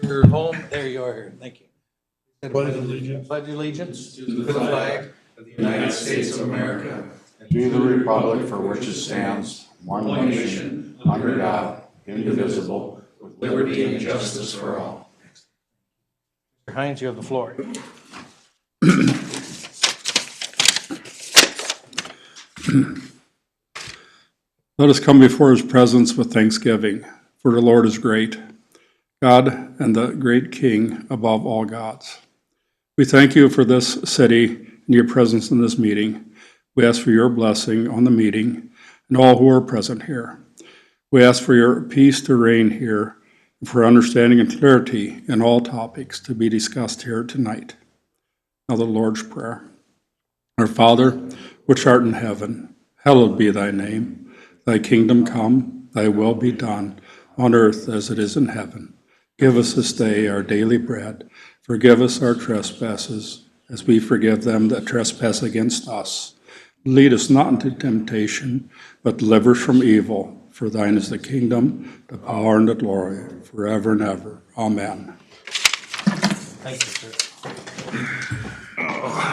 your home. There you are here. Thank you. Pledge allegiance Pledge allegiance to the flag of the United States of America and to the republic for which it stands, one nation, under God, indivisible, with liberty and justice for all. Mr. Hines, you have the floor. Let us come before his presence with thanksgiving, for the Lord is great, God and the great King above all gods. We thank you for this city and your presence in this meeting. We ask for your blessing on the meeting and all who are present here. We ask for your peace to reign here and for understanding and clarity in all topics to be discussed here tonight. Now the Lord's Prayer. Our Father, which art in heaven, hallowed be thy name. Thy kingdom come, thy will be done, on earth as it is in heaven. Give us this day our daily bread. Forgive us our trespasses, as we forgive them that trespass against us. Lead us not into temptation, but deliver us from evil. For thine is the kingdom, the power, and the glory, forever and ever. Amen. Thank you, sir.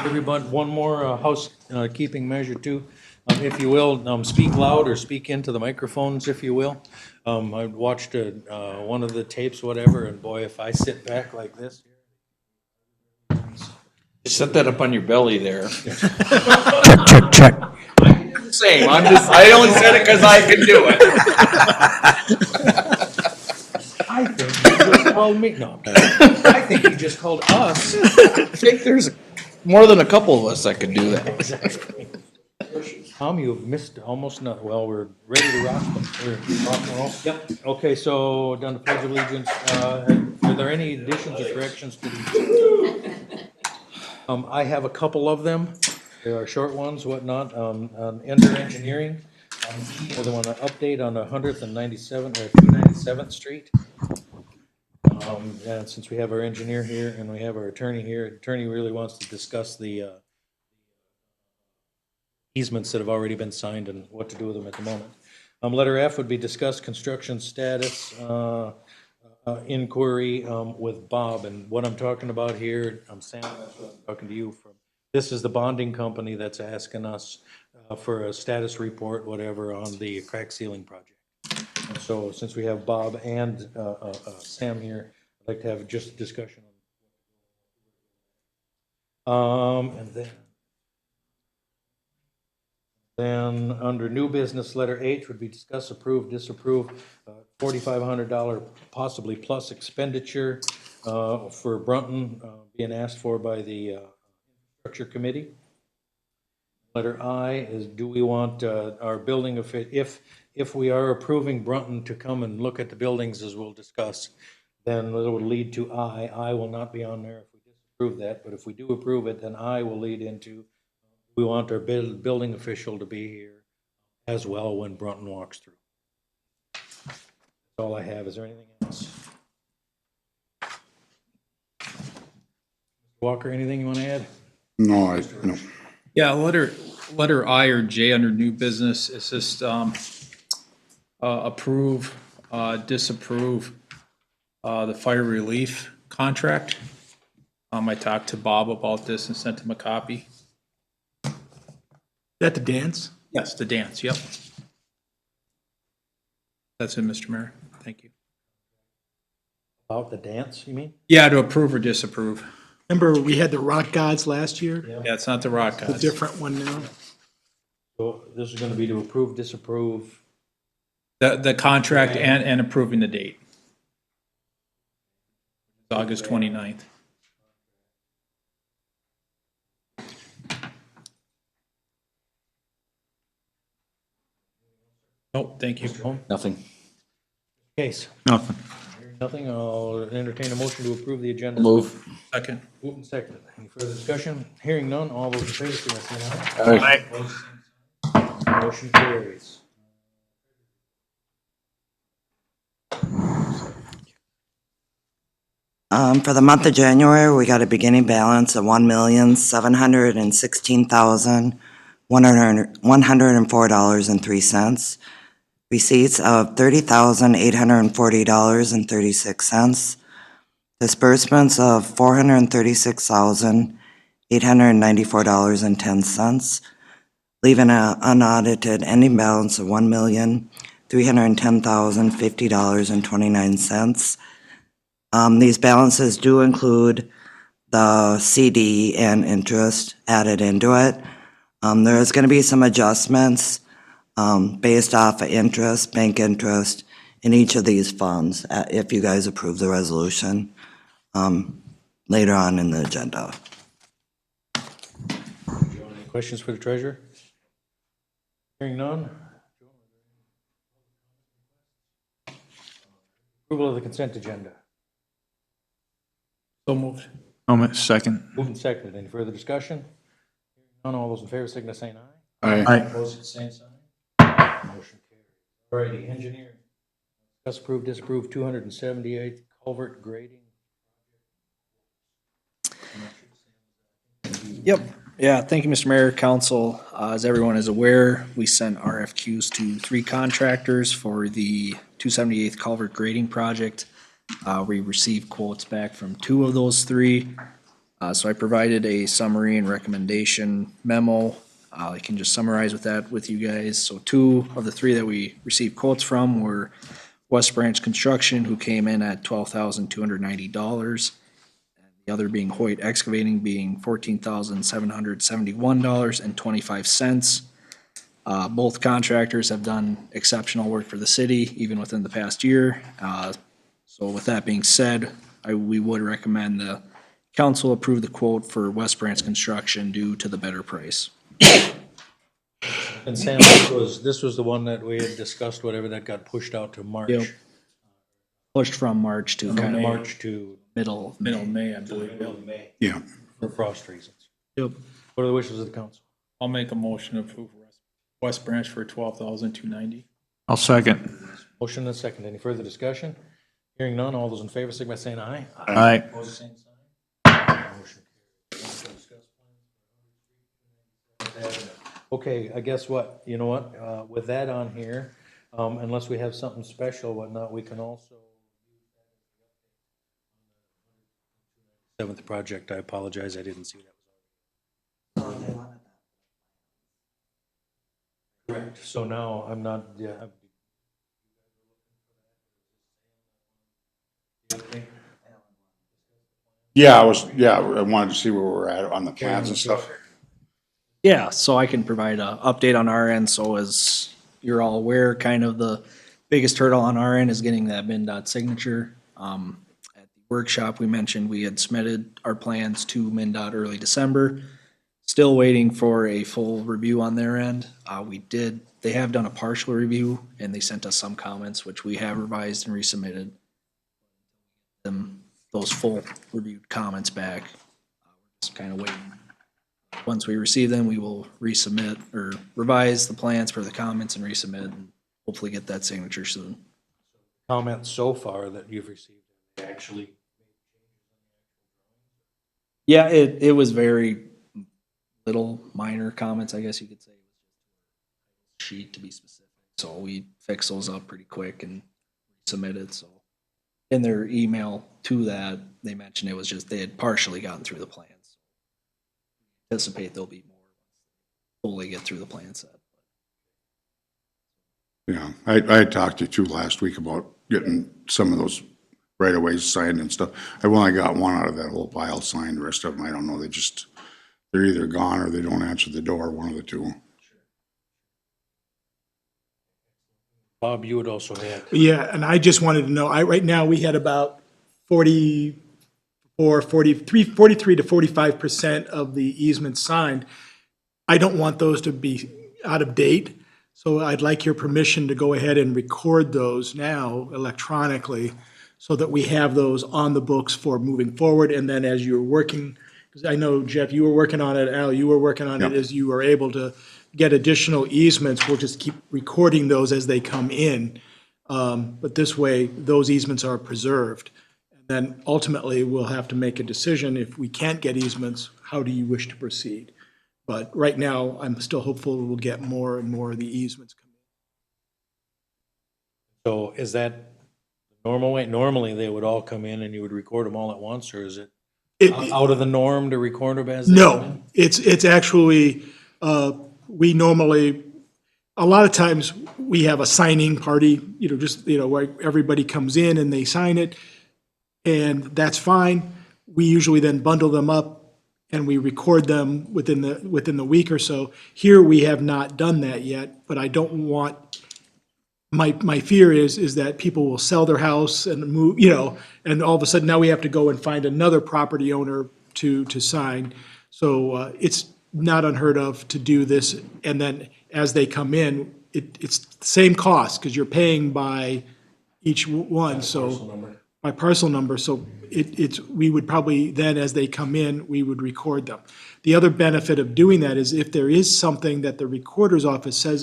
Everybody, one more housekeeping measure too. If you will, speak loud or speak into the microphones, if you will. I watched one of the tapes, whatever, and boy, if I sit back like this. Set that up on your belly there. Check. Same. I only said it because I can do it. I think you just called me. No, I think you just called us. I think there's more than a couple of us that could do that. Exactly. Tom, you've missed almost nothing. Well, we're ready to rock, but we're rock and roll. Yep. Okay, so done the Pledge of Allegiance. Are there any additions or corrections to these? I have a couple of them. There are short ones, whatnot. Ender Engineering, they want an update on 100th and 97th or 297th Street. And since we have our engineer here and we have our attorney here, attorney really wants to discuss the easements that have already been signed and what to do with them at the moment. Letter F would be discuss construction status inquiry with Bob. And what I'm talking about here, Sam, I'm talking to you from, this is the bonding company that's asking us for a status report, whatever, on the crack ceiling project. And so since we have Bob and Sam here, I'd like to have just a discussion. And then under new business, letter H would be discuss, approve, disapprove, $4,500 possibly plus expenditure for Brunton being asked for by the infrastructure committee. Letter I is, do we want our building, if we are approving Brunton to come and look at the buildings as we'll discuss, then it will lead to I. I will not be on there if we disapprove that, but if we do approve it, then I will lead into, we want our building official to be here as well when Brunton walks through. That's all I have. Is there anything else? Walker, anything you want to add? No. Yeah, letter I or J under new business is just approve, disapprove the fire relief contract. I talked to Bob about this and sent him a copy. That the dance? Yes, the dance, yep. That's it, Mr. Mayor. Thank you. About the dance, you mean? Yeah, to approve or disapprove. Remember, we had the Rock Gods last year? Yeah, it's not the rock A gods. different one now. So this is going to be to approve, disapprove. The contract and approving the date. August 29th. Oh, thank you. Nothing. Case. Nothing. Nothing. I'll entertain a motion to approve the agenda. Move. Second. Moved and seconded. Any further discussion? Hearing none, all those in favor, say aye. Aye. Motion carries. For the month of January, we got a beginning balance of $1,716,104.03. Receipts of $30,840.36. Disbursements of $436,894.10, leaving an unaudited ending balance of $1,310,050.29. These balances do include the CD and interest added into it. There is going to be some adjustments based off of interest, bank interest, in each of these funds, if you guys approve the resolution later on in the agenda. Any questions for the treasurer? Hearing none. Approval of the consent agenda. So moved. Second. Moved and seconded. Any further discussion? Hearing none. All those in favor signify by saying aye. Aye. Opposed, the same sign. Motion carries. Alrighty, engineering. Discuss, approve, disapprove 278th culvert grading. Yep. Yeah, thank you, Mr. Mayor, Council. As everyone is aware, we sent RFQs to 3 contractors for the 278th culvert grading project. We received quotes back from 2 of those 3. So I provided a summary and recommendation memo. I can just summarize with that with you guys. So 2 of the 3 that we received quotes from were West Branch Construction, who came in at $12,290. The other being Hoyt Excavating, being $14,771.25. Both contractors have done exceptional work for the city, even within the past year. So with that being said, we would recommend the council approve the quote for West Branch Construction due to the better price. And Sam, this was the one that we had discussed, whatever that got pushed out to March. Yep. Pushed from March to kind of March to middle. Middle of May, I believe. middle of May Yeah. for frost reasons. Yep. What are the wishes of the council? I'll make a motion to approve West Branch for $12,290. I'll second. Motion and a second. Any further discussion? Hearing none. All those in favor signify by saying aye. Aye. Opposed, the same sign. Motion carries. Okay, I guess what, you know what, with that on here, unless we have something special, whatnot, we can also. Seventh project, I apologize, I didn't see that. Correct, so now I'm not, yeah. Yeah, I wanted to see where we're at on the plans and stuff. Yeah, so I can provide an update on our end. So as you're all aware, kind of the biggest hurdle on our end is getting that MnDOT signature. At the workshop, we mentioned we had submitted our plans to MnDOT early December. Still waiting for a full review on their end. They have done a partial review and they sent us some comments, which we have revised and resubmitted them, those full reviewed comments back. Just kind of waiting. Once we receive them, we will resubmit or revise the plans for the comments and resubmit and hopefully get that signature soon. Comments so far that you've received, actually. Yeah, it was very little minor comments, I guess you could say. Sheet to be specific. So we fixed those up pretty quick and submitted. So in their email to that, they mentioned it was just they had partially gotten through the plans. Anticipate there'll be more fully get through the plan set. Yeah, I talked to you too last week about getting some of those right of ways signed and stuff. I've only got one out of that whole pile signed. The rest of them, I don't know. They're either gone or they don't answer the door, one of the two. Bob, you would also have. Yeah, and I just wanted to know, right now, we had about 43 to 45% of the easements signed. I don't want those to be out of date, so I'd like your permission to go ahead and record those now electronically so that we have those on the books for moving forward. And then as you're working, because I know, Jeff, you were working on it, Al, you were working on it, Yep. as you were able to get additional easements, we'll just keep recording those as they come in. But this way, those easements are preserved. And then ultimately, we'll have to make a decision. If we can't get easements, how do you wish to proceed? But right now, I'm still hopeful we'll get more and more of the easements coming. So is that the Normally they would all come in and you would record them all at once, or is it It- out of the norm to record them as they come in? No, it's actually, we normally, a lot of times, we have a signing party, where everybody comes in and they sign it, and that's fine. We usually then bundle them up and we record them within the week or so. Here, we have not done that yet, but I don't want, my fear is that people will sell their house and move, and all of a sudden now we have to go and find another property owner to sign. So it's not unheard of to do this, and then as they come in, it's the same cost, because you're paying by each one, so. By parcel number, so we would probably then, as they come in, we would record them. The other benefit of doing that is if there is something that the recorder's office says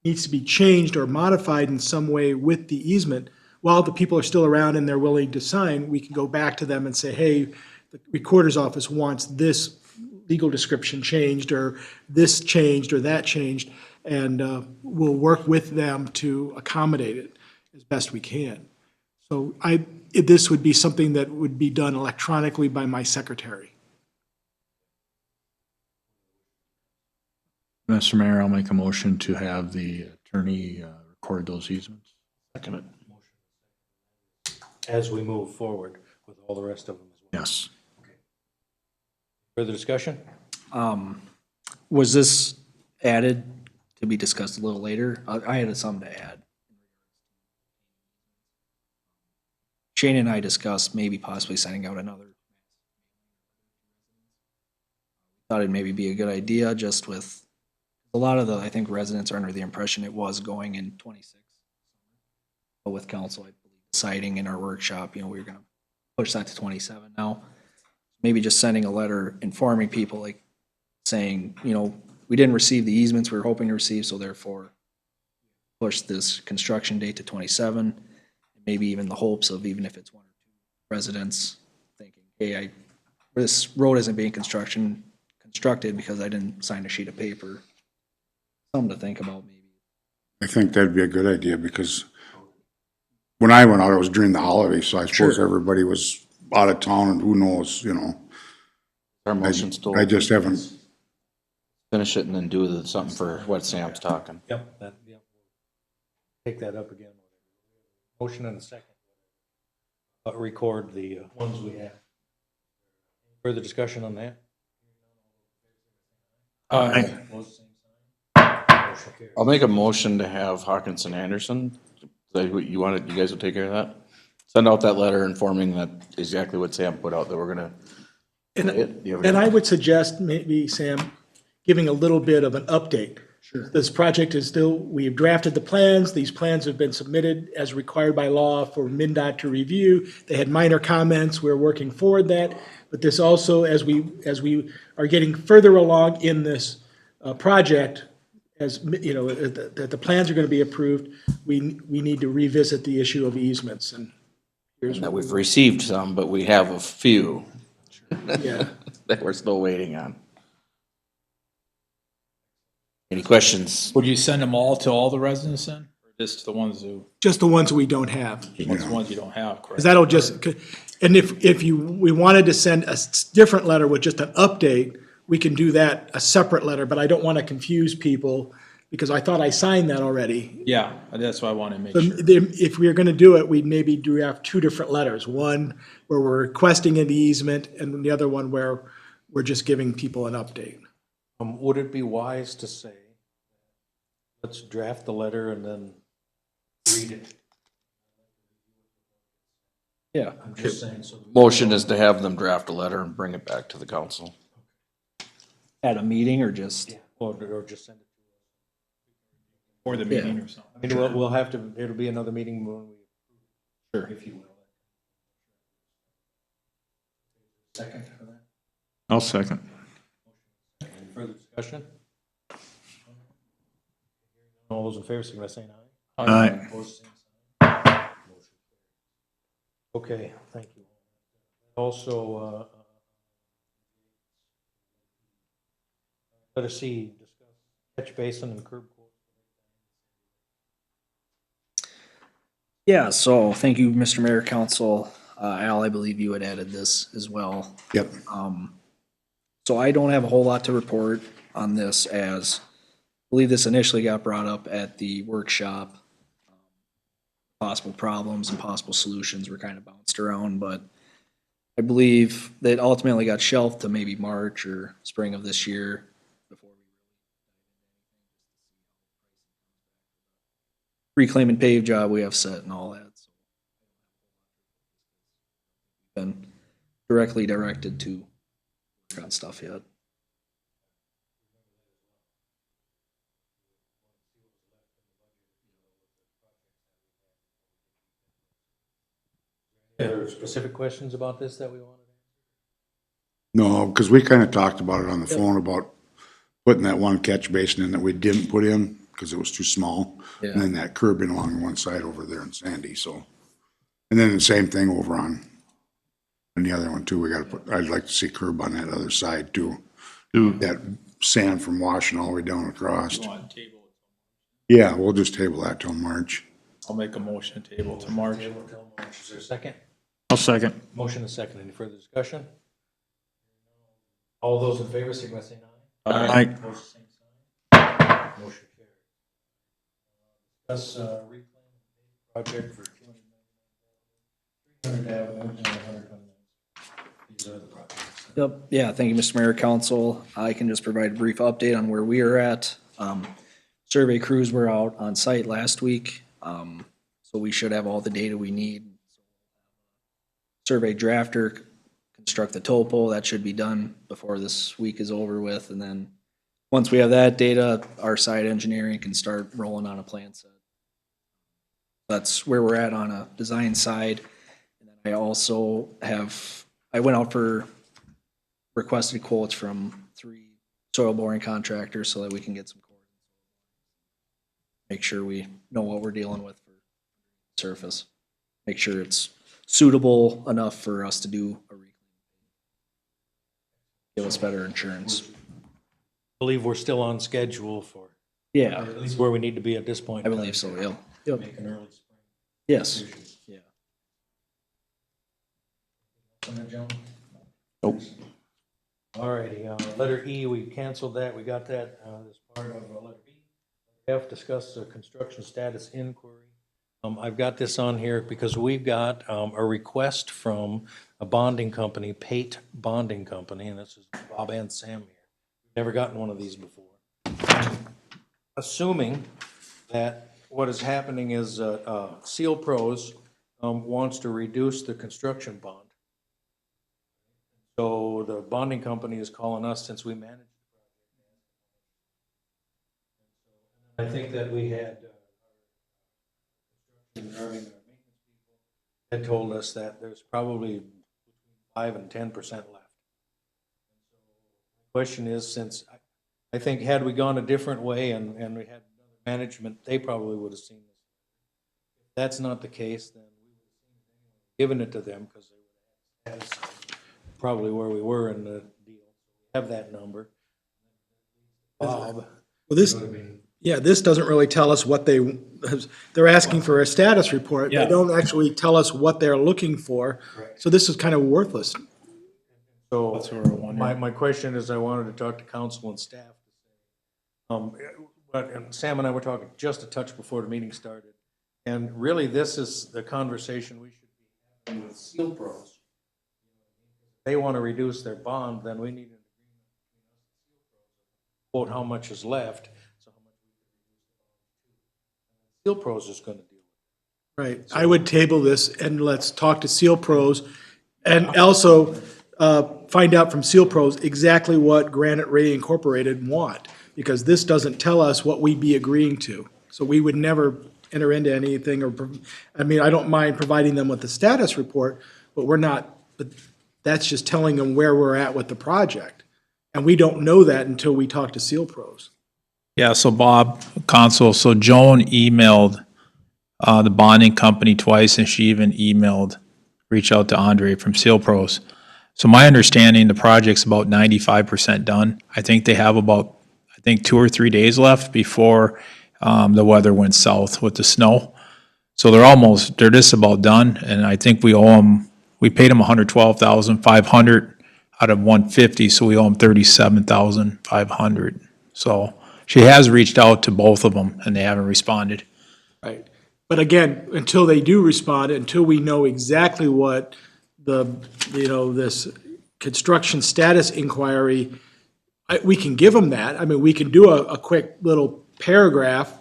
needs to be changed or modified in some way with the easement, while the people are still around and they're willing to sign, we can go back to them and say, hey, the recorder's office wants this legal description changed, or this changed, or that changed, and we'll work with them to accommodate it as best we can. So this would be something that would be done electronically by my secretary. Mr. Mayor, I'll make a motion to have the attorney record those easements. Second it. As we move forward with all the rest of them as well. Yes. Further discussion? Was this added to be discussed a little later? I had something to add. Shane and I discussed maybe possibly sending out another. Thought it'd maybe be a good idea, just with a lot of I think residents are under the impression it was going in 26. But with council, I believe, deciding in our workshop, we were gonna push that to 27 now. Maybe just sending a letter informing people, like saying, we didn't receive the easements we were hoping to receive, so therefore push this construction date to 27. Maybe even the hopes of, even if it's one or two residents thinking, hey, this road isn't being constructed because I didn't sign a sheet of paper. Something to think about maybe. I think that'd be a good idea, because when I went out, it was during the holidays, so I suppose everybody was out of town, and who knows, Our motion's still. I just haven't, Finish it and then do something for what Sam's talking. Yep. Take that up again. Motion and a second. Record the ones we have. Further discussion on that? Opposed, same sign. Motion carries. I'll make a motion to have Hawkinson Anderson, you guys will take care of that? Send out that letter informing that exactly what Sam put out, that we're gonna. And I would suggest maybe, Sam, giving a little bit of an update. Sure. This project is still, we've drafted the plans. These plans have been submitted as required by law for MnDOT to review. They had minor comments. We're working forward that. But this also, as we are getting further along in this project, as that the plans are going to be approved, we need to revisit the issue of easements. And here's That we've received some, but we have a few yeah. that we're still waiting on. Any questions? Would you send them all to all the residents then? Or just the ones Just the ones we don't have. the ones you don't have, correct? Because that'll just, and if we wanted to send a different letter with just an update, we can do that, a separate letter, but I don't want to confuse people, because I thought I signed that already. Yeah, that's why I want to make So sure. if we are going to do it, we'd maybe have two different letters. One where we're requesting an easement, and the other one where we're just giving people an update. Would it be wise to say, let's draft the letter and then read it? Yeah. I'm just saying, so. Motion is to have them draft a letter and bring it back to the council. At a meeting or just? Or just send it. Or the meeting or something. I mean, we'll have to, it'll be another meeting when we. Sure. If you will. Second for that. I'll second. Any further discussion? All those in favor, signify by saying aye. Aye. Opposed, same sign. Motion carries. Okay, thank you. Also, let us see, discuss catch basin and curb. Yeah, so thank you, Mr. Mayor, Council. Al, I believe you had added this as well. Yep. So I don't have a whole lot to report on this, as I believe this initially got brought up at the workshop. Possible problems and possible solutions were kind of bounced around, but I believe that ultimately got shelved to maybe March or spring of this year. Reclaim and pave job we have set and all that. So been directly directed to work on stuff yet. Are there specific questions about this that we wanted? No, because we kind of talked about it on the phone about putting that one catch basin in that we didn't put in because it was too small. Yeah. And then that curb in along one side over there in Sandy, so. And then the same thing over on the other one too. We gotta put, I'd like to see curb on that other side too. That sand from washing all the way down across. Yeah, we'll just table that till March. I'll make a motion to table to March. Is there a second? I'll second. Motion is second. Any further discussion? All those in favor, signify by saying aye. Aye. Opposed, same sign. Motion carried. Discuss reclaim project for 300 Avenue and 100 These are the projects. Yep, yeah, thank you, Mr. Mayor, Council. I can just provide a brief update on where we are at. Survey crews were out on site last week, so we should have all the data we need. Survey drafter, construct the topo, that should be done before this week is over with, and then once we have that data, our site engineering can start rolling on a plan set. That's where we're at on a design side. And then I also I went out for requested quotes from 3 soil boring contractors so that we can get some quotes. Make sure we know what we're dealing with for surface. Make sure it's suitable enough for us to do a reclaim. Give us better insurance. Believe we're still on schedule for, Yeah, or at least where we need to be at this point. I believe so, yeah. Yep. Make an early spring. Yes, yeah. Nope. All righty, letter E, we canceled that, we got that as part of letter B. F, discuss the construction status inquiry. I've got this on here because we've got a request from a bonding company, Pate Bonding Company, and this is Bob and Sam here. Never gotten one of these before. Assuming that what is happening is Seal Pros wants to reduce the construction bond. So the bonding company is calling us since we manage the project. I think that we had, had told us that there's probably 5 and 10% left. The question is, since I think had we gone a different way and we had management, they probably would have seen this. If that's not the case, then we would have given it to them because they would have probably where we were in the deal. We have that number. Bob. Well, this, yeah, this doesn't really tell us what they're asking for a status report. They don't actually tell us what they're looking for. So this is kind of worthless. So That's what we're wondering. my question is, I wanted to talk to council and staff. And Sam and I were talking just a touch before the meeting started. And really, this is the conversation we should be having with Seal Pros. If they want to reduce their bond, then we need an agreement quote how much is left. So how much we can reduce the bond. Seal Pros is going to deal with it. Right. I would table this and let's talk to Seal Pros and also find out from Seal Pros exactly what Granite Ray Incorporated want, because this doesn't tell us what we'd be agreeing to. So we would never enter into anything I mean, I don't mind providing them with the status report, but that's just telling them where we're at with the project. And we don't know that until we talk to Seal Pros. Yeah, so Bob, Council, so Joan emailed the bonding company twice, and she even reached out to Andre from Seal Pros. So my understanding, the project's about 95% done. I think they have about 2 or 3 days left before the weather went south with the snow. So they're just about done, and I think we owe them, we paid them $112,500 out of 150, so we owe them $37,500. So she has reached out to both of them, and they haven't responded. Right. But again, until they do respond, until we know exactly what this construction status inquiry, we can give them that. I mean, we can do a quick little paragraph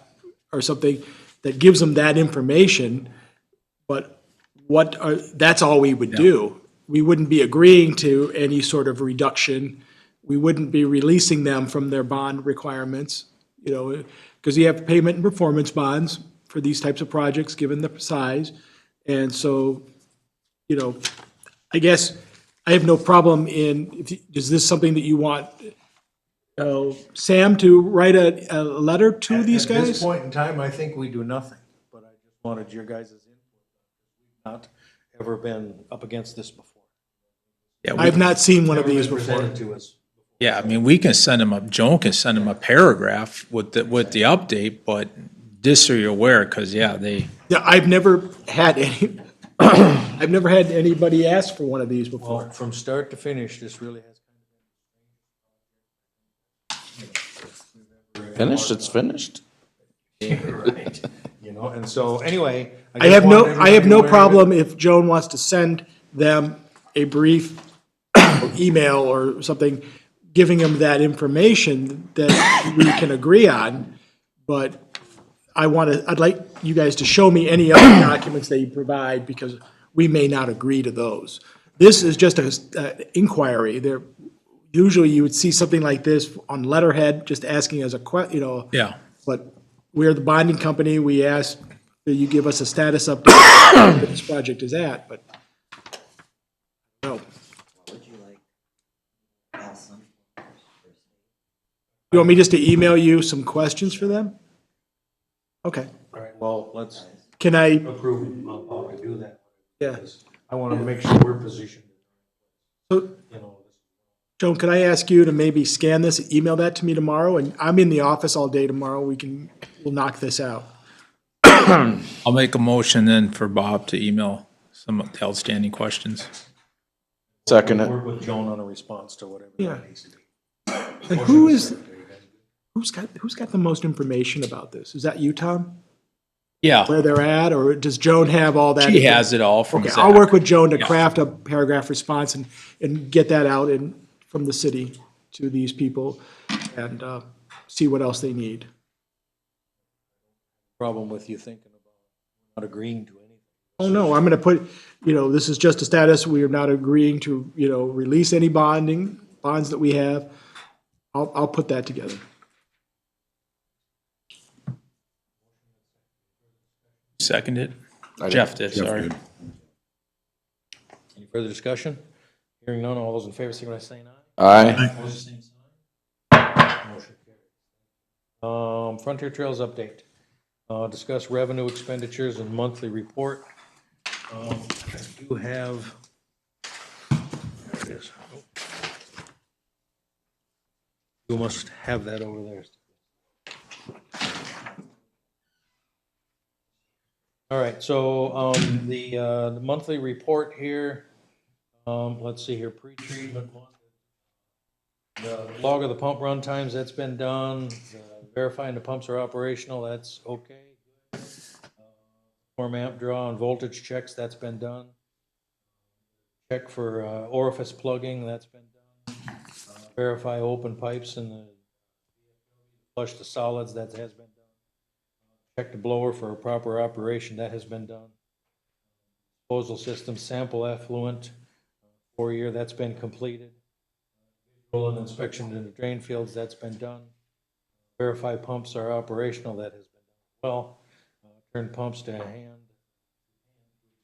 or something that gives them that information, but that's all we would do. We wouldn't be agreeing to any sort of reduction. We wouldn't be releasing them from their bond requirements, because you have payment and performance bonds for these types of projects, given the size. And so, I guess I have no problem is this something that you want Sam to write a letter to these At this guys? point in time, I think we do nothing, but I just wanted your guys' input. We've not ever been up against this before. Yeah, I've not seen one of Never these been before. presented to us. Yeah, I mean, we can send them Joan can send them a paragraph with the update, but just so you're aware, because, they, Yeah, I've never had anybody ask for one of these before. Well, from start to finish, this really has. Finished, it's finished. Right. And so, anyway. I have no problem if Joan wants to send them a brief email or something, giving them that information that we can agree on, but I'd like you guys to show me any other documents that you provide, because we may not agree to those. This is just an inquiry. Usually you would see something like this on letterhead, just asking as a yeah. but we're the bonding company. We ask that you give us a status update where this project is at, but no. Would you like Allison? You want me just to email you some questions for them? Okay. All right, well, let's Can I, approve, I'll do that. yeah. I want to make sure we're positioned, So, Joan, could I ask you to maybe scan this, email that to me tomorrow? And I'm in the office all day tomorrow. We'll knock this out. I'll make a motion then for Bob to email some of the outstanding questions. Second it. work with Joan on a response to whatever Yeah. that needs to be. And who's got the most information about this? Is that you, Tom? Yeah, Where they're at, or does Joan have all that? she has it all from Okay, Zach. I'll work with Joan to Yeah. craft a paragraph response and get that out from the city to these people and see what else they need. Problem with you thinking about not agreeing to anything. Oh, no, I'm gonna put, this is just a status, we are not agreeing to, release any bonds that we have. I'll put that together. Seconded. I did. Jeff did, sorry. did. Any further discussion? Hearing none, all those in favor, signify by saying aye. Aye. Opposed, same sign. Motion carries. Frontier Trails update. Discuss revenue expenditures and monthly report. I do have, there it is. You must have that over there. All right, so the monthly report here, let's see here, pre-treatment. The log of the pump run times, that's been done. Verifying the pumps are operational, that's okay. Form amp draw and voltage checks, that's been done. Check for orifice plugging, that's been done. Verify open pipes and the flush the solids, that has been done. Check the blower for a proper operation, that has been done. Disposal system sample effluent, 4-year, that's been completed. Visual and inspection in the drain fields, that's been done. Verify pumps are operational, that has been done well. Turn pumps to hand.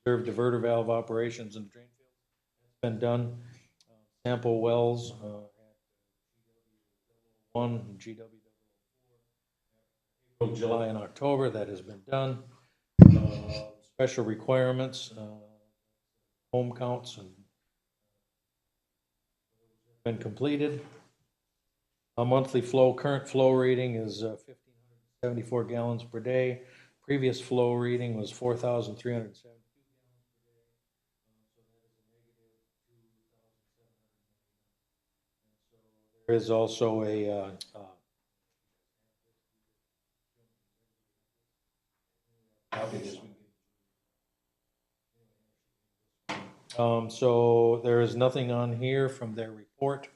Observe diverter valve operations in the drain field, that's been done. Sample wells, 1 GW. April, July, and October, that has been done. Special requirements, home counts, and been completed. A monthly flow, current flow rating is 1,574 gallons per day. previous flow reading was 4,370. There is also a, so there is nothing on here from their report.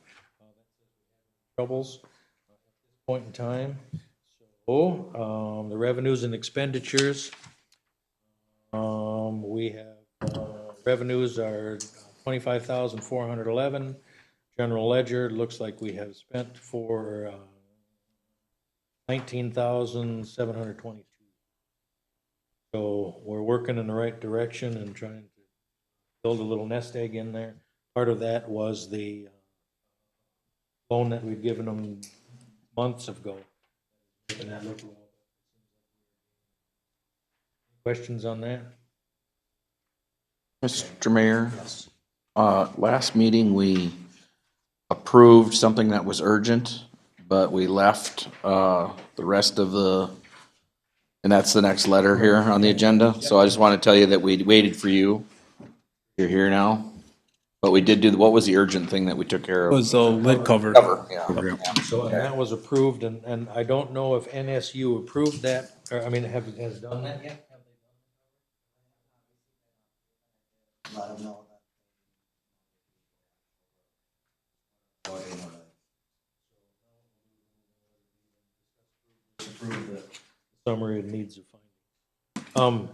Troubles at this point in time. So, the revenues and expenditures. We have, revenues are 25,411. General ledger, looks like we have spent for, 19,722. So we're working in the right direction and trying to build a little nest egg in there. Part of that was the loan that we'd given them months ago. Making that look well. Questions on that? Mr. Mayor, last meeting, we approved something that was urgent, but we left the rest of the, and that's the next letter here on the agenda. So I just want to tell you that we waited for you. You're here now. But we did do, what was the urgent thing that we took care of? Was the lid cover. Cover, yeah. So, and that was approved, and I don't know if NSU approved that, or, I mean, has done that yet? Let them know Summary of needs of finding.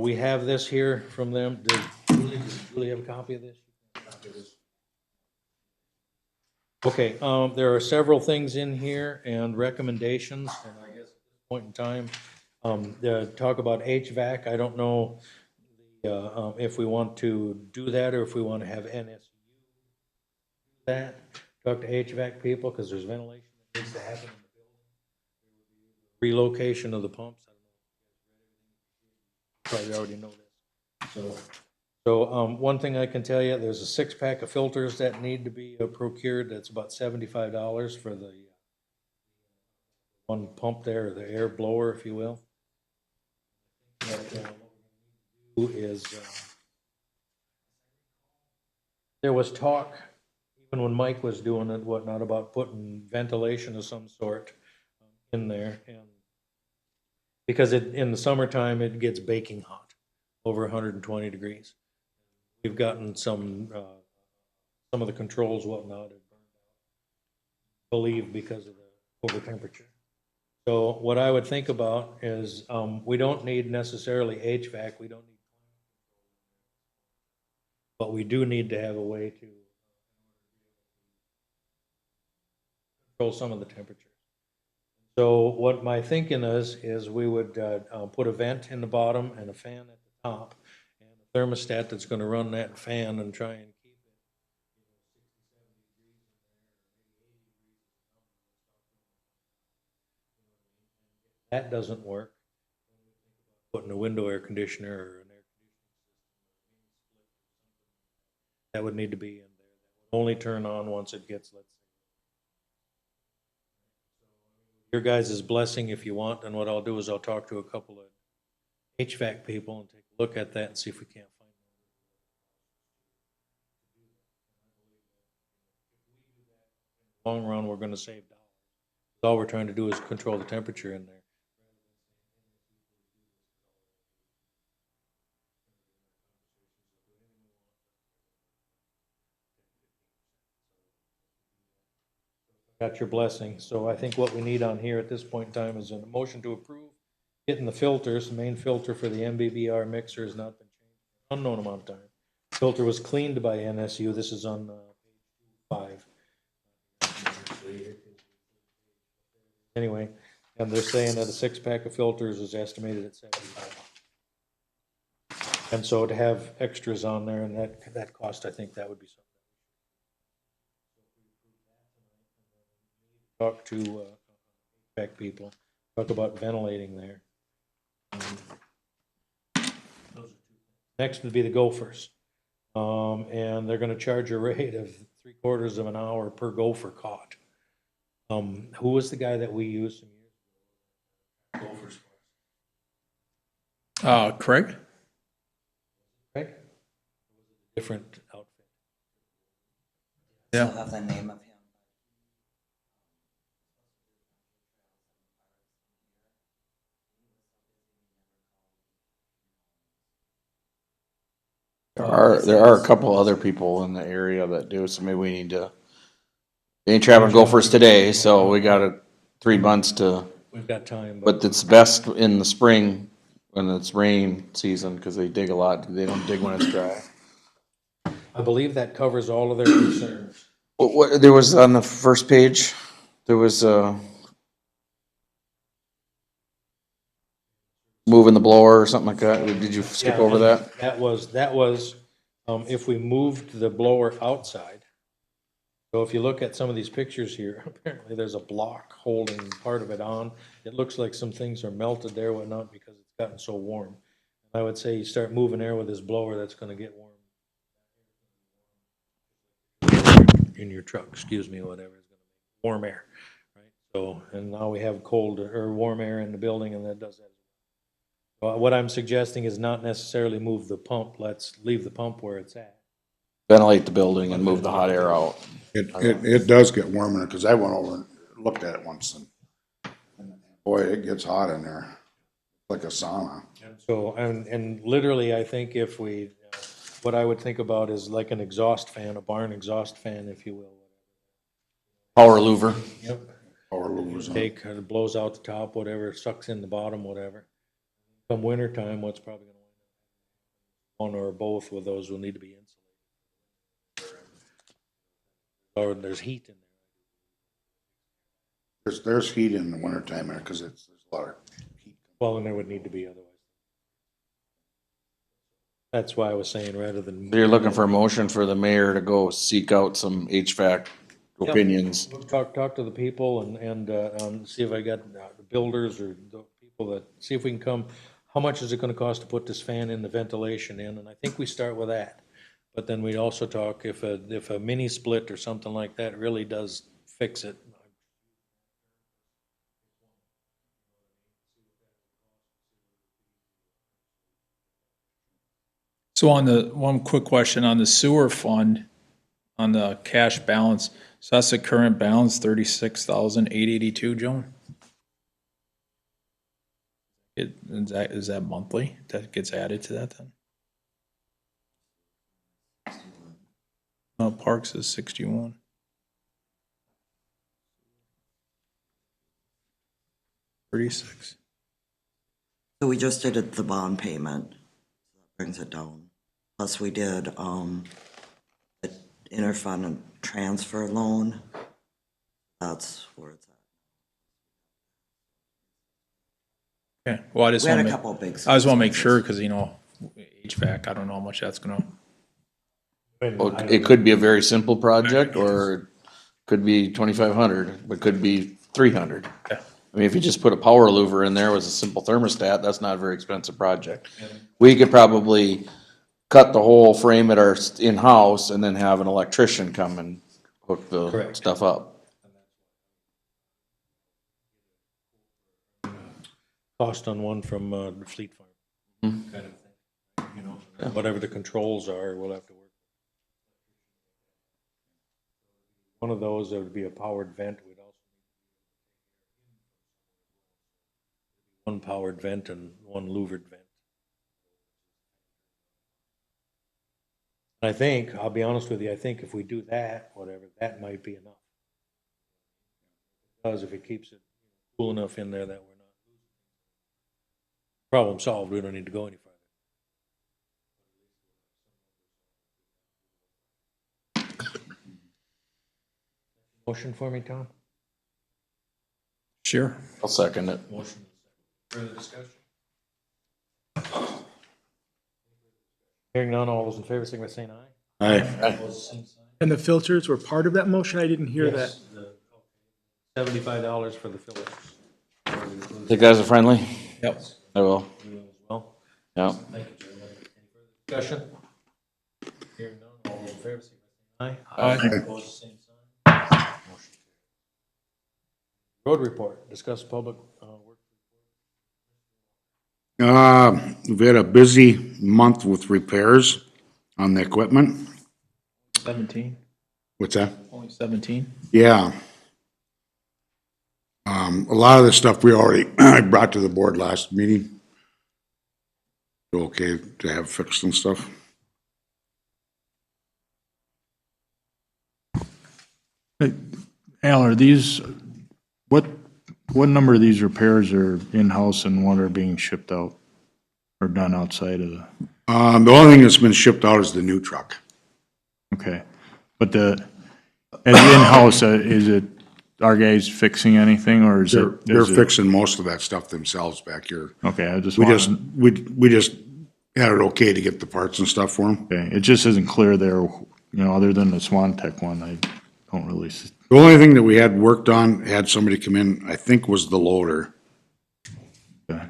We have this here from them. Does Julie have a copy of this? Okay, there are several things in here and recommendations, and I guess at this point in time, talk about HVAC. I don't know if we want to do that or if we want to have NSU do that. Talk to HVAC people, because there's ventilation that needs to happen in the building. Relocation of the pumps. I don't know if you guys read everything. Probably already know this. So one thing I can tell you, there's a 6-pack of filters that need to be procured. That's about $75 for the one pump there, or the air blower, if you will. Is there was talk, even when Mike was doing it, whatnot, about putting ventilation of some sort in there, and because in the summertime it gets baking hot, over 120 degrees. We've gotten some of the controls, whatnot, have burned out, believe because of the over temperature. So what I would think about is we don't need necessarily HVAC, we don't need, but we do need to have a way to control some of the temperature. So what my thinking is we would put a vent in the bottom and a fan at the top, and a thermostat that's going to run that fan and try and keep it, If that doesn't work, putting a window air conditioner or an air conditioning system that would need to be in there. That would only turn on once it gets, let's say, your guys' blessing if you want, and what I'll do is I'll talk to a couple of HVAC people and take a look at that and see if we can't find one. In the long run, we're going to save dollars. All we're trying to do is control the temperature in there. Got your blessing. So I think what we need on here at this point in time is a motion to approve getting the filters. The main filter for the MBBR mixer has not been changed for an unknown amount of time. Filter was cleaned by NSU. This is on page 5. Anyway, and they're saying that a 6-pack of filters is estimated at $75. And so to have extras on there and that cost, I think that would be something. Talk to HVAC people, talk about ventilating there. Next would be the Gophers. And they're gonna charge a rate of 3/4 of an hour per gopher caught. Who was the guy that we used some years ago? Gophers. Craig? Right? Different outfit. Yeah. Still have the name of him. There are a couple other people in the area that do, so maybe we need to, they ain't traveling Gophers today, so we got 3 months to, We've got time, but it's best in the spring when it's rain season, cause they dig a lot, they don't dig when it's dry. I believe that covers all of their concerns. What, there was on the first page, there was, moving the blower or something like that, did you skip Yeah, over and that? That was, if we moved the blower outside. So if you look at some of these pictures here, apparently there's a block holding part of it on. It looks like some things are melted there, whatnot, because it's gotten so warm. I would say you start moving air with this blower, that's gonna get warm. In your truck, excuse me, whatever, it's gonna make warm air, right? So, and now we have cold or warm air in the building, and that does that. What I'm suggesting is not necessarily move the pump, let's leave the pump where it's at. Ventilate the building and move the hot air out. It does get warm in it, cause I went over and looked at it once and boy, it gets hot in there, like a sauna. So, and literally, I think if we, what I would think about is like an exhaust fan, a barn exhaust fan, if you will. Power louver. Yep. Power louvers on. Take, it blows out the top, whatever, sucks in the bottom, whatever. Come winter time, what's probably gonna one or both of those will need to be insulated. Or there's heat in there. There's heat in the wintertime in it, cause there's a lot of heat. Well, and there would need to be otherwise. That's why I was saying rather than. You're looking for a motion for the mayor to go seek out some HVAC opinions. We'll talk to the people and see if I got the builders or the people that, see if we can come, how much is it gonna cost to put this fan in, the ventilation in, and I think we start with that. But then we'd also talk if a mini split or something like that really does fix it. So on the, one quick question on the sewer fund, on the cash balance, so that's the current balance, 36,882, Joan? Is that monthly? That gets added to that then? No, Parks is 61. $36. So we just did the bond payment. That brings it down. Plus we did, the interfund transfer loan. That's where it's at. Okay, well, I just We had want a to, couple of big. I just want to make sure, because, you know, HVAC, I don't know how much that's gonna, Well, it could be a very simple project, or it could be 2,500, but it could be 300. Okay. I mean, if you just put a power louver in there with a simple thermostat, that's not a very expensive project. We could probably cut the whole frame at our in-house and then have an electrician come and hook the Correct. stuff up. Cost on one from Fleet Farm, kind of thing, you know, whatever the controls are, we'll have to work. One of those, there would be a powered vent, we'd also one powered vent and one louvered vent. And I think, I'll be honest with you, I think if we do that, whatever, that might be enough. Because if it keeps it cool enough in there that we're not losing. Problem solved, we don't need to go any further. Motion for me, Tom? sure. I'll second it. Motion. Further discussion? Hearing none, all those in favor, signify by saying aye. Aye. Opposed, same sign. And the filters were part of that motion? I didn't hear that. Yes, $75 for the filters. Think guys are friendly? Yep. I will. Well, Yeah. thank you, Jeremy. Any further discussion? Hearing none, all those in favor, signify by saying aye. Aye. Opposed, same sign. Motion carried. Road report, discuss public work. We've had a busy month with repairs on the equipment. 17, What's that? only 17? Yeah. A lot of the stuff we already brought to the board last meeting. Okay to have fixed and stuff. Al, are these, what number of these repairs are in-house and what are being shipped out or done outside of the, The only thing that's been shipped out is the new truck. okay. But as in-house, is it, our guys fixing anything or is it? They're is it- fixing most of that stuff themselves back here. Okay, I just We want just, we just had it okay to get the parts and stuff for them. okay, it just isn't clear there, other than the Swan Tech one, I don't really, The only thing that we had worked on, had somebody come in, I think was the loader. okay.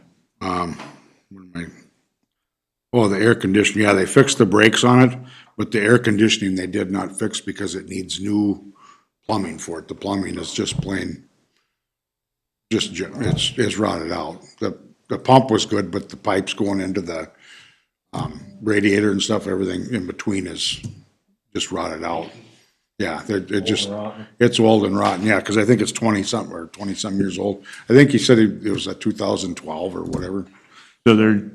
Oh, the air conditioning, yeah, they fixed the brakes on it, but the air conditioning they did not fix because it needs new plumbing for it. The plumbing is just plain, it's rotted out. The pump was good, but the pipes going into the radiator and stuff, everything in between is just rotted out. Yeah, it's old and rotten, yeah, because I think it's 20-something or 20-something years old. I think he said it was a 2012 or whatever. So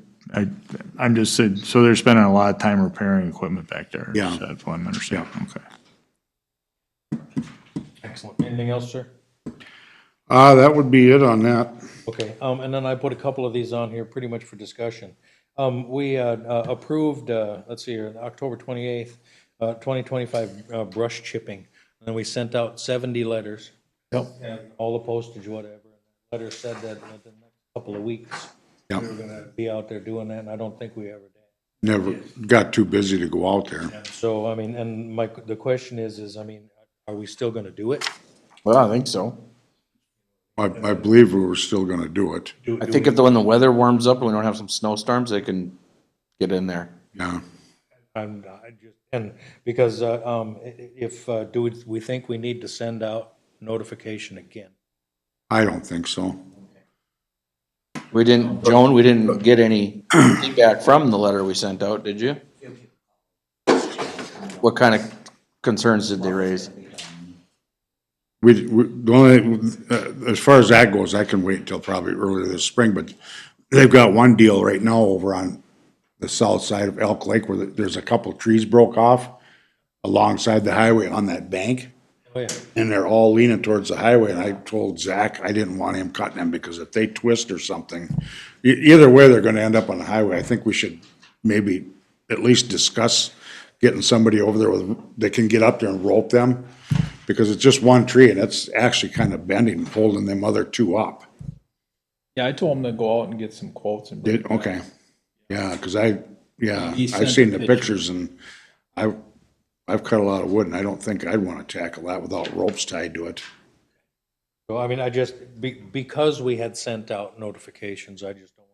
I'm just saying, so they're spending a lot of time repairing equipment back there. Yeah. That's what I'm understanding, okay. Excellent. Anything else, sir? That would be it on that. Okay, and then I put a couple of these on here pretty much for discussion. We approved, let's see here, October 28th, 2025 brush chipping. And then we sent out 70 letters. Yep. And all the postage, whatever. Letter said that in the next couple of weeks, we Yep. were gonna be out there doing that, and I don't think we ever did. Never got too busy to go out there. So, I mean, and the question is, I mean, are we still gonna do it? Well, I think so. I believe we were still gonna do it, I think when the weather warms up and we don't have some snowstorms, they can get in there. yeah. And because, if, do we think we need to send out notification again? I don't think so. Joan, we didn't get any feedback from the letter we sent out, did you? What kind of concerns did they raise? The only, as far as that goes, I can wait until probably earlier this spring, but they've got one deal right now over on the south side of Elk Lake where there's a couple trees broke off alongside the highway on that bank. Oh, yeah. And they're all leaning towards the highway, and I told Zach I didn't want him cutting them, because if they twist or something, either way, they're gonna end up on the highway. I think we should maybe at least discuss getting somebody over there that can get up there and rope them, because it's just one tree, and it's actually kind of bending, holding them other two up. Yeah, I told him to go out and get some quotes and bring it back. Okay, yeah, because He I've sent seen the the pictures, and I've cut a lot of wood, and I don't think I'd want to tackle that without ropes tied to it. So, I mean, because we had sent out notifications, I just don't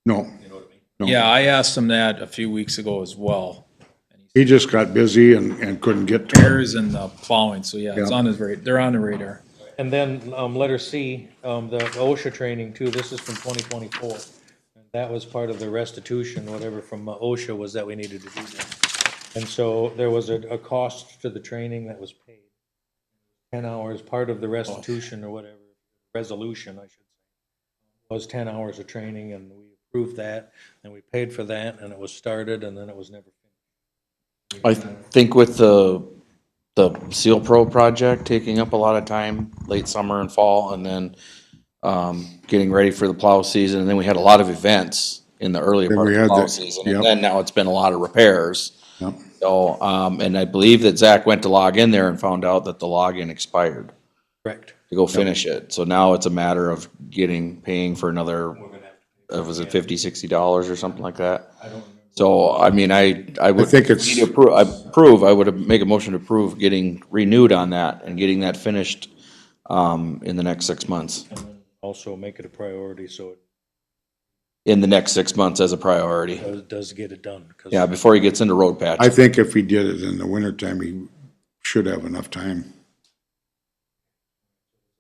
want, No, you know what I mean? no. Yeah, I asked him that a few weeks ago as well. He just got busy and couldn't get to it. Repairs and the plowing, so yeah, it's Yeah. on his they're on the radar. And then, letter C, the OSHA training too, this is from 2024. And that was part of the restitution, whatever, from OSHA, was that we needed to do that. And so there was a cost to the training that was paid. 10 hours, part of the restitution or whatever, resolution, I should say, was 10 hours of training, and we approved that, and we paid for that, and it was started, and then it was never finished. I think with the Seal Pro project taking up a lot of time, late summer and fall, and then getting ready for the plow season, and then we had a lot of events in the earlier Then part of we the had plow the- season, yep. and then now it's been a lot of repairs. Yep. So, and I believe that Zach went to log in there and found out that the login expired Correct. to go finish it. So now it's a matter of paying for another, was it $50-$60 or something like that? I don't remember. So, I mean, I would. think it's- I would make a motion to approve getting renewed on that and getting that finished, in the next 6 months. And then also make it a priority, so it In the next 6 months as a priority. does get it done. 'Cause Yeah, before he gets into road I patch. think if he did it in the wintertime, he should have enough time.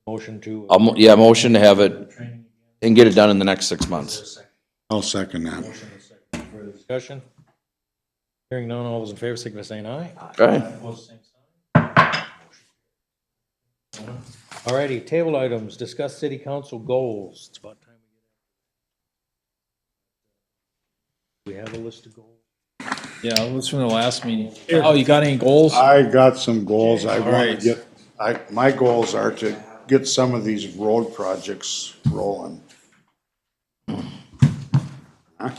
Motion to. Motion to have it and get it done in the next 6 months. I'll second that. Further discussion? Hearing none, all those in favor, signify by saying aye. Okay. Opposed, same sign. All righty, table items, discuss city council goals. It's about time we have a list of goals. Yeah, it was from the last meeting. Oh, you got any goals? I got some goals I want right. to get, my goals are to get some of these road projects rolling. Huh?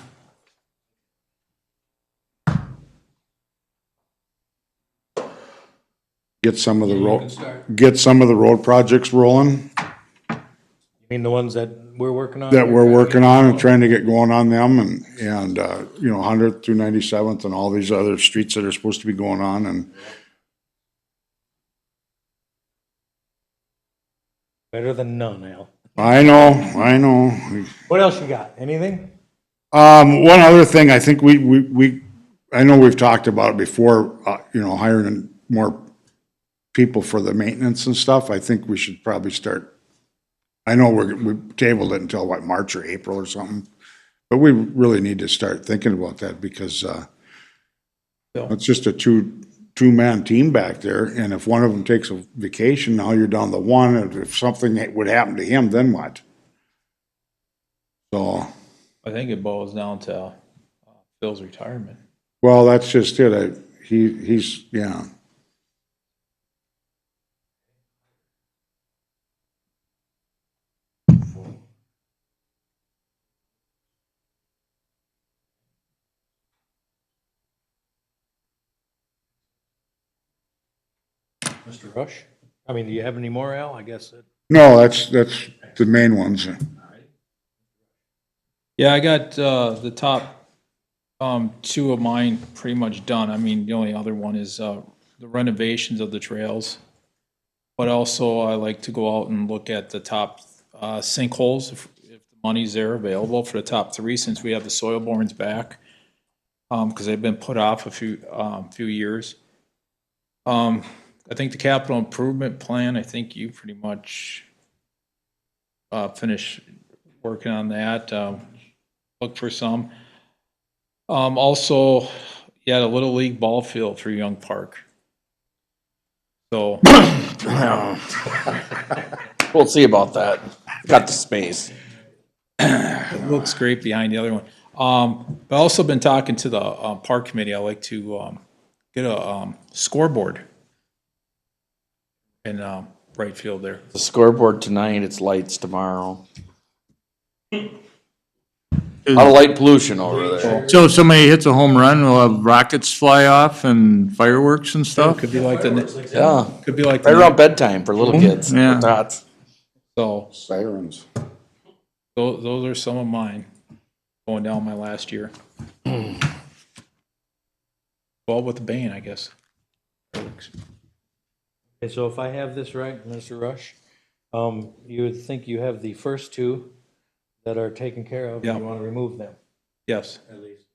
Get some of the road projects rolling You mean the ones that we're working on? that we're working on and trying to get going on them and, you know, 100th through 97th and all these other streets that are supposed to be going on and Better than none, Al. I know. What else you got? Anything? One other thing, I think I know we've talked about it before, you know, hiring more people for the maintenance and stuff. I think we should probably start, I know we tabled it until what, March or April or something. But we really need to start thinking about that because, it's just a two-man team back there. And if one of them takes a vacation, now you're down to one. And if something would happen to him, then what? So. I think it boils down to Phil's retirement. Well, that's just it. He's, yeah. Mr. Rush? I mean, do you have any more, Al? I guess. No, that's the main ones. Yeah, I got the top two of mine pretty much done. I mean, the only other one is the renovations of the trails. But also, I like to go out and look at the top sinkholes, if the money's there available for the top three, since we have the soil borings back, because they've been put off a few years. I think the capital improvement plan, I think you pretty much finished working on that. Look for some. Also, yeah, the Little League ball field for Young Park. So, We'll see about that. Got the space. it looks great behind the other one. But I also been talking to the park committee. I like to get a scoreboard in right field there. The scoreboard tonight, it's lights tomorrow. A lot of light pollution over there. So if somebody hits a home run, we'll have rockets fly off and fireworks and stuff? Could be like the Yeah, could be like right the around bedtime for little kids. Yeah. Tots. so Sirens. those are some of mine going down my last year. Well, with the bane, I guess. Okay, so if I have this right, Mr. Rush, you would think you have the first two that are taken care of, and Yeah. you want to remove them, Yes. at least,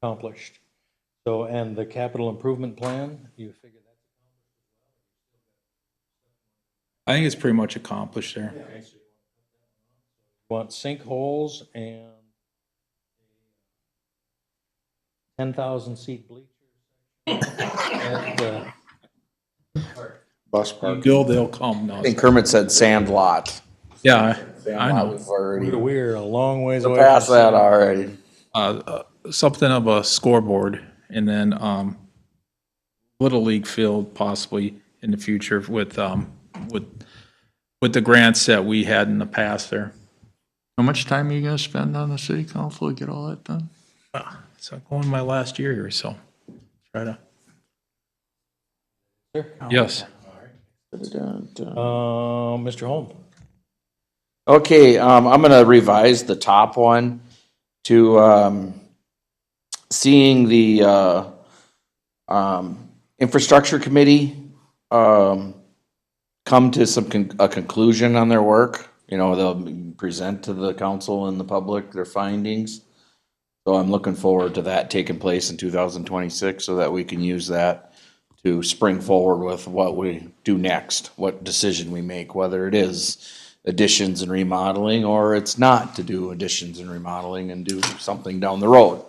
accomplished. So, and the capital improvement plan, you figure that's I think it's pretty much accomplished there. want sinkholes and 10,000 seat bleachers. And, Bus park. Bill, they'll come. No, I think Kermit said sand lot. yeah, Sand I lot, know. we've already we're a long ways away. past from that already. Something of a scoreboard, and then Little League field possibly in the future with the grants that we had in the past there. How much time are you gonna spend on the city council to get all that done? So going my last year or so. Try to. Sure. Yes. Mr. Holm? Okay, I'm gonna revise the top one to, seeing the, infrastructure committee, come to a conclusion on their work. You know, they'll present to the council and the public their findings. So I'm looking forward to that taking place in 2026 so that we can use that to spring forward with what we do next, what decision we make, whether it is additions and remodeling, or it's not to do additions and remodeling and do something down the road.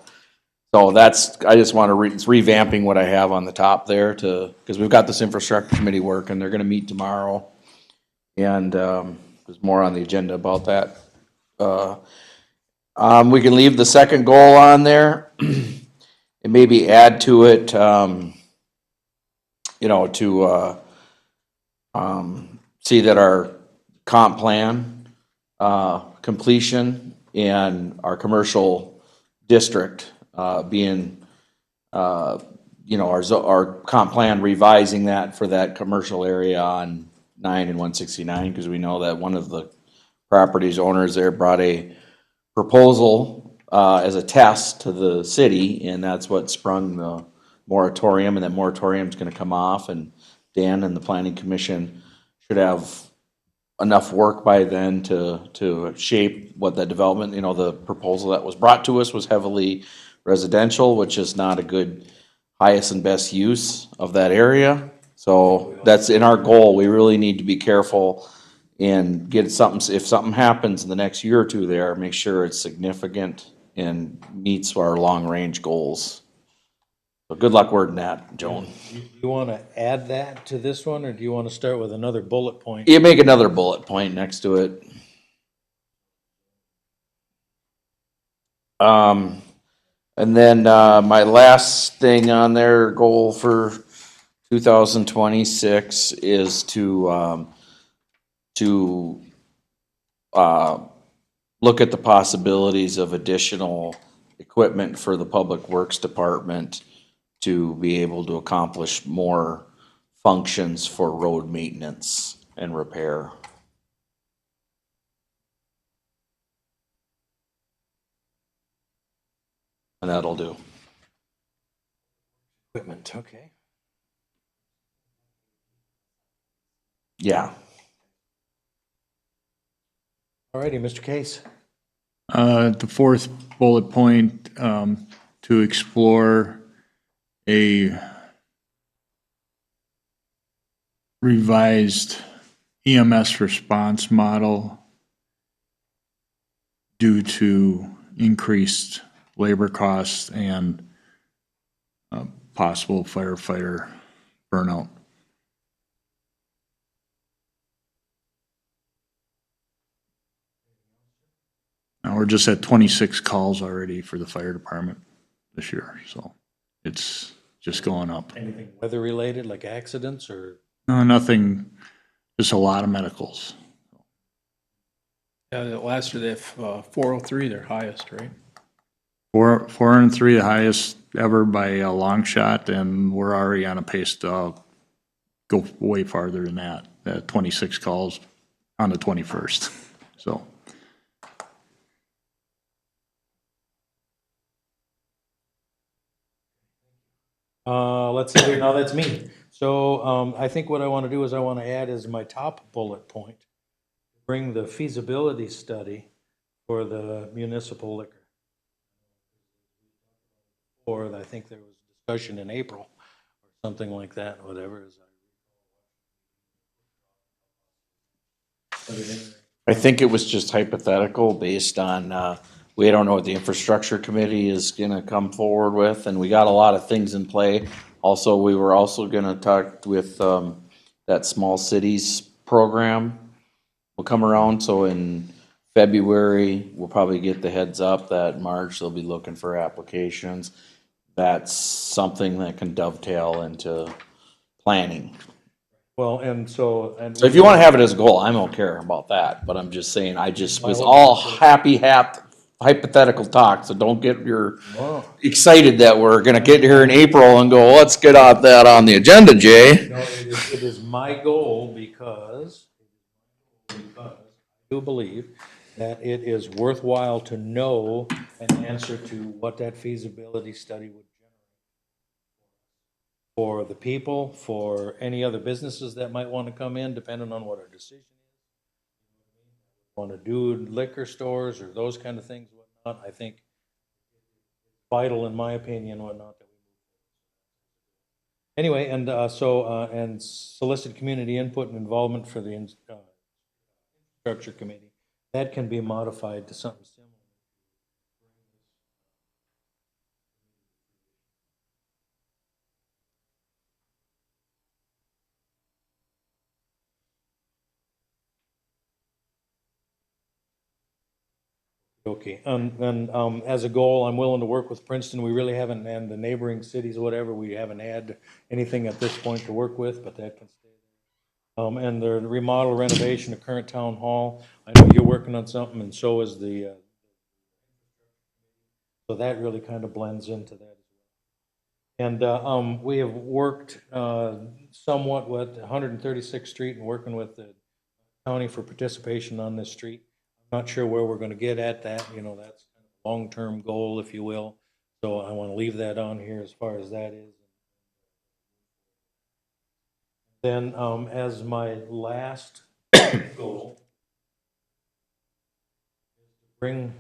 So that's, I just want to it's revamping what I have on the top there because we've got this infrastructure committee work and they're going to meet tomorrow. And there's more on the agenda about that. We can leave the second goal on there and maybe add to it, to see that our comp plan completion and our commercial district being, our comp plan revising that for that commercial area on 9 and 169, because we know that one of the properties owners there brought a proposal as a test to the city, and that's what sprung the moratorium, and that moratorium's gonna come off, and Dan and the planning commission should have enough work by then to shape what that development, the proposal that was brought to us was heavily residential, which is not a good highest and best use of that area. So that's in our goal. We really need to be careful and get something, if something happens in the next year or two there, make sure it's significant and meets our long-range goals. So good luck wording that, Joan. You want to add that to this one, or do you want to start with another bullet point? You make another bullet point next to it. And then my last thing on their goal for 2026 is to look at the possibilities of additional equipment for the Public Works Department to be able to accomplish more functions for road maintenance and repair. And that'll do. Equipment, okay. Yeah. All righty, Mr. Case. The fourth bullet point, to explore a revised EMS response model due to increased labor costs and possible firefighter burnout. Now, we're just at 26 calls already for the fire department this year, so it's just going up. Anything weather-related, like accidents, or? No, nothing, just a lot of medicals. Yeah, last year they have 403, their highest, right? 403, the highest ever by a long shot, and we're already on a pace to go way farther than that, 26 calls on the 21st, so. Let's see here, now that's me. So I think what I want to do is I want to add as my top bullet point, bring the feasibility study for the municipal liquor. Or I think there was discussion in April or something like that, whatever. I think it was just hypothetical based on, we don't know what the infrastructure committee is gonna come forward with, and we got a lot of things in play. Also, we were also gonna talk with, that small cities program will come around, so in February, we'll probably get the heads up that March, they'll be looking for applications. That's something that can dovetail into planning. Well, and so. So if you wanna have it as a goal, I don't care about that, but I'm just saying, I just was all hypothetical talk, so don't get your excited that we're gonna get here in April and go, let's get out that on the agenda, Jay. No, it is my goal because I do believe that it is worthwhile to know an answer to what that feasibility study would generate for the people, for any other businesses that might want to come in, depending on what our decision is. Want to do liquor stores or those kind of things, whatnot. I think it's vital, in my opinion, whatnot, that we move forward. Anyway, and and solicit community input and involvement for the Infrastructure Committee. That can be modified to something similar. Okay, and as a goal, I'm willing to work with Princeton. We really haven't, and the neighboring cities, whatever, we haven't had anything at this point to work with, but that can stay there. And the remodel renovation of current town hall, I know you're working on something, and so is the, so that really kind of blends into that as well. And we have worked somewhat with 136th Street and working with the county for participation on this street. Not sure where we're gonna get at that, you know, that's kind of a long-term goal, if you will. So I wanna leave that on here as far as that is. Then, as my last goal, is to bring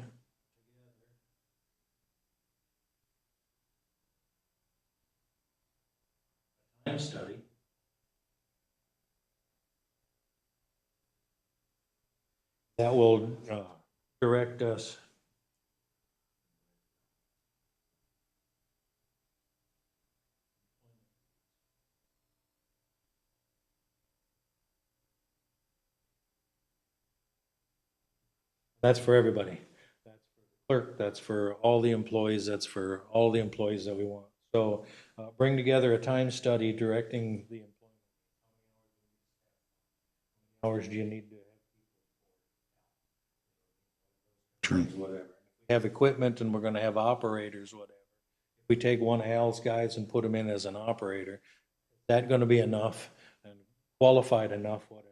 a time study that will direct us That's for everybody. That's for the clerk, that's for all the employees, that's for all the employees that we want. So bring together a time study directing the employment. How many hours do you need to Sure. have? Whatever. If we have equipment and we're gonna have operators, whatever. If we take one of Al's guys and put him in as an operator, is that gonna be enough and qualified enough, whatever?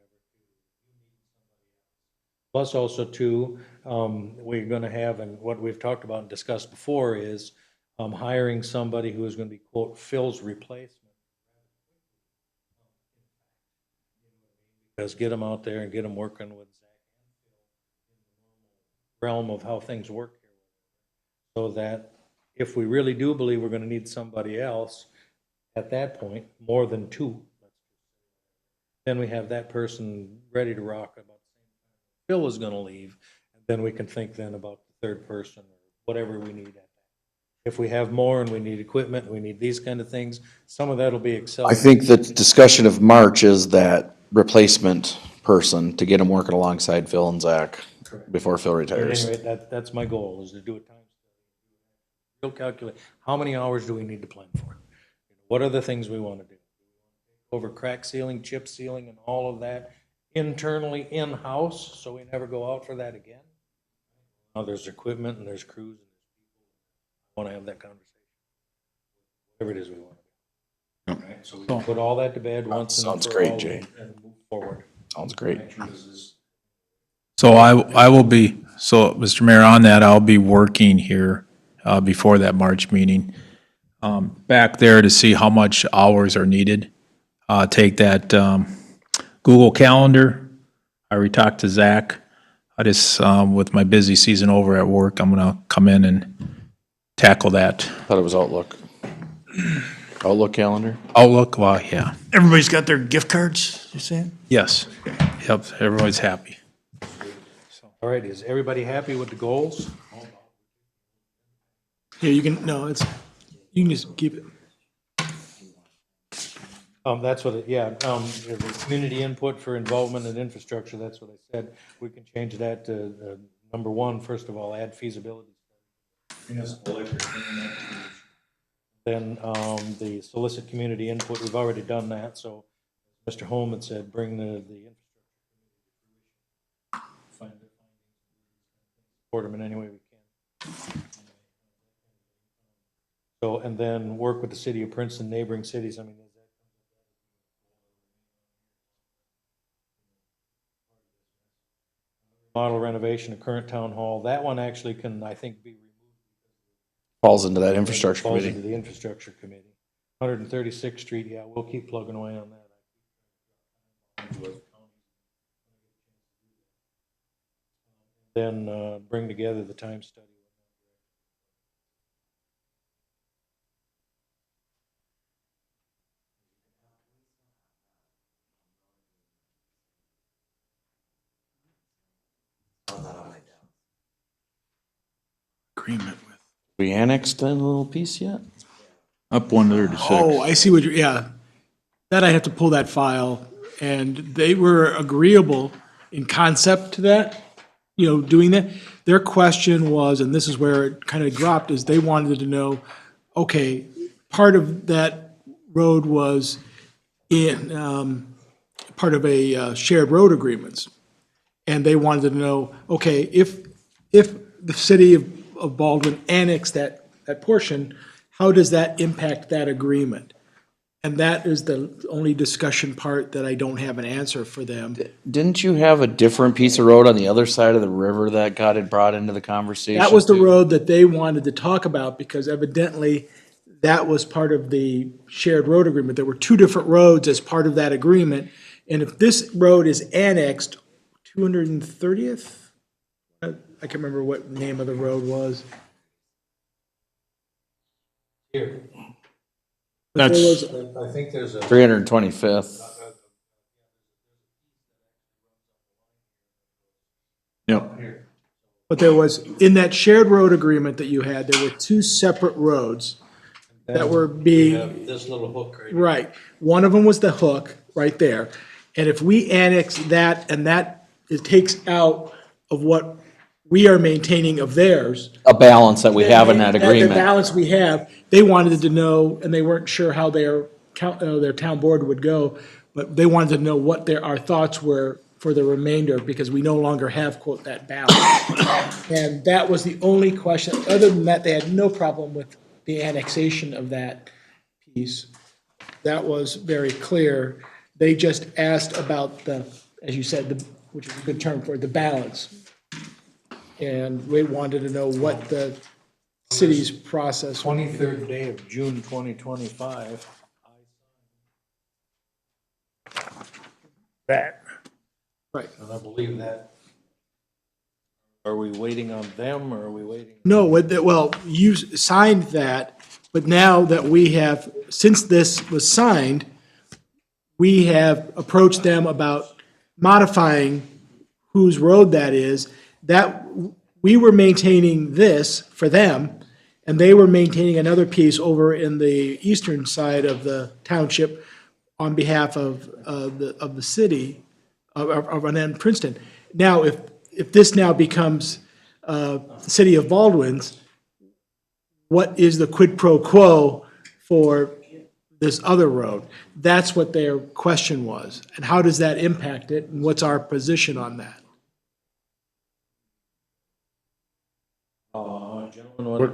Plus also too, we're gonna have, and what we've talked about and discussed before is hiring somebody who is gonna be quote Phil's replacement. Because get them out there and get them working with Zach and Phil in the normal realm of how things work here. So that if we really do believe we're gonna need somebody else, at that point, more than two, then we have that person ready to rock about the same time Phil is gonna leave, and then we can think then about the third person or whatever we need at that. If we have more and we need equipment, we need these kind of things, some of that'll be I accelerated. think the discussion of March is that replacement person to get them working alongside Phil and Zach before Phil At retires. any rate, that's my goal, is to do a time study. Real calculate, how many hours do we need to plan for? What are the things we want to do? Over crack sealing, chip sealing, and all of that internally in-house, so we never go out for that again? Now, there's equipment and there's crews and there's people. I want to have that conversation. Whatever it is we want to do. Yep. All right, so we can put all that to bed once and Sounds for great, all Jay. and move forward. Sounds great. So I will be, so Mr. Mayor, on that, I'll be working here before that March meeting, back there to see how much hours are needed. Take that Google Calendar. I already talked to Zach. I just, with my busy season over at work, I'm gonna come in and tackle that. Thought it was Outlook. Outlook calendar? Outlook, well, yeah, Everybody's got their gift cards, you saying? yes. Yep, everybody's happy. All right, is everybody happy with the goals? Yeah, you can, no, it's, you can just keep it. That's what it, yeah, the community input for involvement in infrastructure, that's what I said. We can change that to, number one, first of all, add feasibility. Municipal liquor. Then, the solicit community input, we've already done that, so Mr. Holm had said, bring the infrastructure. Find it, support them in any way we can. So, and then work with the city of Princeton, neighboring cities, I mean, is that model renovation of current town hall, that one actually can, I think, be removed. Falls into that infrastructure Falls committee. into the infrastructure committee. 136th Street, yeah, we'll keep plugging away on that. Then bring together the time study. Agreement with. We annexed that little piece yet? Up 136. Oh, I see what you're, yeah. That I have to pull that file, and they were agreeable in concept to that, doing that. Their question was, and this is where it kind of dropped, is they wanted to know, okay, part of that road was in, part of a shared road agreements. And they wanted to know, okay, if the city of Baldwin annexed that portion, how does that impact that agreement? And that is the only discussion part that I don't have an answer for them. Didn't you have a different piece of road on the other side of the river that had brought into the conversation? That was the too? road that they wanted to talk about because evidently that was part of the shared road agreement. There were two different roads as part of that agreement. And if this road is annexed, 230th? I can't remember what the name of the road was. Here, But there That's- was- I think there's a, 325th. Yep. But there was, in that shared road agreement that you had, there were two separate roads that were we being, have this little hook right here. right. One of them was the hook, right there. And if we annex that, and that, it takes out of what we are maintaining of theirs. A balance that we have in that The agreement. balance we have, they wanted to know, and they weren't sure how their town board would go, but they wanted to know what our thoughts were for the remainder, because we no longer have, quote, that balance. And that was the only question. Other than that, they had no problem with the annexation of that piece. That was very clear. They just asked about the, as you said, which is a good term for it, the balance. And we wanted to know what the city's process was. 23rd day of June 2025. That. Right. And I believe that. Are we waiting on them or are we waiting? No, well, you signed that, but now that we have, since this was signed, we have approached them about modifying whose road that is. That, we were maintaining this for them, and they were maintaining another piece over in the eastern side of the township on behalf of the city of Anand Princeton. Now, if this now becomes the city of Baldwin's, what is the quid pro quo for this other road? That's what their question was. And how does that impact it? And what's our position on that? Gentlemen,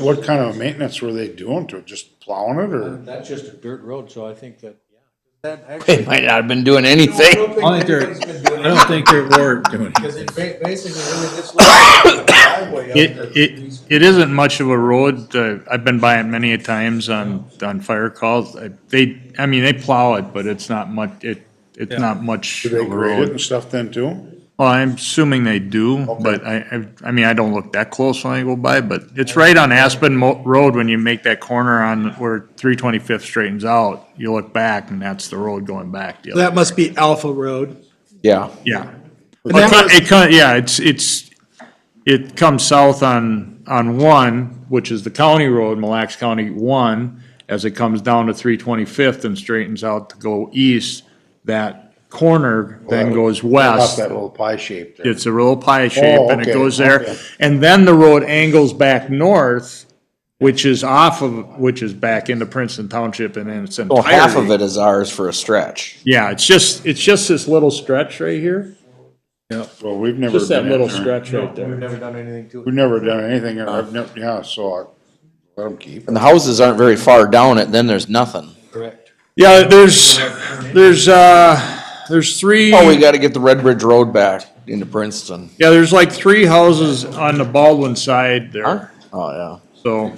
What kind of maintenance were they doing to it? Just plowing it or? That's just a dirt road, so I think that, yeah. That They actually. might not have been doing anything. I don't think they were doing Because it basically, really, this little driveway up It isn't much of a road. I've been by it many a times on fire calls. They plow it, but it's not much, it's not much Do of they a grade it road. and stuff then too? Well, I'm assuming they do, but I don't look that close when I go by, but it's right on Aspen Road when you make that corner on where 325th straightens out. You look back and that's the road going back. the other That must be Alpha Road. Yeah. Yeah. And that was- It comes south on one, which is the county road, Mille Lacs County 1, as it comes down to 325th and straightens out to go east. That corner then goes Up west. that little pie shape there. It's a real pie shape Oh, and it okay, goes there. okay. And then the road angles back north, which is back into Princeton Township and in its Well, half of entirety. it is ours for a stretch. Yeah, it's just this little stretch right here. Well, we've never Just that been in little there. stretch right We've there. never done anything to We've it. never done anything. I've never, yeah, so let them keep it. And the houses aren't very far down it, then there's nothing. Correct. Yeah, there's three. Oh, we gotta get the Red Bridge Road back into Princeton. Yeah, there's like three houses on the Baldwin side there, Oh, yeah. so.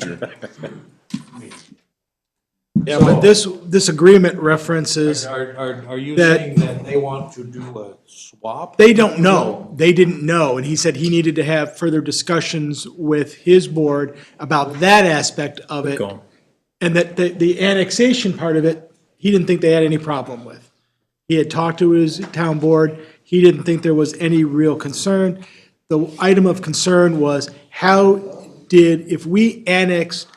Yeah, but this agreement references, Are you That- saying that they want to do a swap? they don't know. They didn't know. And he said he needed to have further discussions with his board about that aspect of it. And that the annexation part of it, he didn't think they had any problem with. He had talked to his town board. He didn't think there was any real concern. the item of concern was if we annexed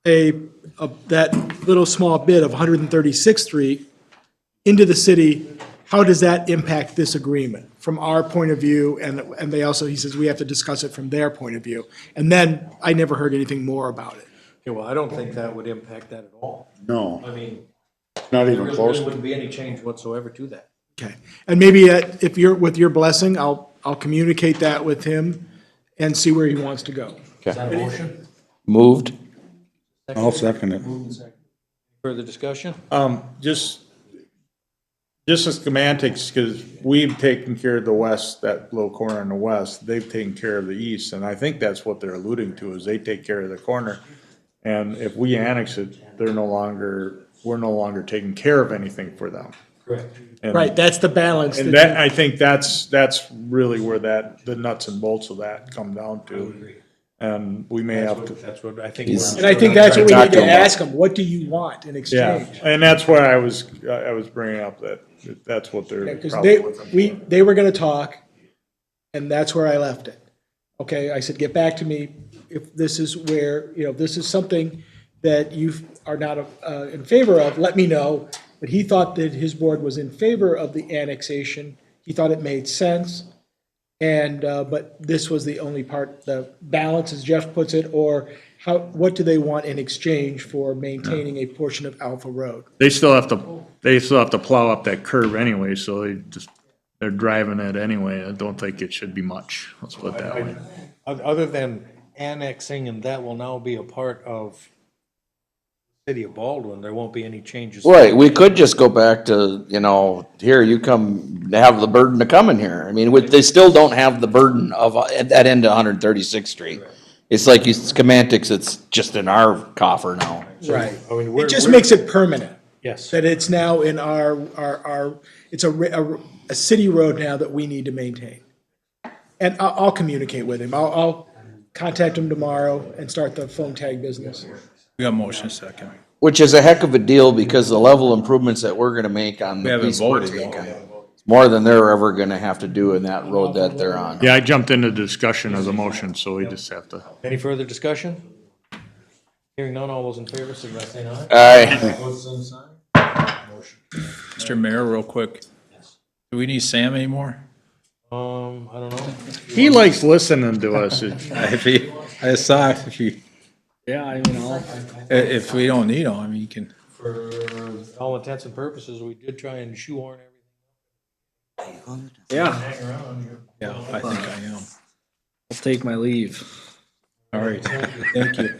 that little small bit of 136th Street into the city, how does that impact this agreement from our point of view? And they also, he says, we have to discuss it from their point of view. And then I never heard anything more about it. Yeah, well, I don't think that would impact that at all. No, I mean, not there even really close. wouldn't be any change whatsoever to that. Okay. And maybe if you're, with your blessing, I'll communicate that with him and see where he wants to go. Is that a motion? Moved? I'll second it. Further discussion? Just the semantics, because we've taken care of the west, that little corner in the west, they've taken care of the east, and I think that's what they're alluding to, is they take care of the corner. And if we annex it, we're no longer taking care of anything for them. Correct. And- Right, that's the balance. And that, I think that's really where the nuts and bolts of that come down to. And we may have to. That's what I think. And I think that's what we need to Talk to him. ask them. What do you want in exchange? Yeah, and that's why I was bringing up that's what they're Because probably looking for. they were gonna talk, and that's where I left it. Okay, I said, get back to me if this is where, this is something that you are not in favor of, let me know. But he thought that his board was in favor of the annexation. He thought it made sense. And, but this was the only part, the balance, as Jeff puts it, or what do they want in exchange for maintaining a portion of Alpha Road? They still have to plow up that curve anyway, so they're driving it anyway. I don't think it should be much, let's put it that way. Other than annexing, and that will now be a part of City of Baldwin, there won't be any changes. Right, we could just go back to, here, you come, have the burden of coming here. I mean, they still don't have the burden of, at that end of 136th Street. It's like semantics, it's just in our coffer now. Right. I mean, It just makes it permanent, Yes. that it's now in it's a city road now that we need to maintain. And I'll communicate with him. I'll contact him tomorrow and start the phone tag business. We got motion second. Which is a heck of a deal because the level improvements that we're gonna make on We the haven't piece we're voted taking. though. More than they're ever gonna have to do in that road that they're on. Yeah, I jumped into discussion of the motion, so we just have to. Any further discussion? Hearing none, all those in favor, signify by saying aye. Aye. Opposed, same sign. Motion. Mr. Mayor, real quick. Do we need Sam anymore? I don't know. He likes listening to us. I saw if you, Yeah, if we don't need him, I mean, you can. For all intents and purposes, we did try and shoehorn everything. yeah, Hang around here. Yeah, I think I am. I'll take my leave. All right, thank you.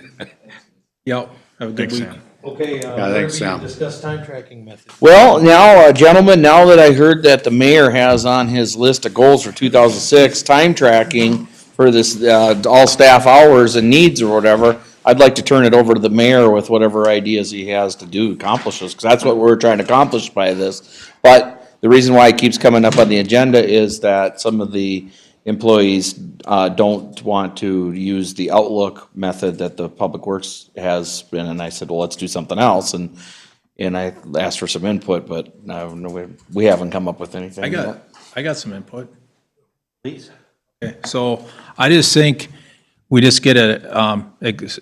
Yep, have a good Thanks, week. Sam. Okay, thanks, Sam. discuss time tracking method. Well, now, gentlemen, now that I heard that the mayor has on his list of goals for 2006, time tracking for this, all staff hours and needs or whatever, I'd like to turn it over to the mayor with whatever ideas he has to accomplish this, because that's what we're trying to accomplish by this. But the reason why it keeps coming up on the agenda is that some of the employees don't want to use the Outlook method that the Public Works has been, and I said, well, let's do something else, and I asked for some input, but no, we haven't come up with anything yet. I got some input. Please. Okay, so I just think we just get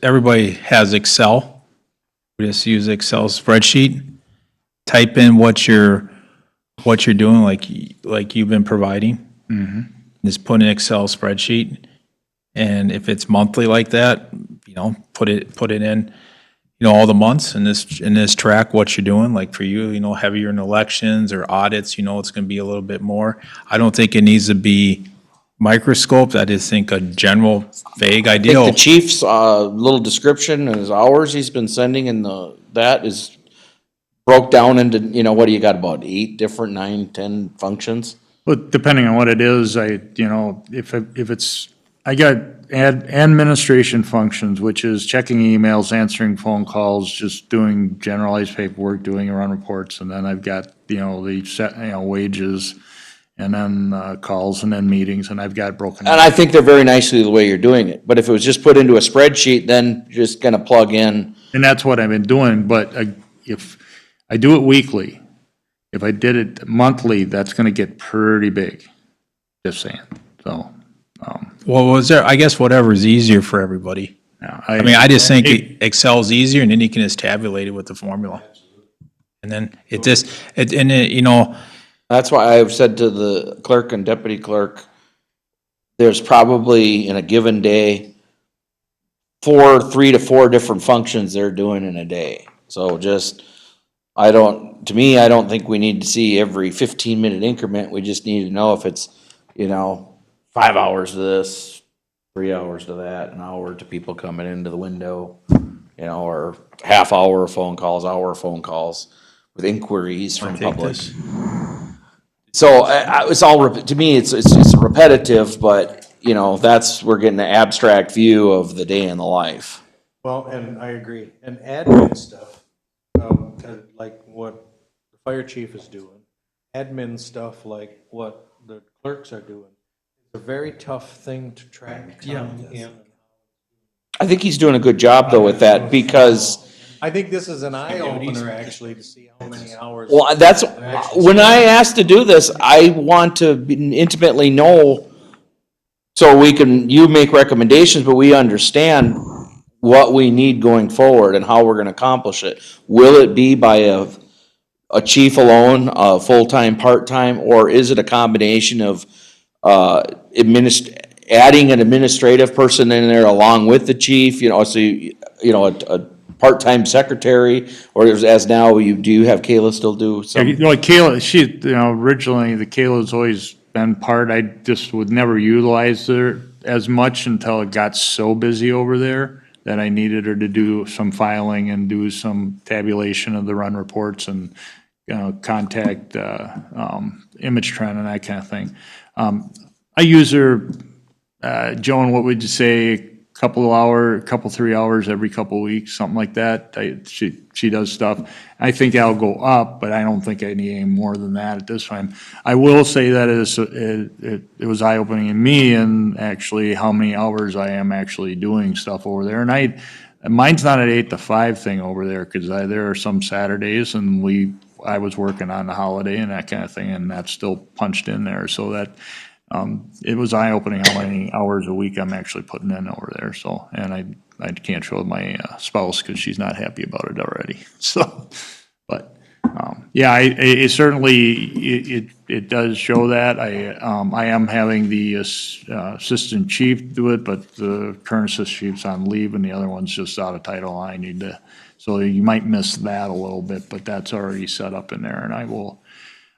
everybody has Excel. We just use Excel spreadsheet, type in what you're doing, like you've been providing. Just put in Excel spreadsheet, and if it's monthly like that, put it in, all the months in this track what you're doing. Like for you, heavier in elections or audits, it's going to be a little bit more. I don't think it needs to be microscoped. I just think a general vague I think idea. the chief's little description and his hours he's been sending and that is broke down into, what do you got, about 8 different, 9, 10 functions? But depending on what it is, I got administration functions, which is checking emails, answering phone calls, just doing generalized paperwork, doing run reports, and then I've got, the set, wages, and then calls, and then meetings, and I've got broken. And I think they're very nicely the way you're doing it, but if it was just put into a spreadsheet, then you're just gonna plug in. And that's what I've been doing, but if I do it weekly, if I did it monthly, that's gonna get pretty big, just saying, so. Well, was there, I guess whatever's easier for everybody. Yeah, I mean, I just think Excel's easier and then you can just tabulate it with the formula. And then it just, you know, That's why I've said to the clerk and deputy clerk, there's probably in a given day, 3 to 4 different functions they're doing in a day. So just, I don't think we need to see every 15-minute increment. We just need to know if it's, 5 hours to this, 3 hours to that, an hour to people coming into the window, or half hour of phone calls, hour of phone calls with inquiries from public. So it's all, to me, it's repetitive, but, we're getting an abstract view of the day in the life. Well, and I agree. And admin stuff, like what the fire chief is doing, admin stuff like what the clerks are doing, it's a very tough thing to track time in. I think he's doing a good job though with that because, I think this is an eye opener actually to see how many hours. well, that's, when I asked to do this, I want to intimately know so you make recommendations, but we understand what we need going forward and how we're gonna accomplish it. Will it be by a chief alone, full-time, part-time, or is it a combination of, adding an administrative person in there along with the chief, a part-time secretary, or as now, do you have Kayla still do some? Like Kayla, originally the Kayla's always been part, I just would never utilize her as much until it got so busy over there that I needed her to do some filing and do some tabulation of the run reports and, contact, image trend and that kind of thing. I use her, Joan, what would you say, couple, 3 hours every couple of weeks, something like that. She does stuff. I think I'll go up, but I don't think I need any more than that at this time. I will say that it was eye-opening in me and actually how many hours I am actually doing stuff over there. And mine's not an 8 to 5 thing over there, because there are some Saturdays and I was working on the holiday and that kind of thing, and that's still punched in there. So that, it was eye-opening how many hours a week I'm actually putting in over there, so, and I can't show my spouse because she's not happy about it already, so, but, yeah, it certainly, it does show that. I am having the assistant chief do it, but the current assistant chief's on leave and the other one's just out of title. I need to, so you might miss that a little bit, but that's already set up in there, and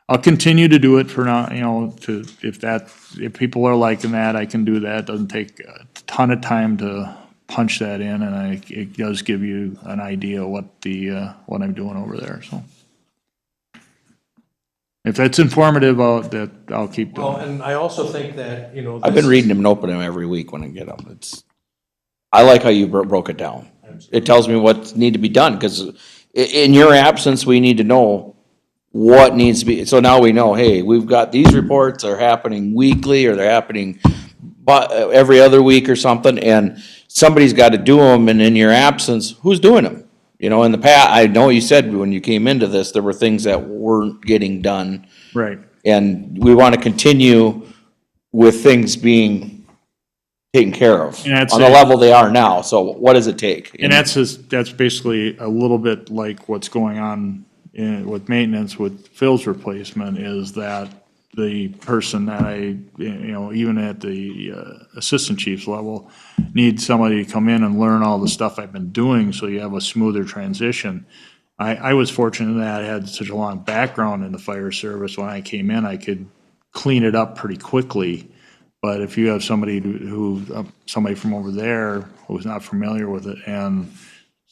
I'll continue to do it for now, if people are liking that, I can do that. Doesn't take a ton of time to punch that in, and it does give you an idea of what I'm doing over there, so. If that's informative, I'll keep doing Well, it. and I also think that, I've been reading them and opening them every week when I get them. I like how you broke it down. It tells me what need to be done, because in your absence, we need to know what needs to be, so now we know, hey, we've got these reports are happening weekly, or they're happening every other week or something, and somebody's got to do them, and in your absence, who's doing them? In the past, I know you said when you came into this, there were things that weren't getting done, Right. and we want to continue with things being taken care of And that's on the it. level they are now, so what does it take? And that's basically a little bit like what's going on with maintenance with Phil's replacement, is that the person that even at the assistant chief's level, needs somebody to come in and learn all the stuff I've been doing, so you have a smoother transition. I was fortunate that I had such a long background in the fire service. When I came in, I could clean it up pretty quickly. But if you have somebody somebody from over there who's not familiar with it, and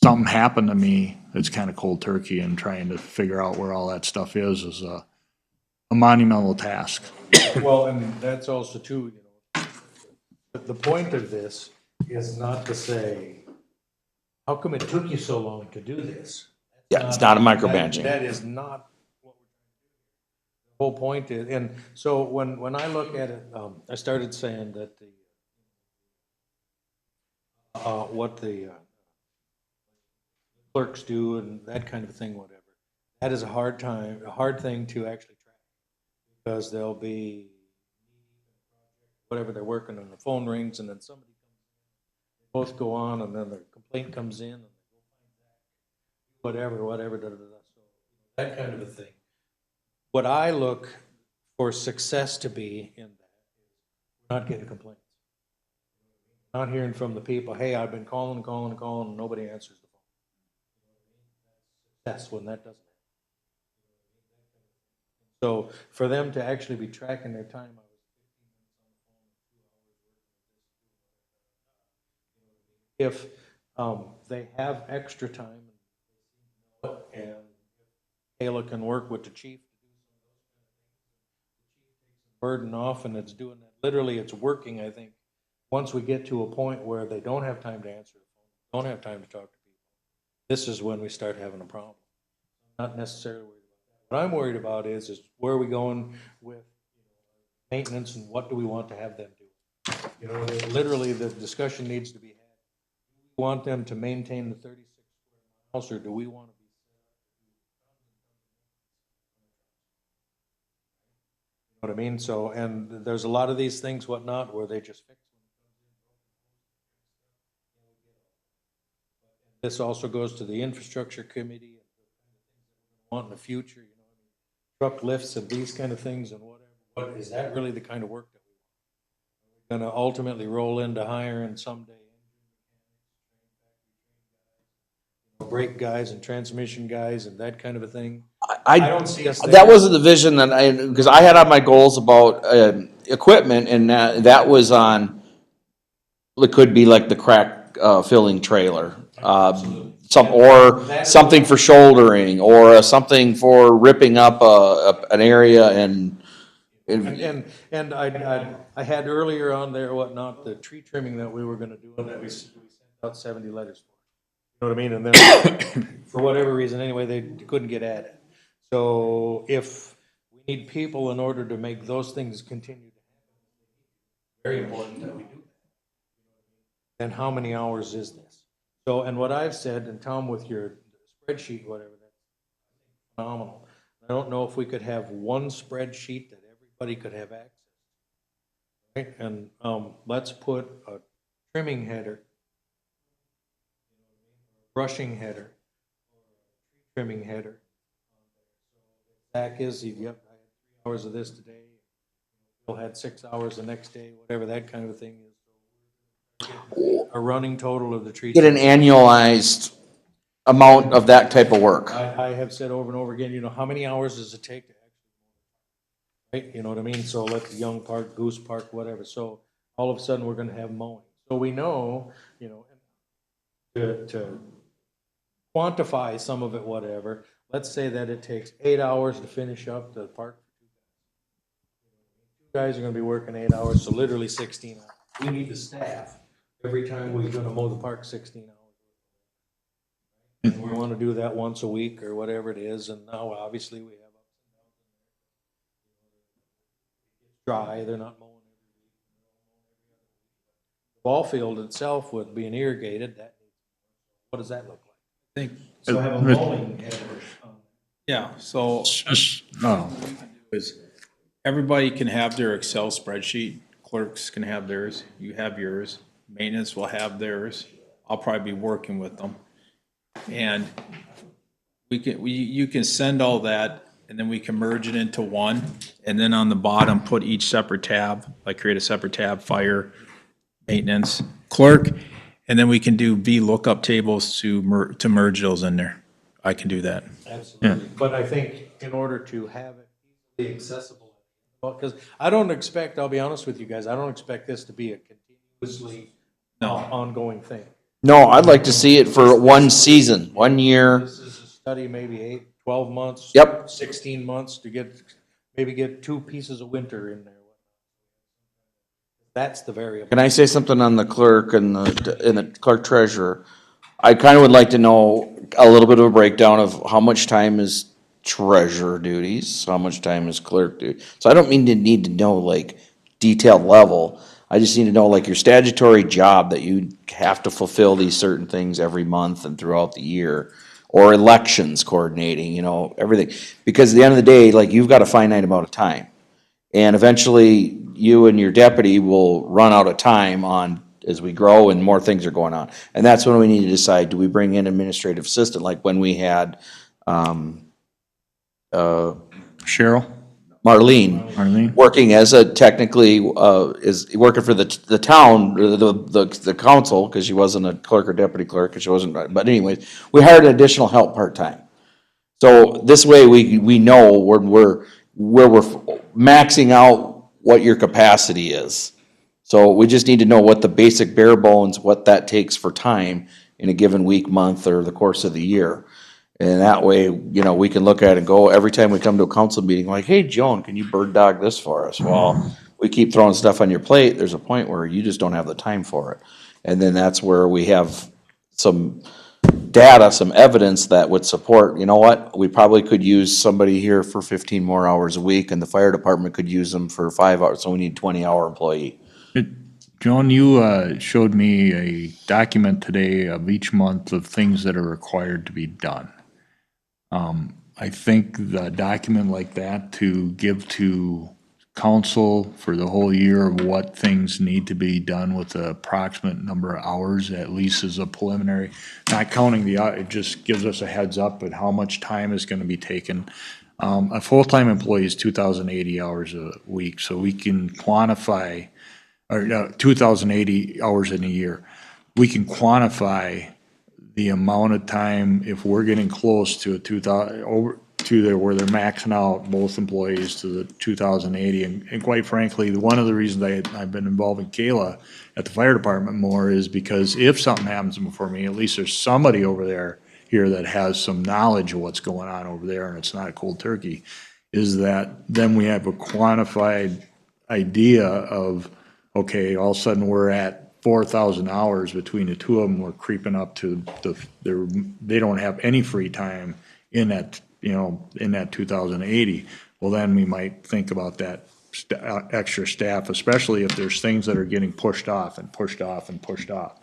something happened to me, it's kind of cold turkey, and trying to figure out where all that stuff is a monumental task. Well, and that's also too, the point of this is not to say, how come it took you so long to do this? Yeah, it's not a micromanaging. That is not what we're trying to do. The whole point is, and so when I look at it, I started saying that what the clerks do and that kind of thing, whatever, that is a hard thing to actually track, because there'll be whatever they're working on, the phone rings, and then somebody comes in, both go on, and then the complaint comes in, and whatever, da, da, da, da. So that kind of a thing. What I look for success to be in that is not getting complaints. Not hearing from the people, hey, I've been calling, and nobody answers the phone. That's when that doesn't happen. So for them to actually be tracking their time, I was 15 minutes on the phone, 2 hours working with this. If they have extra time and Kayla can work with the chief to do some of those kind of things, the chief takes the burden off, and it's doing that. Literally, it's working, I think. Once we get to a point where they don't have time to answer the phone, don't have time to talk to people, this is when we start having a problem. Not necessarily worried about that. What I'm worried about is where are we going with maintenance, and what do we want to have them do? You know, literally, the discussion needs to be had. Do we want them to maintain the 36 square miles, or do we want to be set up to do what I mean? So, and there's a lot of these things, whatnot, where they just fix. This also goes to the infrastructure committee and want in the future, you know, truck lifts and these kind of things and whatever. What is that really the kind of work that we want? We're going to ultimately roll into hiring someday brake guys and transmission guys and that kind of a thing. I don't see us there. That wasn't the vision that because I had on my goals about equipment, and that was on, it could be like the crack filling trailer. Something for shouldering, or something for ripping up an area and I had earlier on there, whatnot, the tree trimming that we were gonna do, and that we sent out 70 letters for. You know what I mean? And then, for whatever reason, anyway, they couldn't get at it. So if we need people in order to make those things continue to happen, very important that we do that. And how many hours is this? So, and what I've said, and Tom, with your spreadsheet, whatever, that's phenomenal. I don't know if we could have one spreadsheet that everybody could have access to. Right? And let's put a trimming header, brushing header, trimming header. Back is, yep, I had 3 hours of this today. Bill had 6 hours the next day, whatever that kind of a thing is. A running total of the tree. get an annualized amount of that type of work. I have said over and over again, you know, how many hours does it take to actually, right? You know what I mean? So let the Young Park, Goose Park, whatever. So all of a sudden, we're gonna have mowing. So we know, you know, to quantify some of it, whatever, let's say that it takes 8 hours to finish up the park. Two guys are gonna be working 8 hours, so literally 16 hours. We need the staff every time we're gonna mow the park 16 hours. And we wanna do that once a week or whatever it is, and now obviously we have ups and downs. Dry, they're not mowing every week. The ball field itself with being irrigated, what does that look like? I think, So have a mowing header. yeah, so No. is everybody can have their Excel spreadsheet. Clerks can have theirs, you have yours, maintenance will have theirs. I'll probably be working with them. And you can send all that, and then we can merge it into one, and then on the bottom, put each separate tab, like create a separate tab, fire, maintenance, clerk, and then we can do VLOOKUP tables to merge those in there. I can do that. Absolutely. But I think in order to have it easily accessible, because I don't expect, I'll be honest with you guys, I don't expect this to be a continuously ongoing thing. No, I'd like to see it for one season, 1 year. This is a study, maybe 8, 12 months. Yep. 16 months to maybe get 2 pieces of winter in there. That's the variable. Can I say something on the clerk and the clerk treasurer? I kind of would like to know a little bit of a breakdown of how much time is treasurer duties, how much time is clerk duty. So I don't need to know like detailed level. I just need to know like your statutory job that you have to fulfill these certain things every month and throughout the year. Or elections coordinating, you know, everything. Because at the end of the day, like you've got a finite amount of time. And eventually you and your deputy will run out of time on, as we grow and more things are going on. And that's when we need to decide, do we bring in administrative assistant, like when we had, Cheryl? Marlene, working as a technically, is working for the town, the council, because she wasn't a clerk or deputy clerk, because she wasn't, but anyways, we hired additional help part-time. So this way, we know where we're maxing out what your capacity is. So we just need to know what the basic bare bones, what that takes for time in a given week, month, or the course of the year. And that way, you know, we can look at it and go, every time we come to a council meeting, like, hey, Joan, can you bird dog this for us? Well, we keep throwing stuff on your plate, there's a point where you just don't have the time for it. And then that's where we have some data, some evidence that would support, you know what, we probably could use somebody here for 15 more hours a week, and the fire department could use them for 5 hours, so we need a 20-hour employee. Joan, you showed me a document today of each month of things that are required to be done. I think the document like that to give to council for the whole year of what things need to be done with the approximate number of hours, at least as a preliminary, not counting it just gives us a heads up at how much time is gonna be taken. A full-time employee is 2,080 hours a week, so we can quantify, or 2,080 hours in a year. We can quantify the amount of time, if we're getting close to a 2,000, over to where they're maxing out both employees to the 2,080. And quite frankly, one of the reasons I've been involving Kayla at the fire department more is because if something happens before me, at least there's somebody over there here that has some knowledge of what's going on over there, and it's not a cold turkey, is that then we have a quantified idea of, okay, all of a sudden we're at 4,000 hours between the two of them. We're creeping up to they don't have any free time in that, you know, in that 2,080. Well, then we might think about that extra staff, especially if there's things that are getting pushed off and pushed off and pushed off.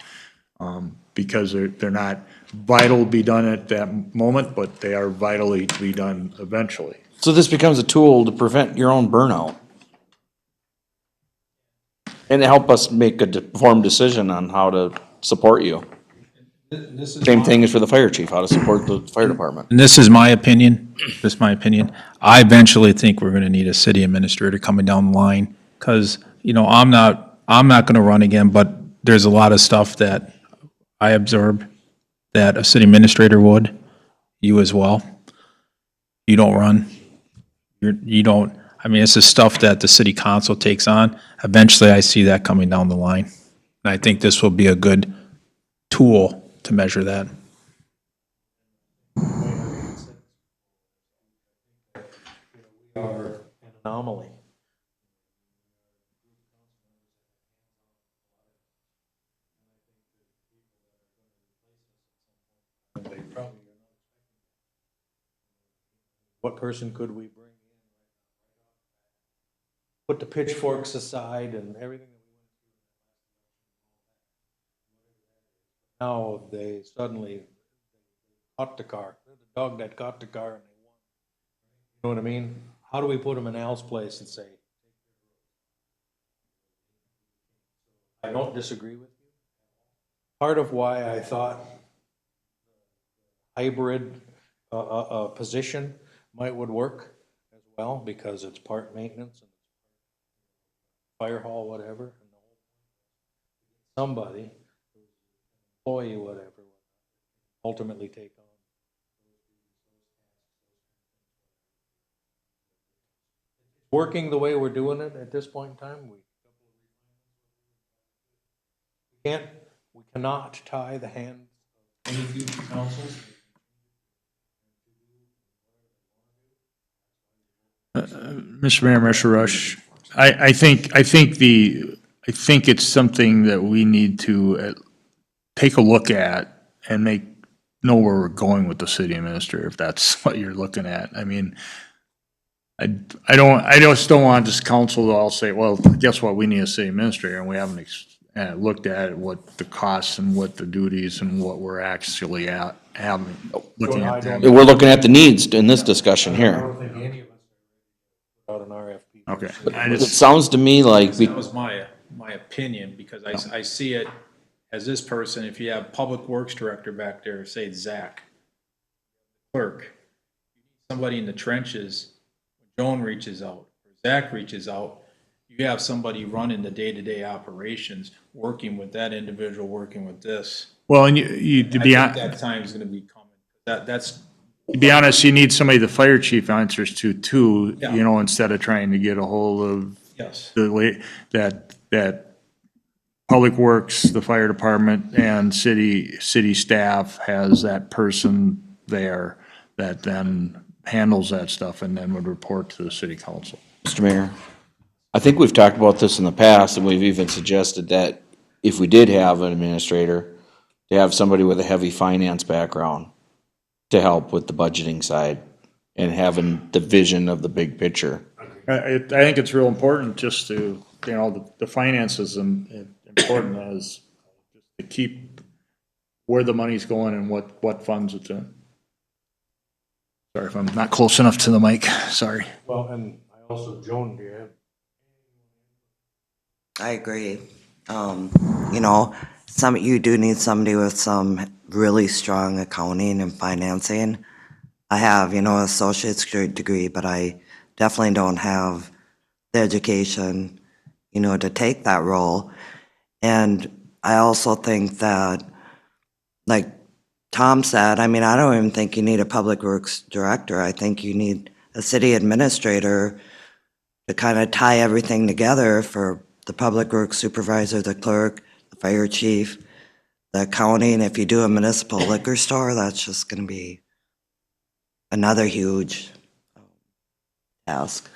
Because they're not vital to be done at that moment, but they are vitally to be done eventually. So this becomes a tool to prevent your own burnout. And to help us make a informed decision on how to support you. Same thing as for the fire chief, how to support the fire department. And this is my opinion, I eventually think we're gonna need a city administrator coming down the line, because, you know, I'm not gonna run again, but there's a lot of stuff that I absorb that a city administrator would, you as well. You don't run, you don't, I mean, it's the stuff that the city council takes on. Eventually, I see that coming down the line. And I think this will be a good tool to measure that. We are an anomaly. What person could we bring in? Put the pitchforks aside and everything that we went through. Now they suddenly caught the car, they're the dog that caught the car and they won. You know what I mean? How do we put them in Al's place and say, I don't disagree with you. Part of why I thought hybrid position would work as well, because it's part maintenance and fire hall, whatever. Somebody, employee, whatever, ultimately take on. Working the way we're doing it at this point in time, we cannot tie the hands of any future councils. Mr. Mayor, Mr. Rush, I think it's something that we need to take a look at and know where we're going with the city administrator, if that's what you're looking at. I mean, I just don't want this council to all say, well, guess what, we need a city administrator, and we haven't looked at what the costs and what the duties and what we're actually looking at them. We're looking at the needs in this discussion I here. don't think any of us out an RFP. Okay. It sounds to me like, That was my opinion, because I see it as this person, if you have Public Works Director back there, say Zach, clerk, somebody in the trenches, Joan reaches out, or Zach reaches out, you have somebody running the day-to-day operations, working with that individual, working with this. Well, and you, to I be think honest, that time's gonna be coming. That's, to be honest, you need somebody the fire chief answers to too, Yeah. you know, instead of trying to get a hold of yes. that Public Works, the fire department, and city staff has that person there that then handles that stuff and then would report to the city council. Mr. Mayor, I think we've talked about this in the past, and we've even suggested that if we did have an administrator, to have somebody with a heavy finance background to help with the budgeting side and having the vision of the big picture. I think it's real important just to, you know, the finances important as to keep where the money's going and what funds it's in. Sorry if I'm not close enough to the mic, sorry. Well, and I also, Joan, do you have? I agree. You know, you do need somebody with some really strong accounting and financing. I have, you know, an associate's degree, but I definitely don't have the education, you know, to take that role. And I also think that, like Tom said, I mean, I don't even think you need a public works director. I think you need a city administrator to kind of tie everything together for the public works supervisor, the clerk, the fire chief, the accounting. If you do a municipal liquor store, that's just going to be another huge task.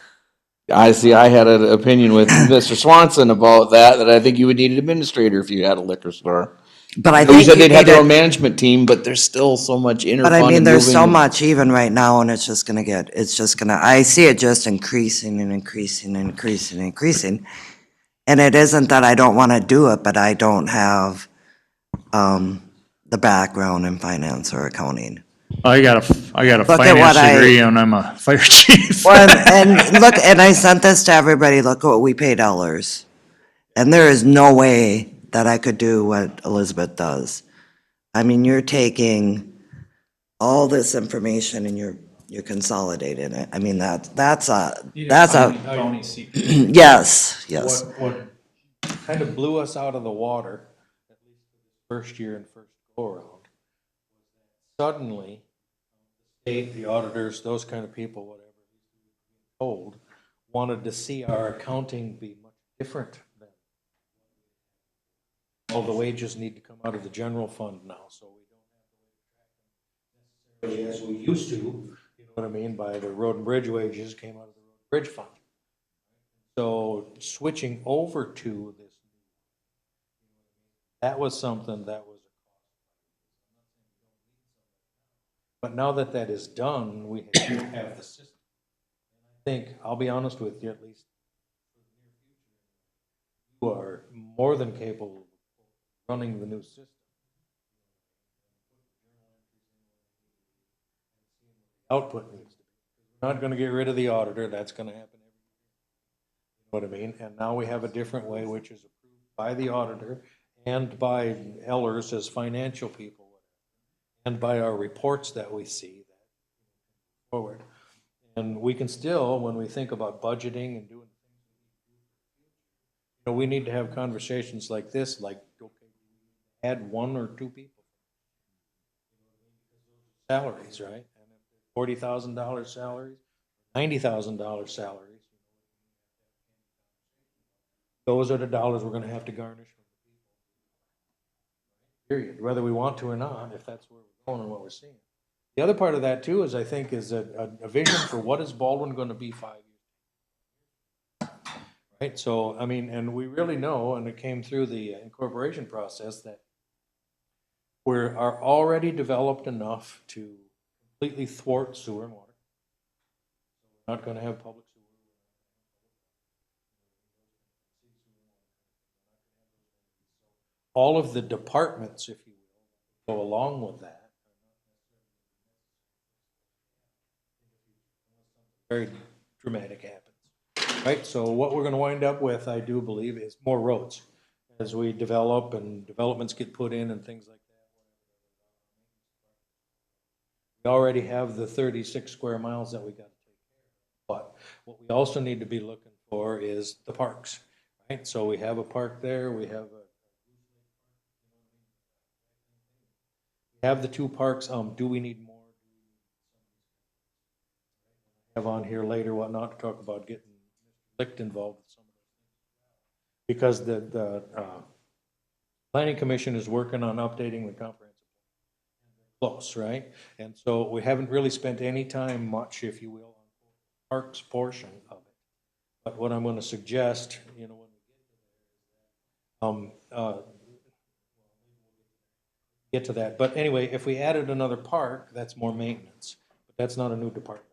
I see, I had an opinion with Mr. Swanson about that I think you would need an administrator if you had a liquor store. But I You think said you they'd have need their a- own management team, but there's still so much interfund. But I mean, and there's so moving. much even right now, and it's just gonna, I see it just increasing and increasing and increasing and increasing. And it isn't that I don't want to do it, but I don't have, the background in finance or accounting. I got a Look at finance what I- degree and I'm a fire chief. Well, and look, and I sent this to everybody, look what we pay dollars. And there is no way that I could do what Elizabeth does. I mean, you're taking all this information and you're consolidating it. I mean, that's a, County CPA. yes, yes. What kind of blew us out of the water, at least the first year and first go-around, suddenly, the state, the auditors, those kind of people, whatever, told, wanted to see our accounting be much different than. All the wages need to come out of the general fund now, so we don't have to as we used to, you know what I mean, by the road and bridge wages came out of the road and bridge fund. So switching over to this, that was something that was a cost. But now that that is done, we have the system. I think, I'll be honest with you, at least you are more than capable of running the new system. Output needs to be. We're not gonna get rid of the auditor, that's gonna happen every year. You know what I mean? And now we have a different way, which is approved by the auditor and by Ellers as financial people, and by our reports that we see that forward. And we can still, when we think about budgeting and doing things, you know, we need to have conversations like this, like, okay, add 1 or 2 people. Salaries, right? And $40,000 salaries, $90,000 salaries. Those are the dollars we're gonna have to garnish from the people. Period, whether we want to or not, if that's where we're going and what we're seeing. The other part of that too is, I think, is a vision for what is Baldwin gonna be 5 years. Right, so, I mean, and we really know, and it came through the incorporation process, that are already developed enough to completely thwart sewer and water. We're not gonna have public sewer. All of the departments, if you will, go along with that. Very dramatic happens. right? So what we're gonna wind up with, I do believe, is more roads as we develop and developments get put in and things like that. We already have the 36 square miles that we got to take care of. But what we also need to be looking for is the parks, right? So we have a park there, we have the two parks. Do we need more? Have on here later whatnot to talk about getting Licht involved with some of those things. Because the planning commission is working on updating the comprehensive plan. Close, right? And so we haven't really spent any time much, if you will, on the parks portion of it. But what I'm going to suggest, you know, when we get to that. But anyway, if we added another park, that's more maintenance. But that's not a new department.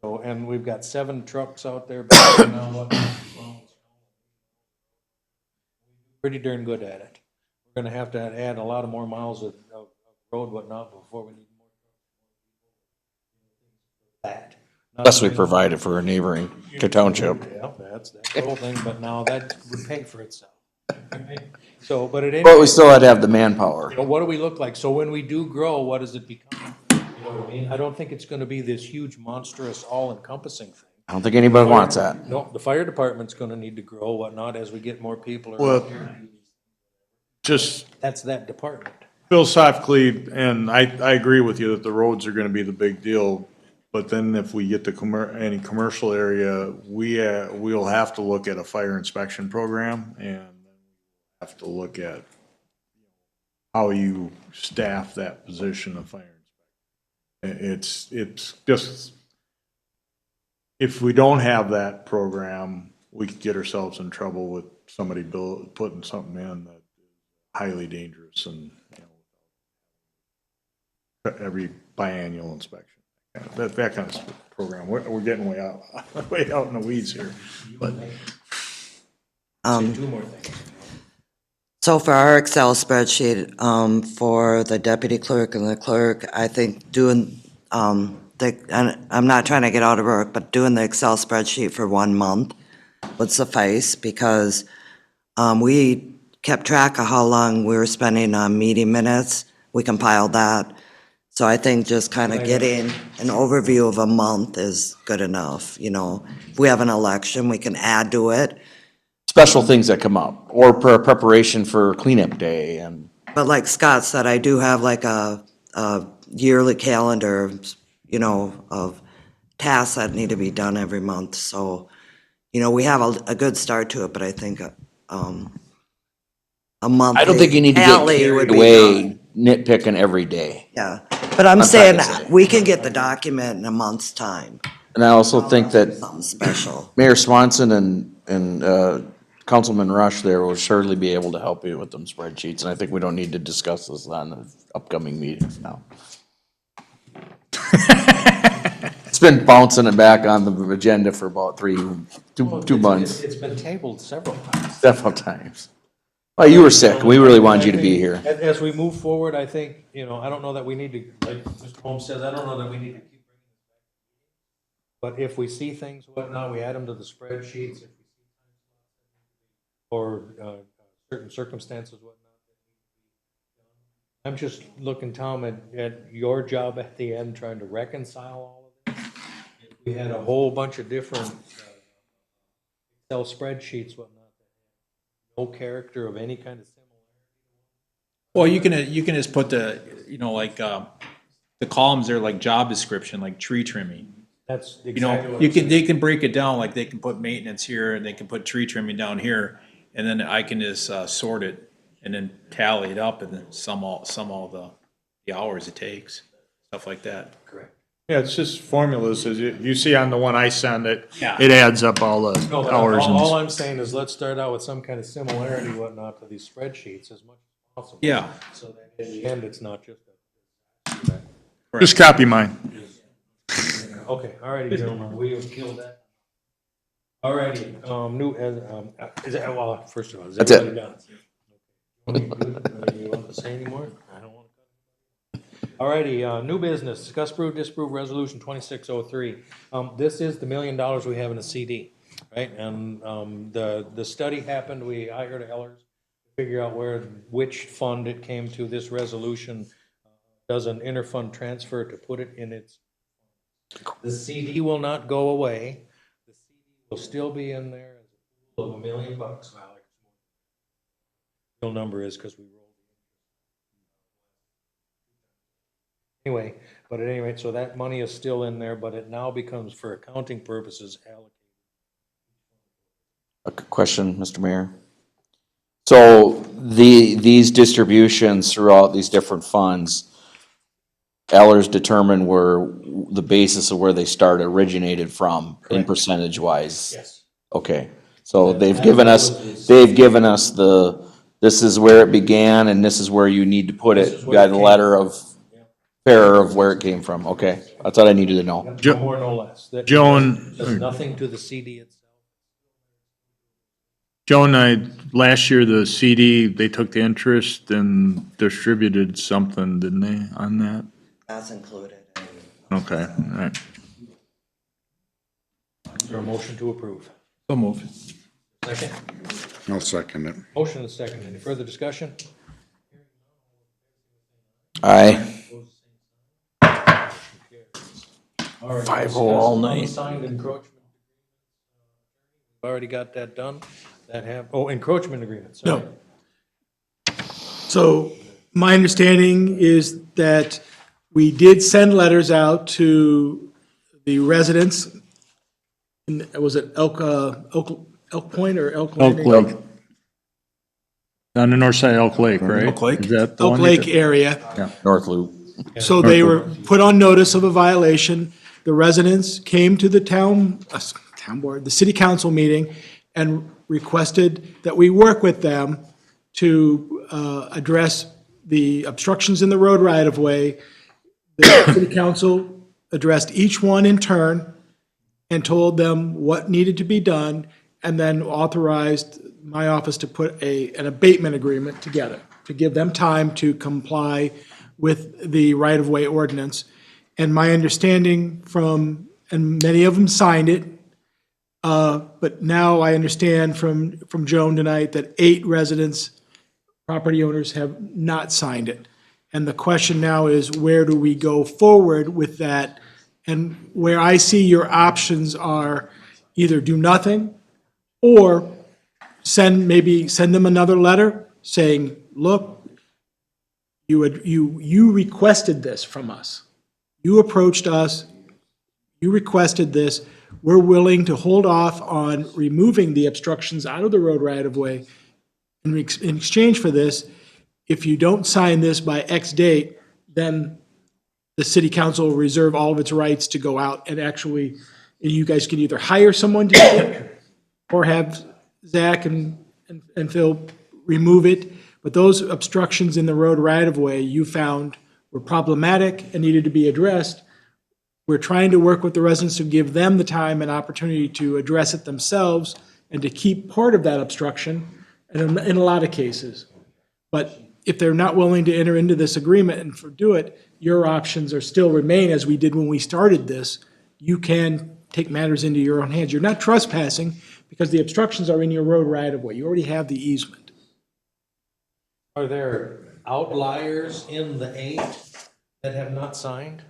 So, and we've got 7 trucks out there. Pretty darn good at it. We're gonna have to add a lot of more miles of road whatnot before we need more that. Unless we provide it for a neighboring township. Yeah, that's the whole thing, but now that would pay for itself. So, but at any. But we still had to have the manpower. You know, what do we look like? So when we do grow, what does it become? You know what I mean? I don't think it's gonna be this huge, monstrous, all-encompassing thing. I don't think anybody wants that. No, the fire department's gonna need to grow whatnot as we get more people Well, around here. Just That's that department. philosophically, and I agree with you that the roads are gonna be the big deal. But then if we get to any commercial area, we'll have to look at a fire inspection program and have to look at how you staff that position of fire inspection. It's just, if we don't have that program, we could get ourselves in trouble with somebody putting something in that's highly dangerous and, you know, every biannual inspection. That kind of program. We're getting way out in the weeds here, but. Two more things. So for our Excel spreadsheet, for the deputy clerk and the clerk, I think doing, and I'm not trying to get out of work, but doing the Excel spreadsheet for 1 month would suffice, because we kept track of how long we were spending on meeting minutes. We compiled that. So I think just kind of getting an overview of a month is good enough, you know. If we have an election, we can add to it. Special things that come up, or preparation for cleanup day and. But like Scott said, I do have like a yearly calendar, you know, of tasks that need to be done every month. So, you know, we have a good start to it, but I think a monthly I don't think you need to get tally would carried be away done. nitpicking every day. Yeah, but I'm I'm saying trying to say. we can get the document in a month's time. And I also think that Something special. Mayor Swanson and Councilman Rush there will surely be able to help you with them spreadsheets, and I think we don't need to discuss this on the upcoming meetings now. It's been bouncing it back on the agenda for about two months, It's been tabled several times. several times. Well, you were sick, we really wanted you to be here. As we move forward, I think, you know, I don't know that we need to, like Mr. Holmes says, I don't know that we need to keep bringing this back. But if we see things, whatnot, we add them to the spreadsheets. If we see or certain circumstances, whatnot. I'm just looking, Tom, at your job at the end, trying to reconcile all of this. If we had a whole bunch of different Excel spreadsheets, whatnot, no character of any kind of similarity. Well, you can just put the, you know, like, the columns there, like job description, like tree trimming. That's You exactly know, what you I'm can, saying. they can break it down, like they can put maintenance here and they can put tree trimming down here. And then I can just sort it and then tally it up and then sum all the hours it takes, stuff like that. Correct. Yeah, it's just formulas, as you see on the one I send, it Yeah. adds up all the No, but hours all and. I'm saying is let's start out with some kind of similarity, whatnot, to these spreadsheets as much as possible. Yeah. So that in the end, it's not just Just copy mine. okay, all righty, gentlemen, we have killed that. All righty, is that, well, first of all, is That's it. everybody done? You want to say any more? I don't want to. All righty, new business, discuss, approve, disapprove resolution 2603. This is the $1 million we have in a CD, right? And the study happened, I hired Ellers to figure out which fund it came to. This resolution does an interfund transfer to put it in its, the CD will not go away. The CD will still be in there as a pool of $1 million. Well, real number is because we rolled. Anyway, but at any rate, so that money is still in there, but it now becomes, for accounting purposes, allocated. A question, Mr. Mayor. So these distributions throughout these different funds, Ellers determined where the basis of where they originated from in percentage wise? Yes. Okay, so they've given us this is where it began and this is where you need to put it. Got a letter of error of where it came from. Okay, that's what I needed to know. No more, no less. That Joan- does nothing to the CD itself. Joan, last year, the CD, they took the interest and distributed something, didn't they, on that? That's included. Okay, all right. Is there a motion to approve? So move. Second? I'll second it. Motion and second. Any further discussion? Aye. All right, 5-0 all discuss night. Unsigned encroachment. We've already got that done. Encroachment agreement, sorry. No. So my understanding is that we did send letters out to the residents. Was it Elk Point or Elk Landing? Elk Lake. On the north side of Elk Lake, right? Elk Lake? Is that the Elk one? Lake area. North Loop. So they were put on notice of a violation. The residents came to the town board, the city council meeting, and requested that we work with them to address the obstructions in the road right-of-way. The city council addressed each one in turn and told them what needed to be done, and then authorized my office to put an abatement agreement together to give them time to comply with the right-of-way ordinance. And my understanding and many of them signed it, but now I understand from Joan tonight that 8 residents, property owners, have not signed it. And the question now is, where do we go forward with that? And where I see your options are either do nothing or send them another letter saying, look, you requested this from us. You approached us, you requested this. We're willing to hold off on removing the obstructions out of the road right-of-way. In exchange for this, if you don't sign this by X date, then the city council will reserve all of its rights to go out and actually, you guys can either hire someone to do it or have Zach and Phil remove it. But those obstructions in the road right-of-way you found were problematic and needed to be addressed. We're trying to work with the residents to give them the time and opportunity to address it themselves and to keep part of that obstruction in a lot of cases. But if they're not willing to enter into this agreement and do it, your options are still remain as we did when we started this. You can take matters into your own hands. You're not trespassing because the obstructions are in your road right-of-way. You already have the easement. Are there outliers in the 8 that have not signed?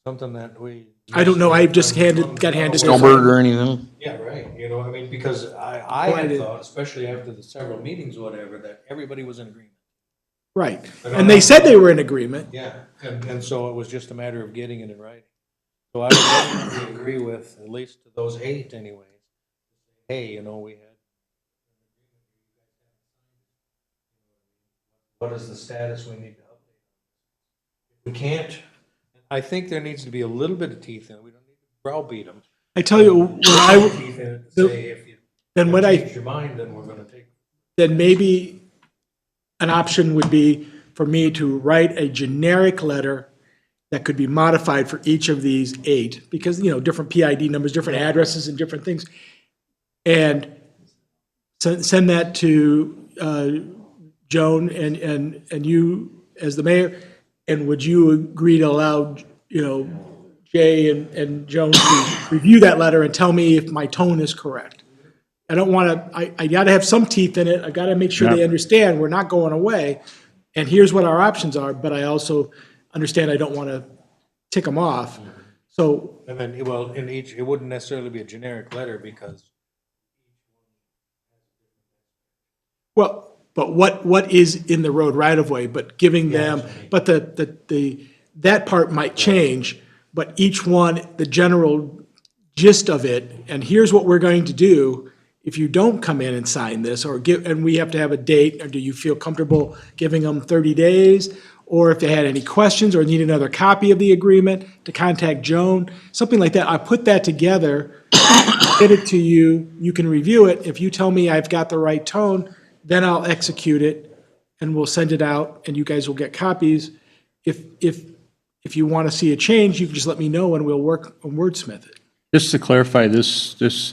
Something that we. I don't know. I just got handed. Snowbird or anything? Yeah, right. I mean, because I had thought, especially after the several meetings or whatever, that everybody was in agreement. Right. And they said they were in agreement. Yeah, and so it was just a matter of getting it in writing. So I would definitely agree with, at least to those 8 anyways. Hey, we had. What is the status we need to update? We can't, I think there needs to be a little bit of teeth in it. We don't need to browbeat them. I tell you, when Teeth in it to say, if you then what change your mind, then we're gonna take. then maybe an option would be for me to write a generic letter that could be modified for each of these 8, because, different PID numbers, different addresses and different things. And send that to Joan and you as the mayor, And would you agree to allow, Jay and Joan to review that letter and tell me if my tone is correct? I don't want to, I got to have some teeth in it. I got to make sure they understand we're not going away. And here's what our options are, but I also understand I don't want to tick them off. So, And then, well, in each, it wouldn't necessarily be a generic letter because well, but what is in the road right of way, but giving them, but that part might change, but each one, the general gist of it, and here's what we're going to do if you don't come in and sign this, or give, and we have to have a date, or do you feel comfortable giving them 30 days? Or if they had any questions or need another copy of the agreement, to contact Joan, something like that. I put that together, get it to you, you can review it. If you tell me I've got the right tone, then I'll execute it and we'll send it out and you guys will get copies. If you want to see a change, you can just let me know and we'll work on wordsmith it. Just to clarify, this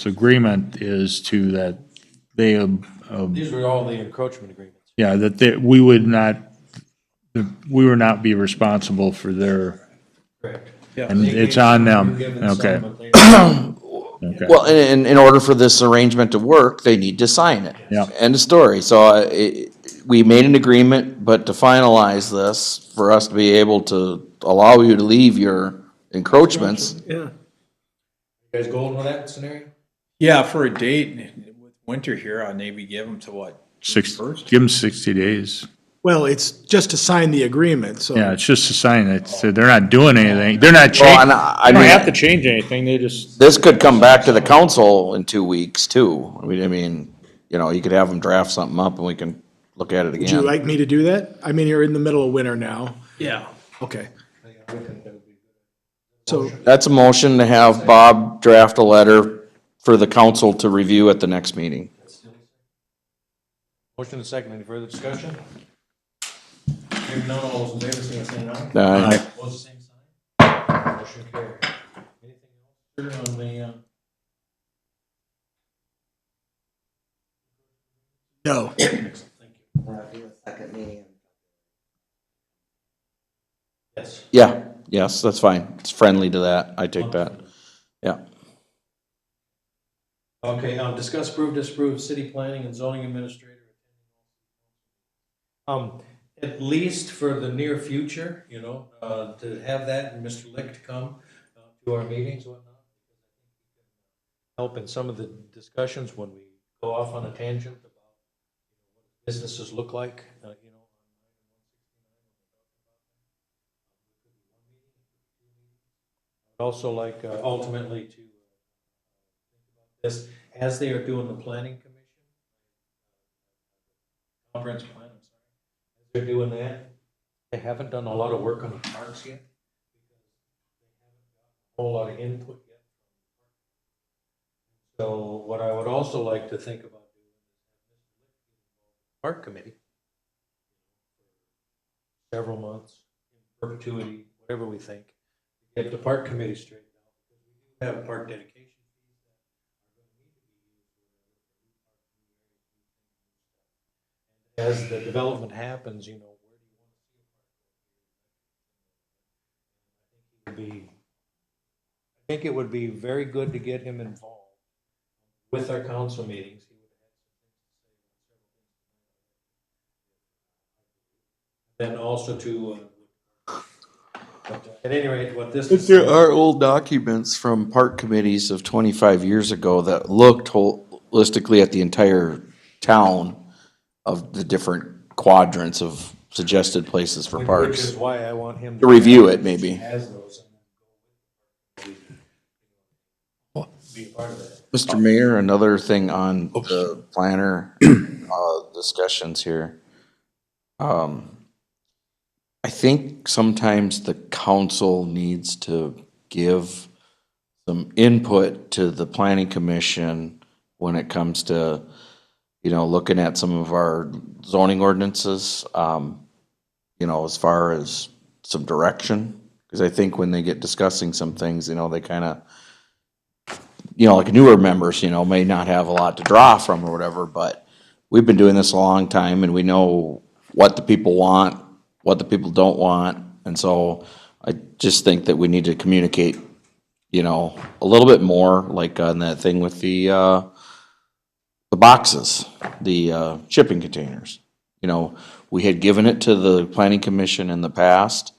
agreement is to that they, these were all the encroachment agreements. yeah, that we would not, we would not be responsible for their, Correct. and it's on them, You give okay. some, but they- Okay. Well, in order for this arrangement to work, they need to sign it. Yeah. End of story. So we made an agreement, but to finalize this, for us to be able to allow you to leave your encroachments, Yeah. You guys golden with that scenario? Yeah, for a date, with winter here, I'd maybe give them to what? Give them 60 days. Well, it's just to sign the agreement, so. Yeah, it's just a sign that they're not doing anything. They're not well, and changing, I they don't have to mean, change anything. They just, this could come back to the council in 2 weeks too. I mean, you could have them draft something up and we can look at it Would you again. like me to do that? I mean, you're in the middle of winter now. Yeah. Okay. So, That's a motion to have Bob draft a letter for the council to review at the next meeting. Motion and second, any further discussion? Hearing none, all those in favor, say aye. Aye. Opposed, same sign. Motion carried. Anything else on the, no. Second meeting. yes. Yeah, yes, that's fine. It's friendly to that. I take that. Yeah. Okay, discuss, approve, disapprove, city planning and zoning administrator. At least for the near future, to have that and Mr. Licht come to our meetings and whatnot. Help in some of the discussions when we go off on a tangent about what businesses look like, I'd also like ultimately to this, as they are doing the planning commission, comprehensive plan, I'm sorry, as they're doing that, they haven't done a lot of work on the parks yet. A whole lot of input yet. So what I would also like to think about doing is park committee, several months, in perpetuity, whatever we think, get the park committee straightened out. We have park dedication. As the development happens, where do you want to see a park? I think it would be very good to get him involved with our council meetings. He would have some things to say. Then also to, at any rate, what this is. There are old documents from park committees of 25 years ago that looked holistically at the entire town of the different quadrants of suggested places for Which parks. is why I want him To review it, maybe. As those. Be a part of that. Mr. Mayor, another thing on the planner discussions here. I think sometimes the council needs to give some input to the planning commission when it comes to, looking at some of our zoning ordinances, as far as some direction. Because I think when they get discussing some things, they kind of, like newer members, may not have a lot to draw from or whatever, but we've been doing this a long time and we know what the people want, what the people don't want. And so I just think that we need to communicate, you know, a little bit more, like on that thing with the boxes, the shipping containers. You know, we had given it to the planning commission in the past,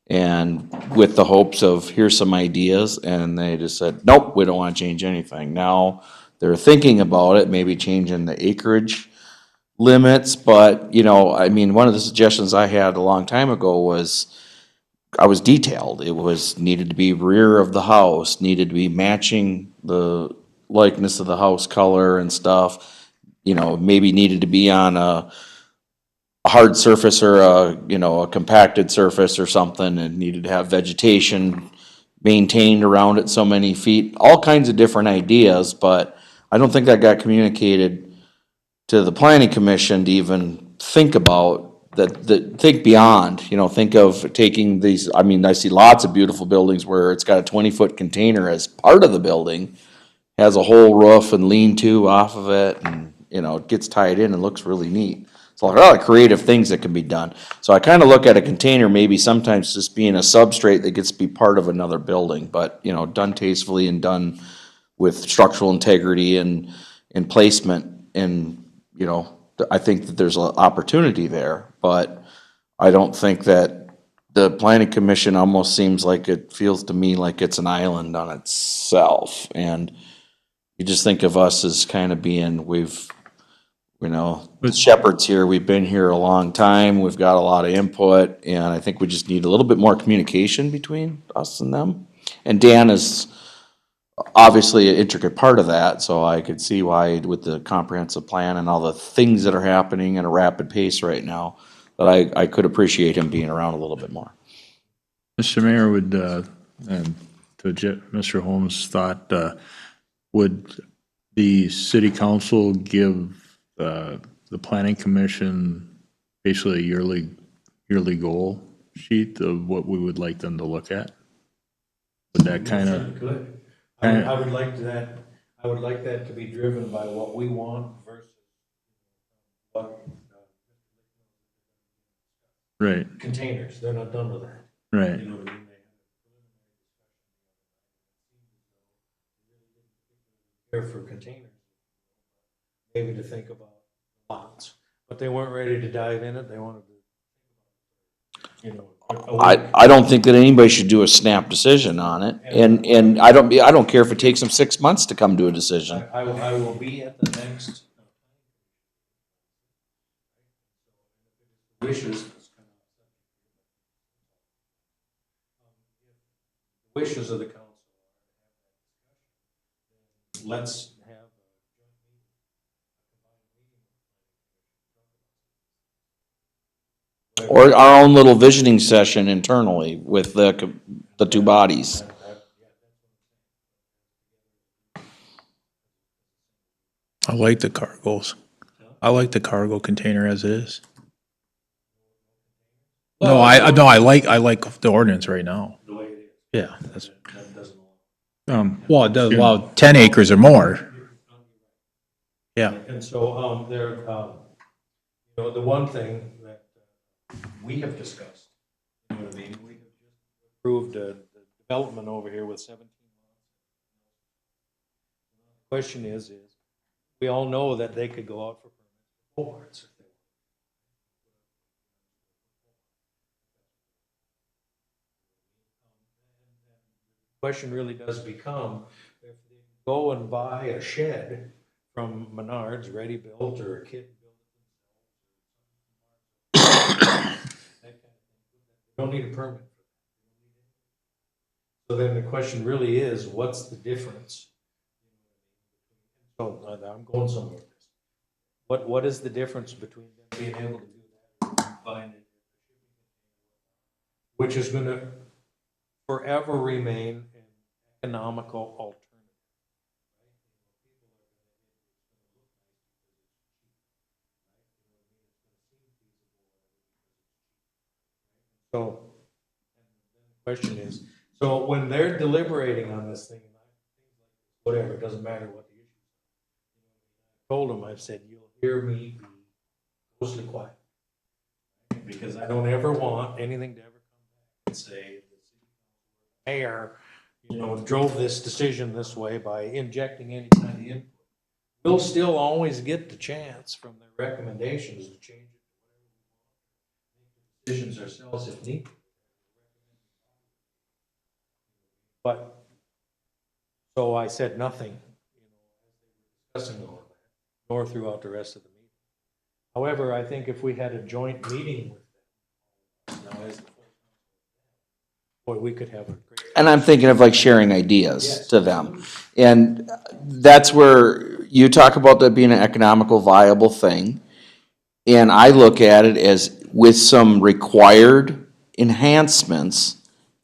and with the hopes of, here's some ideas, and they just said, nope, we don't want to change anything. Now, they're thinking about it, maybe changing the acreage limits, but, you know, I mean, one of the suggestions I had a long time ago was, I was detailed. It was, needed to be rear of the house, needed to be matching the likeness of the house color and stuff. You know, maybe needed to be on a hard surface or a, you know, a compacted surface or something, and needed to have vegetation maintained around it so many feet, all kinds of different ideas, but I don't think that got communicated to the planning commission to even think about that, think beyond, you know, think of taking these, I mean, I see lots of beautiful buildings where it's got a 20-foot container as part of the building, has a whole roof and lean-to off of it, and, you know, it gets tied in and looks really neat. So a lot of creative things that can be done. So I kind of look at a container maybe sometimes just being a substrate that gets to be part of another building, but, you know, done tastefully and done with structural integrity and placement. And, you know, I think that there's an opportunity there, but I don't think that the planning commission almost seems like, it feels to me like it's an island on itself. And you just think of us as kind of being, you know, shepherds here, we've been here a long time, we've got a lot of input, and I think we just need a little bit more communication between us and them. And Dan is obviously an intricate part of that, so I could see why, with the comprehensive plan and all the things that are happening at a rapid pace right now, that I could appreciate him being around a little bit more. Mr. Mayor, would, and to Mr. Holmes' thought, would the city council give the planning commission basically a yearly goal sheet of what we would like them to look at? Would that kind of? Good. I would like that to be driven by what we want versus what Right, containers. They're not done with that. right. You know what I mean? Here for containers, maybe to think about lots, but they weren't ready to dive in it. They wanted to, you know. I don't think that anybody should do a snap decision on it, and I don't care if it takes them 6 months to come to a decision. I will be at the next wishes of the council. Let's have Or our own little visioning session internally with the two bodies. I like the cargos. I like the cargo container as it is. No, I like the ordinance right now. the way it is. Yeah, that's, That doesn't. well, it does, well, 10 acres or more. Yeah. And so, there, you know, the one thing that we have discussed, you know what I mean? We have just approved the development over here with 17 lots. The question is, we all know that they could go out for permits if they want. The question really does become, if they go and buy a shed from Menards, ready built, or a kid built it themselves, they don't need a permit. So then the question really is, what's the difference? So I'm going somewhere with this. What is the difference between them being able to do that, buying it, which is going to forever remain an economical alternative? So, the question is, so when they're deliberating on this thing, whatever, it doesn't matter what the issue is. I told them, I've said, you'll hear me be mostly quiet. because I don't ever want anything to ever come back and say, the mayor, drove this decision this way by injecting any kind of input. We'll still always get the chance from their recommendations to change it. Decisions ourselves if needed. But, so I said nothing, discussing all of that, nor throughout the rest of the meeting. However, I think if we had a joint meeting with them, now as the boy, we could have a great. And I'm thinking of like sharing ideas Yes. to them. And that's where you talk about that being an economical viable thing. And I look at it as with some required enhancements,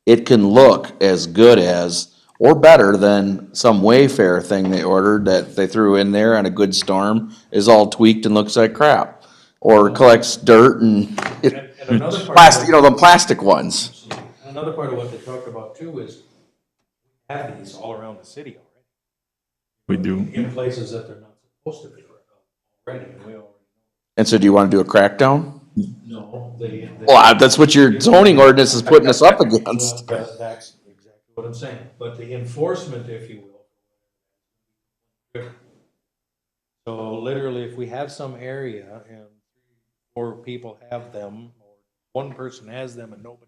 it can look as good as, or better than some Wayfair thing they ordered that they threw in there on a good storm is all tweaked and looks like crap. Or collects dirt and And another part of plastic, what- the plastic ones. Another part of what they talked about too is we have these all around the city already. We do. In places that they're not supposed to be already, and we already And so do you want to do a crackdown? know. Well, that's what your zoning ordinance is putting us up against. That's exactly what I'm saying, but the enforcement, if you will. So literally, if we have some area and 4 people have them, or one person has them and nobody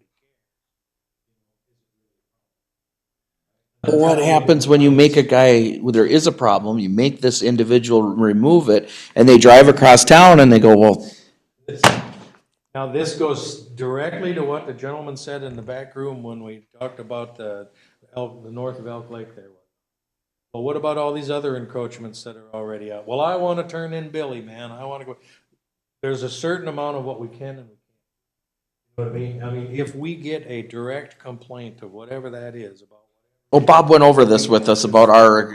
cares. What happens when you make a guy, when there is a problem, you make this individual remove it, and they drive across town and they go, well, Now, this goes directly to what the gentleman said in the back room when we talked about the north of Elk Lake there. Well, what about all these other encroachments that are already out? Well, I want to turn in Billy, man. I want to go. There's a certain amount of what we can and we can't. You know what I mean? I mean, if we get a direct complaint of whatever that is about, well, Bob went over this with us about our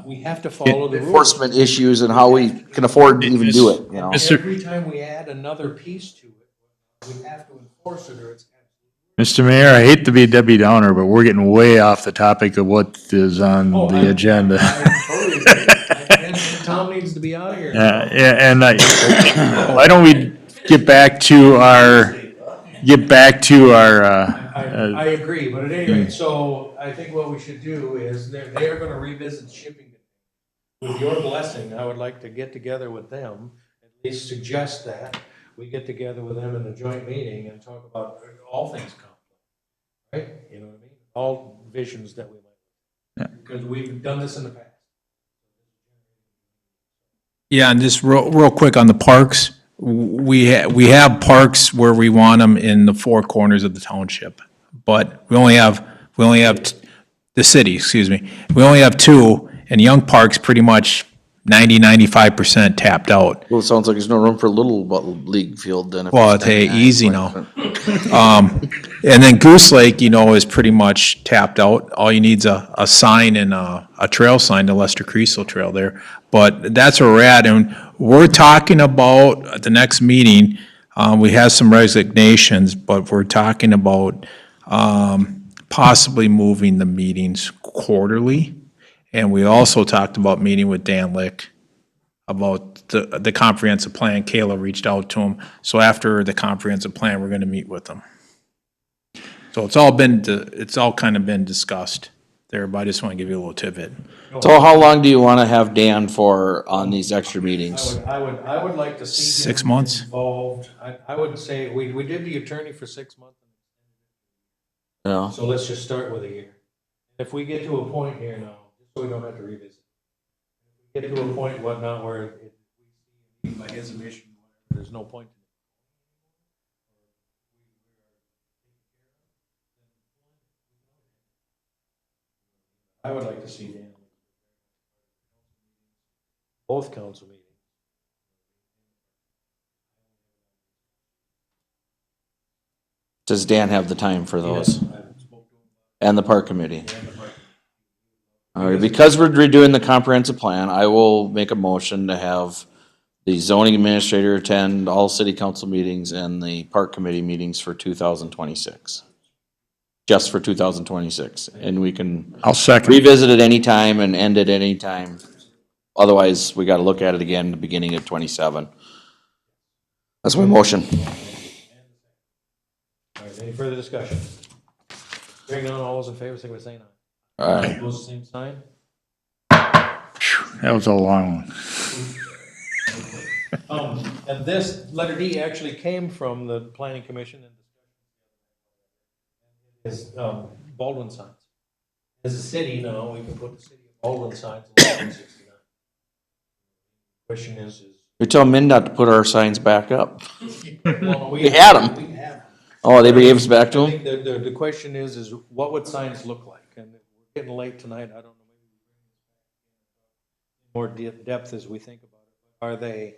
we have to follow the rules. enforcement issues and how we can afford to even do it, you know? Every time we add another piece to it, we have to enforce it or it's. Mr. Mayor, I hate to be Debbie Downer, but we're getting way off the topic of what is on the agenda. I totally agree. And Tom needs to be out of here. Yeah, and why don't we get back to our, I agree, but at any rate, so I think what we should do is they are gonna revisit shipping. With your blessing, I would like to get together with them, at least suggest that we get together with them in a joint meeting and talk about all things complex, right? You know what I mean? All visions that we might, because we've done this in the past. Yeah, and just real quick on the parks, we have parks where we want them in the 4 corners of the township. But we only have the city, excuse me. We only have 2, and Young Park's pretty much 95% tapped out. Well, it sounds like there's no room for a little league field then. Well, hey, easy now. And then Goose Lake, is pretty much tapped out. All you need's a sign and a trail sign, the Lester Creasel Trail there. But that's where we're at, and we're talking about, at the next meeting, we have some resignations, but we're talking about possibly moving the meetings quarterly. And we also talked about meeting with Dan Lick about the comprehensive plan. Kayla reached out to him. So after the comprehensive plan, we're gonna meet with them. So it's all kind of been discussed there, but I just want to give you a little tidbit. So how long do you want to have Dan for on these extra meetings? I would like to see. 6 him months? Involved. I would say, we did the attorney for 6 months. Yeah. So let's just start with a year. If we get to a point here now, just so we don't have to revisit. Get to a point whatnot where it, by his admission, there's no point. I would like to see Dan. Both council meetings. Does Dan have the time for those? And the park committee? All right, because we're redoing the comprehensive plan, I will make a motion to have the zoning administrator attend all city council meetings and the park committee meetings for 2026. Just for 2026, and we can I'll second. revisit it anytime and end it anytime. Otherwise, we gotta look at it again at the beginning of 27. That's my motion. Any further discussion? Hearing none, all those in favor, signify by saying aye. All right. Opposed, same sign. That was a long one. And this, letter D, actually came from the planning commission and is Baldwin signs. As a city now, we can put the city of Baldwin signs in 169. Question is, We tell MinDOT to put our signs back up. well, We had 'em. We have 'em. Oh, they gave us back to I them? think the question is what would signs look like? And we're getting late tonight, I don't know, maybe more depth as we think about it. Are they,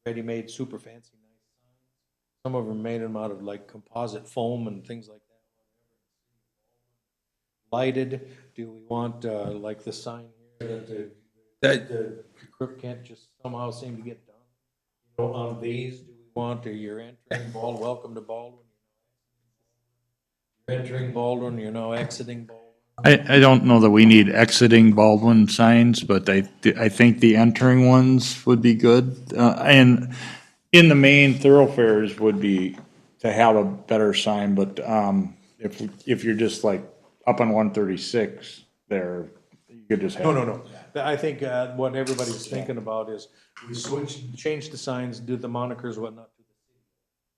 ready-made, super fancy, nice signs? Some of them made them out of like composite foam and things like that. Lighted, do we want, like the sign here that the grip can't just somehow seem to get done? On these, do we want, you're entering Baldwin, welcome to Baldwin. You're entering Baldwin, you're now exiting Baldwin. I don't know that we need exiting Baldwin signs, but I think the entering ones would be good. And in the main thoroughfares would be to have a better sign, but, if you're just like up on 136 there, you could just have. No. I think what everybody's thinking about is we change the signs, do the monikers, whatnot.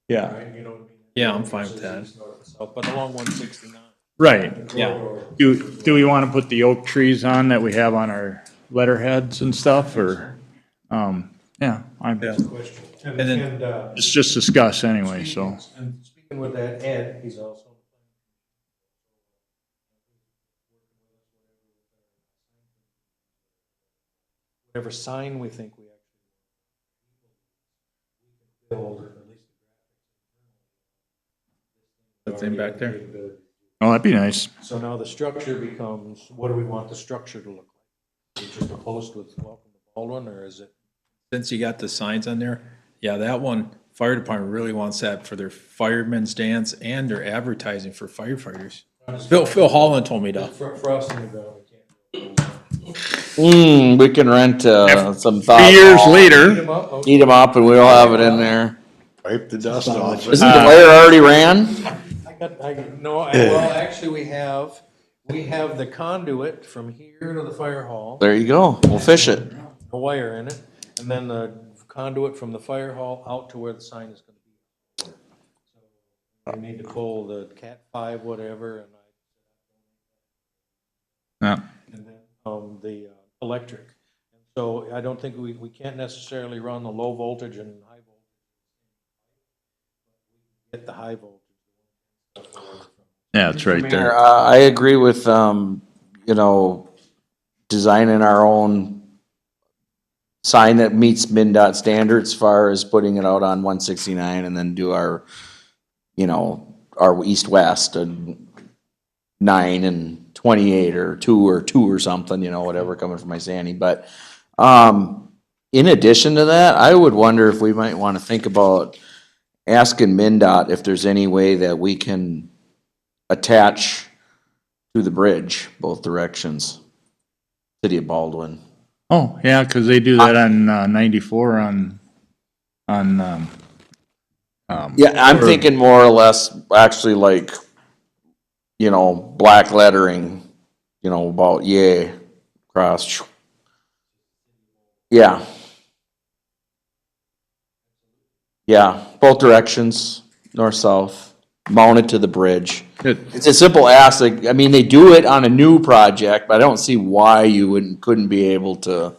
Yeah, Right, you know what I mean? Yeah, I'm fine with that. East, north, and south, but along 169. right. Yeah. Do we want to put the oak trees on that we have on our letterheads and stuff, or, yeah, And then- it's just discuss anyway, so. And speaking with that, Ed, he's also. Whatever sign we think we actually build, at least. That thing back there? Oh, that'd be nice. So now the structure becomes, what do we want the structure to look like? Is it just a post with welcome to Baldwin, or is it? Since you got the signs on there, yeah, that one, fire department really wants that for their firemen's dance and their advertising for firefighters. Phil Holland told me to. Frost in the ground, we can't. We can rent, some thought. 3 years Eat later, 'em up, okay. Eat them up and we'll have it in there. Wipe the dust off. Isn't the wire already ran? Well, actually, we have the conduit from here to the fire hall, There you go. We'll fish it. a wire in it, and then the conduit from the fire hall out to where the sign is gonna be. So I need to pull the Cat 5, whatever, yeah, and then, the electric. So I don't think we can't necessarily run the low voltage and high voltage. Get the high voltage. yeah, it's right Mayor, there. I agree with, designing our own sign that meets MinDOT standards as far as putting it out on 169 and then do our, our east-west and 9 and 28 or 2 or something, whatever coming from my Sandy. But, in addition to that, I would wonder if we might want to think about asking MinDOT if there's any way that we can attach to the bridge, both directions, City of Baldwin. Oh, yeah, because they do that on 94 on. Yeah, I'm thinking more or less, actually like, black lettering, about cross. Yeah. Yeah, both directions, north-south, mounted to the bridge. It's a simple ask, like, I mean, they do it on a new project, but I don't see why you couldn't be able to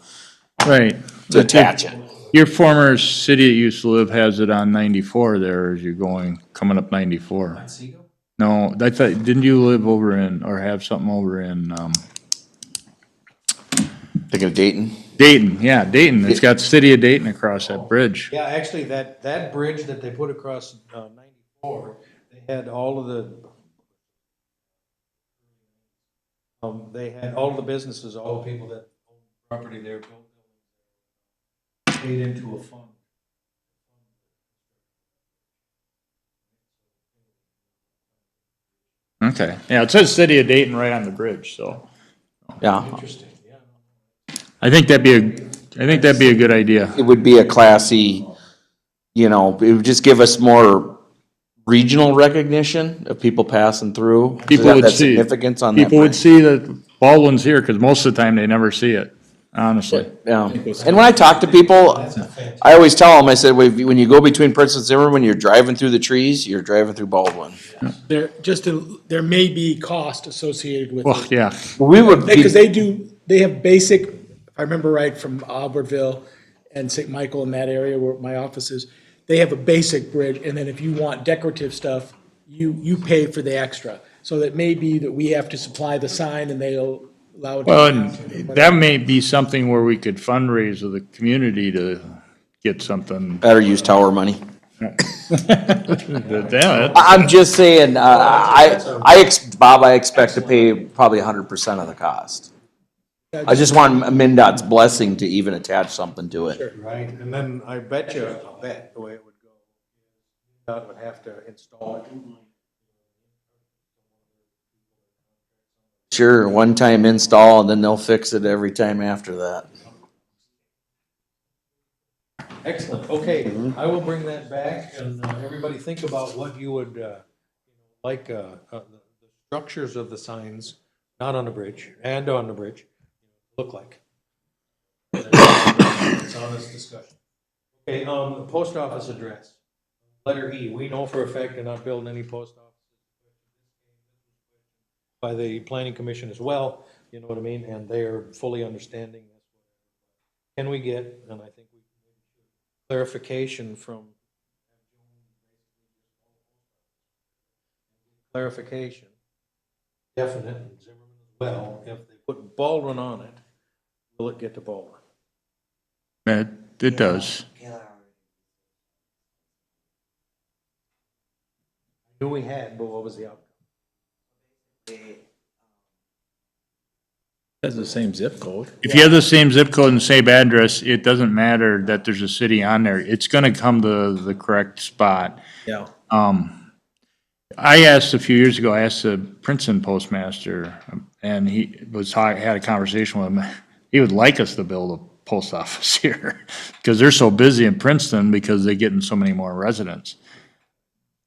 Right. attach it. Your former city that you used to live has it on 94 there as you're coming up 94. No, I thought, didn't you live over or have something over in, Thinking of Dayton? Dayton? Yeah, Dayton. It's got City of Dayton across that bridge. Yeah, actually, that bridge that they put across 94, they had all of the, businesses, all the people that own property there, built buildings, paid into a fund. Okay. Yeah, it says City of Dayton right on the bridge, so Yeah, Interesting, yeah. I think that'd be a good idea. it would be a classy, it would just give us more regional recognition of people passing through? Does People that have would that see. significance on that People would bridge? see that Baldwin's here, because most of the time they never see it, honestly. Yeah, and when I talk to people, I always tell them, I said, when you go between Prince and Zimmerman, you're driving through the trees, you're driving through Baldwin. There may be cost associated with Well, it. yeah, We would Because be, they have basic, if I remember right, from Albertville and St. Michael in that area where my office is, they have a basic bridge, and then if you want decorative stuff, you pay for the extra. So that may be that we have to supply the sign and they'll allow it. well, and that may be something where we could fundraise with the community to get something. better use tower money. Yeah, I'm just saying, Bob, I expect to pay probably 100% of the cost. I just want MinDOT's blessing to even attach something to it. Right, and then I bet the way it would go, that would have to install it. Sure, one-time install, and then they'll fix it every time after that. Excellent, okay, I will bring that back, and everybody think about what you would, like, the structures of the signs, not on the bridge, and on the bridge, look like. It's honest discussion. Okay, the post office address, letter E, we know for a fact they're not building any post office by the planning commission as well, you know what I mean, and they are fully understanding this. Can we get, and I think we clarification from clarification, definite, and Zimmerman as well, if they put Baldwin on it, will it get to Baldwin? it does. Knew we had, but what was the outcome? Has the same zip code. If you have the same zip code and same address, it doesn't matter that there's a city on there. It's gonna come to the correct spot. Yeah. I asked a few years ago, I asked the Princeton postmaster, and had a conversation with him. He would like us to build a post office here, because they're so busy in Princeton because they're getting so many more residents.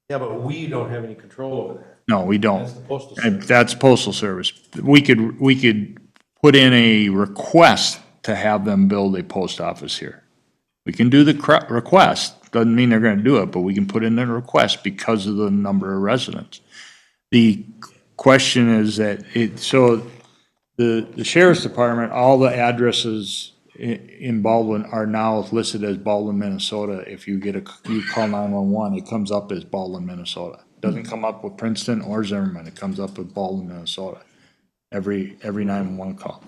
Yeah, but we don't have any control over that. No, we don't. That's the postal And service. that's postal service. We could put in a request to have them build a post office here. We can do the request, doesn't mean they're gonna do it, but we can put in a request because of the number of residents. The question is that so the sheriff's department, all the addresses in Baldwin are now listed as Baldwin, Minnesota. If you you call 911, it comes up as Baldwin, Minnesota. It doesn't come up with Princeton or Zimmerman, it comes up with Baldwin, Minnesota, every 911 call.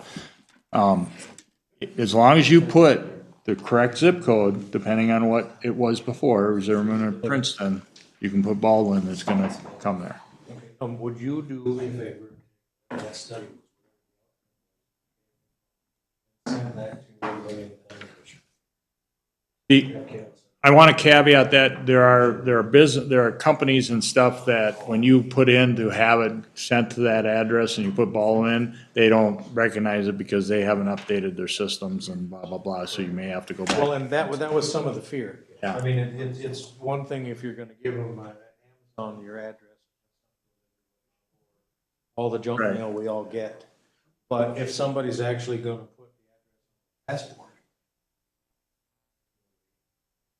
As long as you put the correct zip code, depending on what it was before, Zimmerman or Princeton, you can put Baldwin, it's gonna come there. Would you do a favor? That study. Send that to everybody in the planning commission. I want to caveat that there are companies and stuff that when you put in to have it sent to that address and you put Baldwin, they don't recognize it because they haven't updated their systems and blah, blah, blah, so you may have to go back. Well, and that was some of the fear. Yeah. I mean, it's one thing if you're gonna give them Amazon your address, all the junk Right. mail we all get. But if somebody's actually gonna put the address on the passport,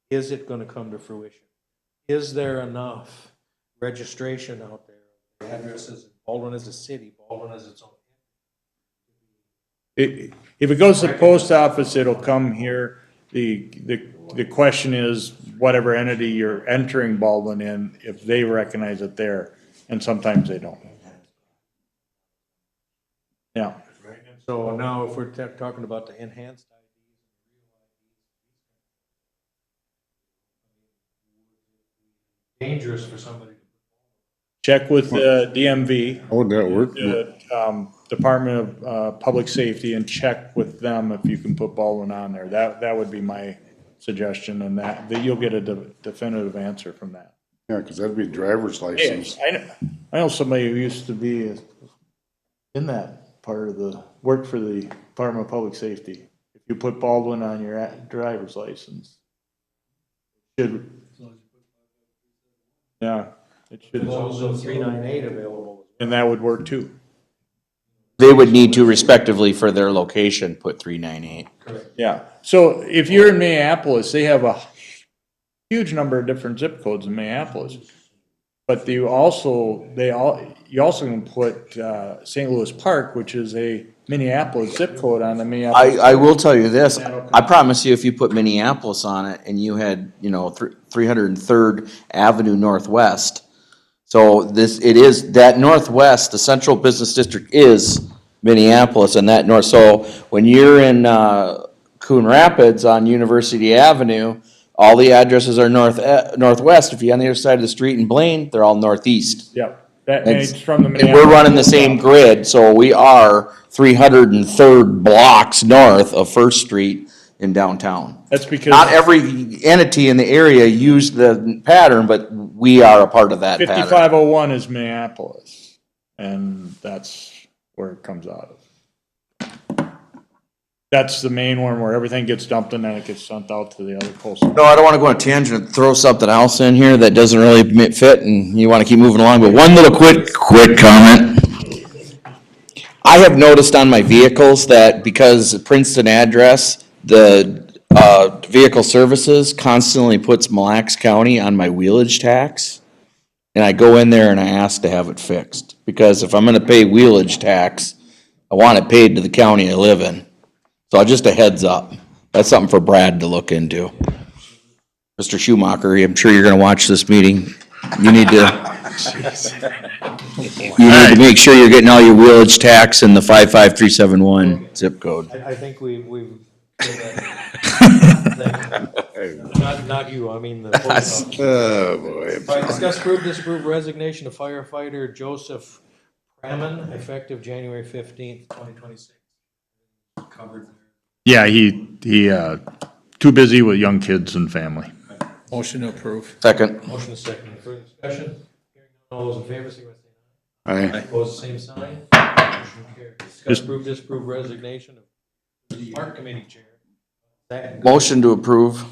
is it gonna come to fruition? Is there enough registration out there? The addresses, Baldwin is a city, Baldwin is its own. If it goes to the post office, it'll come here. The question is, whatever entity you're entering Baldwin in, if they recognize it there, and sometimes they don't. Yeah. Right. And so now if we're talking about the enhanced IDs, dangerous for somebody. Check with the DMV. How would that work? The Department of Public Safety, and check with them if you can put Baldwin on there. That would be my suggestion, and that you'll get a definitive answer from that. Yeah, because that'd be driver's license. I know somebody who used to be in that part of work for the Department of Public Safety. If you put Baldwin on your driver's license, yeah, It should, There's also 398 available. and that would work too. They would need to respectively for their location, put 398. Yeah, so if you're in Minneapolis, they have a huge number of different zip codes in Minneapolis. But you also can put, St. Louis Park, which is a Minneapolis zip code on the Minneapolis. I will tell you this, I promise you, if you put Minneapolis on it and you had, 303rd Avenue Northwest, so it is, that northwest, the central business district is Minneapolis and that north, so when you're in, Coon Rapids on University Avenue, all the addresses are northwest. If you're on the other side of the street in Blaine, they're all northeast. Yep, and it's from the And Minneapolis. we're running the same grid, so we are 303rd blocks north of First Street in downtown. That's because. Not every entity in the area used the pattern, but we are a part of that pattern. 5501 is Minneapolis, and that's where it comes out of. That's the main one where everything gets dumped and then it gets sent out to the other coastal. No, I don't want to go on a tangent and throw something else in here that doesn't really fit and you want to keep moving along, but one little quick comment. I have noticed on my vehicles that because Princeton address, the vehicle services constantly puts Mille Lacs County on my wheelage tax. And I go in there and I ask to have it fixed, because if I'm gonna pay wheelage tax, I want it paid to the county I live in. So just a heads up, that's something for Brad to look into. Mr. Schumacher, I'm sure you're gonna watch this meeting. You need to make sure you're getting all your wheelage tax in the 55371 zip code. I think we've. Not you, I mean the. Oh, boy. All right, discuss, approve, disapprove resignation of firefighter Joseph Praman, effective January 15th, 2026. Covered. Yeah, he, too busy with young kids and family. Motion to approve. Second. Motion is second. Any further discussion? Hearing none, all those in favor, signify by saying Aye. aye. Opposed, same sign. Motion carries. Discuss, approve, disapprove resignation of the Park Committee Chair. Zach. Motion to approve.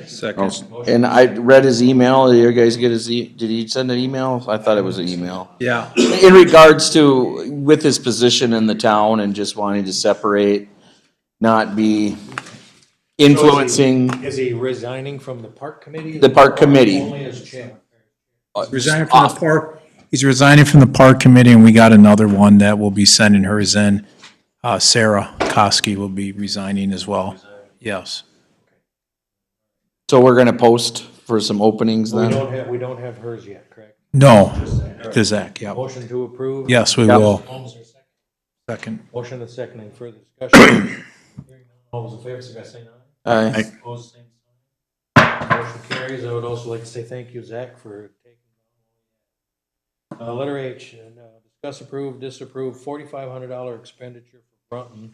Second. And I read his email. Did you guys get his, did he send an email? I thought it was an email. Yeah. In regards to, with his position in the town and just wanting to separate, not be influencing Is he resigning from the Park Committee? the park committee. Only as chair. Resigning from the park. He's resigning from the park committee, and we got another one that will be sending hers in. Sarah Koski will be resigning as well. Yes. So we're gonna post for some openings then? We don't have hers yet, correct? No, to Zach, yeah. Motion to approve? Yes, we Yep. will. Holmes, is second. Second. Motion and second. Any further discussion? Hearing none, all those in favor, signify by saying aye. Aye. Opposed, same sign. Motion carries. I would also like to say thank you, Zach, for taking. Letter H, discuss, approve, disapprove, $4,500 expenditure for Brunton.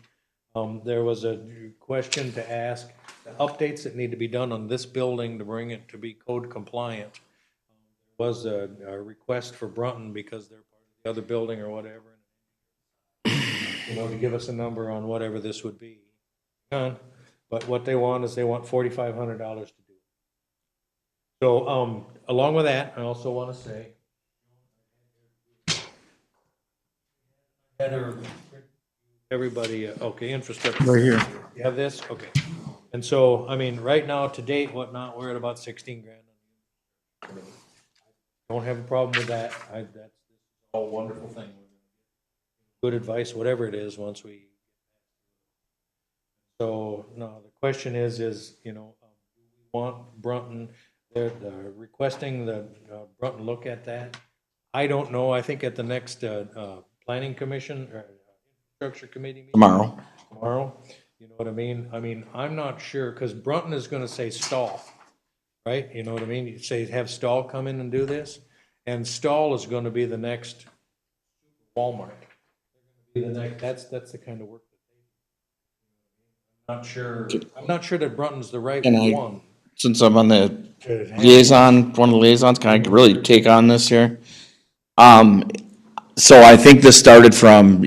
There was a question to ask, the updates that need to be done on this building to bring it to be code compliant. Was a request for Brunton because they're part of the other building or whatever. To give us a number on whatever this would be. But what they want is they want $4,500 to do. So, along with that, I also want to say, everybody, okay, infrastructure. Right here. You have this? Okay. And so, I mean, right now, to date, whatnot, we're at about 16 grand. Don't have a problem with that. That's a wonderful thing. Good advice, whatever it is, once we. So, no, the question is, we want Brunton, they're requesting the Brunton look at that. I don't know, I think at the next planning commission or infrastructure committee meeting. Tomorrow, you know what I mean? I mean, I'm not sure, because Brunton is gonna say Stahl, right? You know what I mean? You say, have Stahl come in and do this, and Stahl is gonna be the next Walmart. That's the kind of work that they do. I'm not sure that Brunton's the right one. Since I'm on the liaison, one of the liaisons, can I really take on this here? So I think this started from,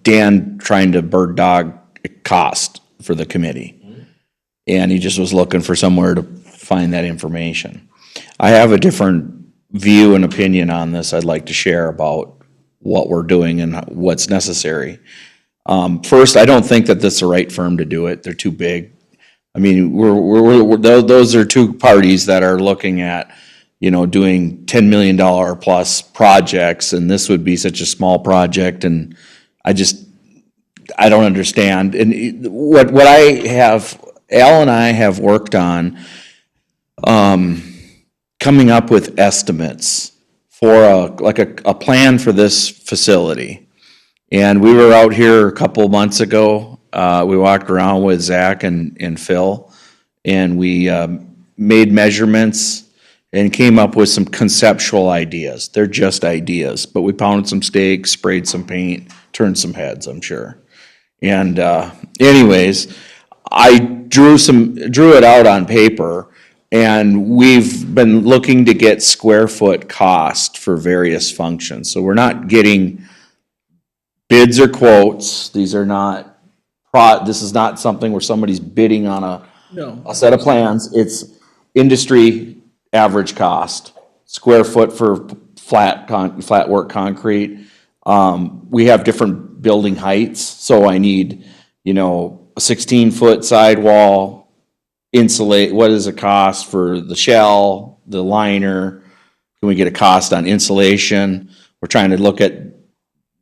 Dan trying to bird dog cost for the committee. And he just was looking for somewhere to find that information. I have a different view and opinion on this I'd like to share about what we're doing and what's necessary. First, I don't think that this is the right firm to do it. They're too big. I mean, those are two parties that are looking at, doing $10 million plus projects, and this would be such a small project, and I don't understand. And what I have, Al and I have worked on, coming up with estimates for a plan for this facility. And we were out here a couple of months ago. We walked around with Zach and Phil, and we made measurements and came up with some conceptual ideas. They're just ideas, but we pounded some stakes, sprayed some paint, turned some heads, I'm sure. And anyways, I drew it out on paper, and we've been looking to get square foot cost for various functions. So we're not getting bids or quotes. These are not, this is not something where somebody's bidding on a set of plans. It's industry average cost, square foot for flat work concrete. We have different building heights, so I need, a 16-foot sidewall, insulate, what is the cost for the shell, the liner? Can we get a cost on insulation? We're trying to look at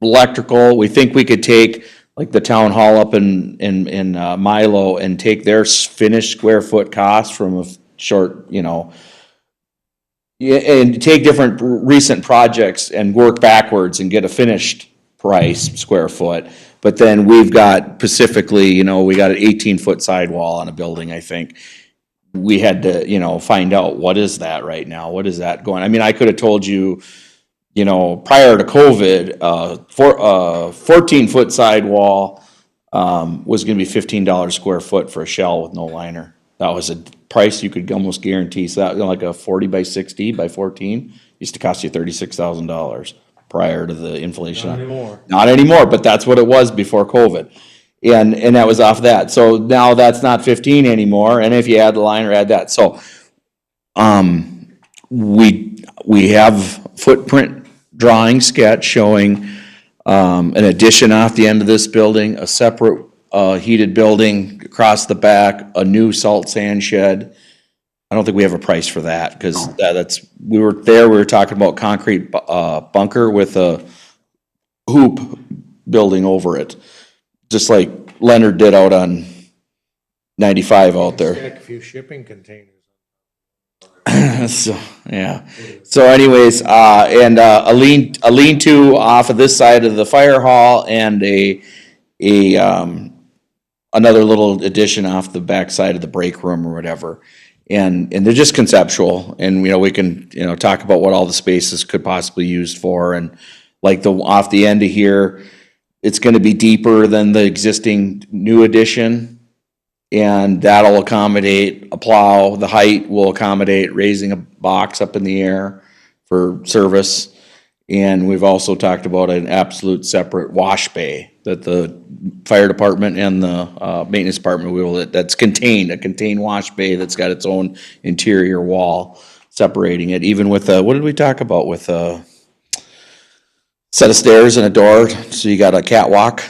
electrical. We think we could take like the town hall up in Milo and take their finished square foot cost from a short, and take different recent projects and work backwards and get a finished price square foot. But then we've got specifically, we got an 18-foot sidewall on a building, I think. We had to, find out what is that right now? What is that going? I mean, I could have told you, prior to COVID, 14-foot sidewall was going to be $15 square foot for a shell with no liner. That was a price you could almost guarantee. So that, like a 40 by 60 by 14 used to cost you $36,000 prior to the inflation. Not anymore. Not anymore, but that's what it was before COVID. And that was off that. So now that's not 15 anymore. And if you add the liner, add that. So we have footprint drawing sketch showing an addition off the end of this building, a separate heated building across the back, a new salt sand shed. I don't think we have a price for that, because we were talking about concrete bunker with a hoop building over it, just like Leonard did out on 95 out there. Stack a few shipping containers. So, yeah. So anyways, and a lean-to off of this side of the fire hall, and another little addition off the back side of the break room or whatever. And they're just conceptual, and we can talk about what all the spaces could possibly be used for. And like off the end of here, it's going to be deeper than the existing new addition, and that'll accommodate a plow. The height will accommodate raising a box up in the air for service. And we've also talked about an absolute separate wash bay that the fire department and the maintenance department that's a contained wash bay that's got its own interior wall separating it, even with what did we talk about, with a set of stairs and a door, so you got a catwalk,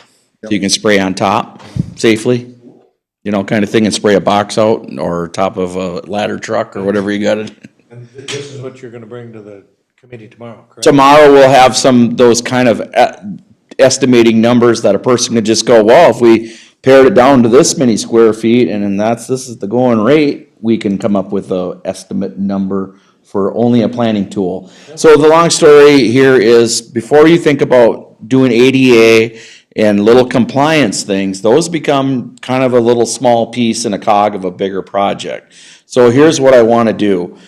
so you can spray on top safely, kind of thing, and spray a box out or top of a ladder truck or whatever you got it. And this is what you're gonna bring to the committee tomorrow, correct? Tomorrow we'll have those kind of estimating numbers that a person could just go, well, if we pared it down to this many square feet and then this is the going rate, we can come up with a estimate number for only a planning tool. So the long story here is, before you think about doing ADA and little compliance things, those become kind of a little small piece in a cog of a bigger project. So here's what I want to do.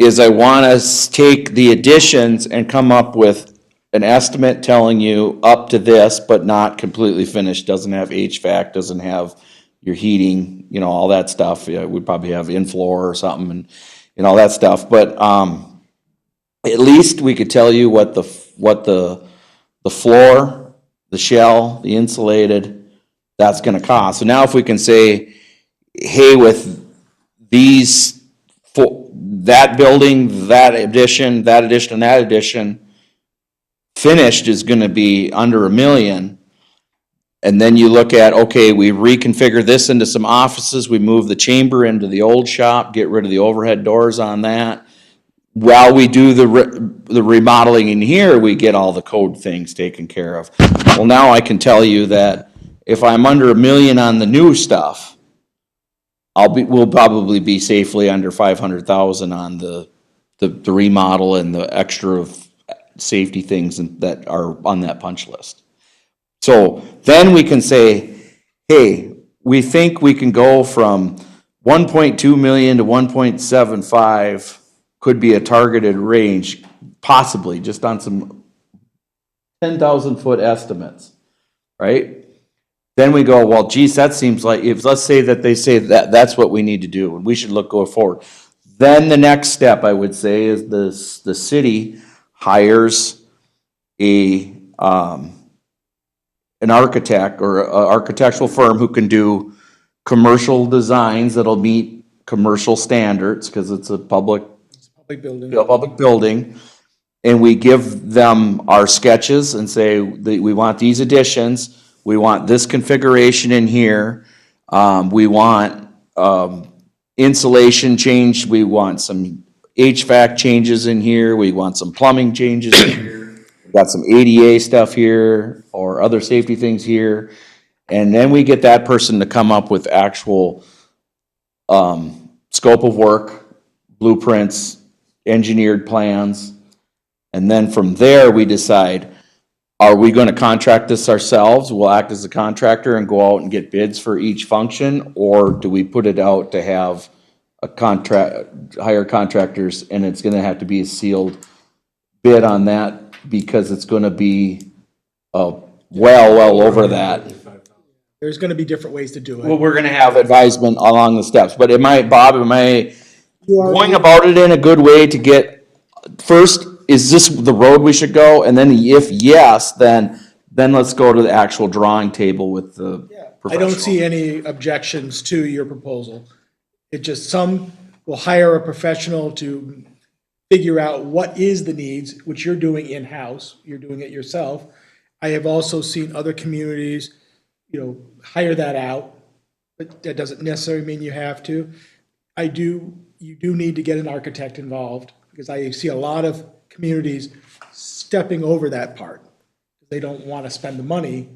I want to take the additions and come up with an estimate telling you up to this, but not completely finished, doesn't have HVAC, doesn't have your heating, all that stuff. Yeah, we'd probably have in-floor or something and all that stuff. But at least we could tell you what the floor, the shell, the insulated, that's going to cost. So now if we can say, hey, with these that building, that addition, and that addition finished is gonna be under $1 million. And then you look at, okay, we reconfigure this into some offices, we move the chamber into the old shop, get rid of the overhead doors on that. While we do the remodeling in here, we get all the code things taken care of. Well, now I can tell you that if I'm under $1 million on the new stuff, we'll probably be safely under 500,000 on the remodel and the extra safety things that are on that punch list. So then we can say, hey, we think we can go from 1.2 million to 1.75 could be a targeted range, possibly just on some 10,000 foot estimates, right? Then we go, well, geez, that seems like, if, let's say that they say that that's what we need to do and we should go forward. Then the next step, I would say, is the city hires an architect or an architectural firm who can do commercial designs that'll meet commercial standards, because it's a public building. And we give them our sketches and say, we want these additions, we want this configuration in here, we want insulation changed, we want some HVAC changes in here, we want some plumbing changes in here, we've got some ADA stuff here, or other safety things here. And then we get that person to come up with actual scope of work, blueprints, engineered plans. And then from there, we decide, are we going to contract this ourselves? We'll act as a contractor and go out and get bids for each function, or do we put it out to have a hire contractors, and it's going to have to be a sealed bid on that because it's going to be well over that. There's gonna be different ways to do it. Well, we're going to have advisement along the steps, but am I going about it in a good way to get, first, is this the road we should go? And then if yes, then let's go to the actual drawing table with the I don't professional. see any objections to your proposal. It just, some will hire a professional to figure out what is the needs, which you're doing in-house, you're doing it yourself. I have also seen other communities, hire that out, but that doesn't necessarily mean you have to. You do need to get an architect involved, because I see a lot of communities stepping over that part. They don't want to spend the money,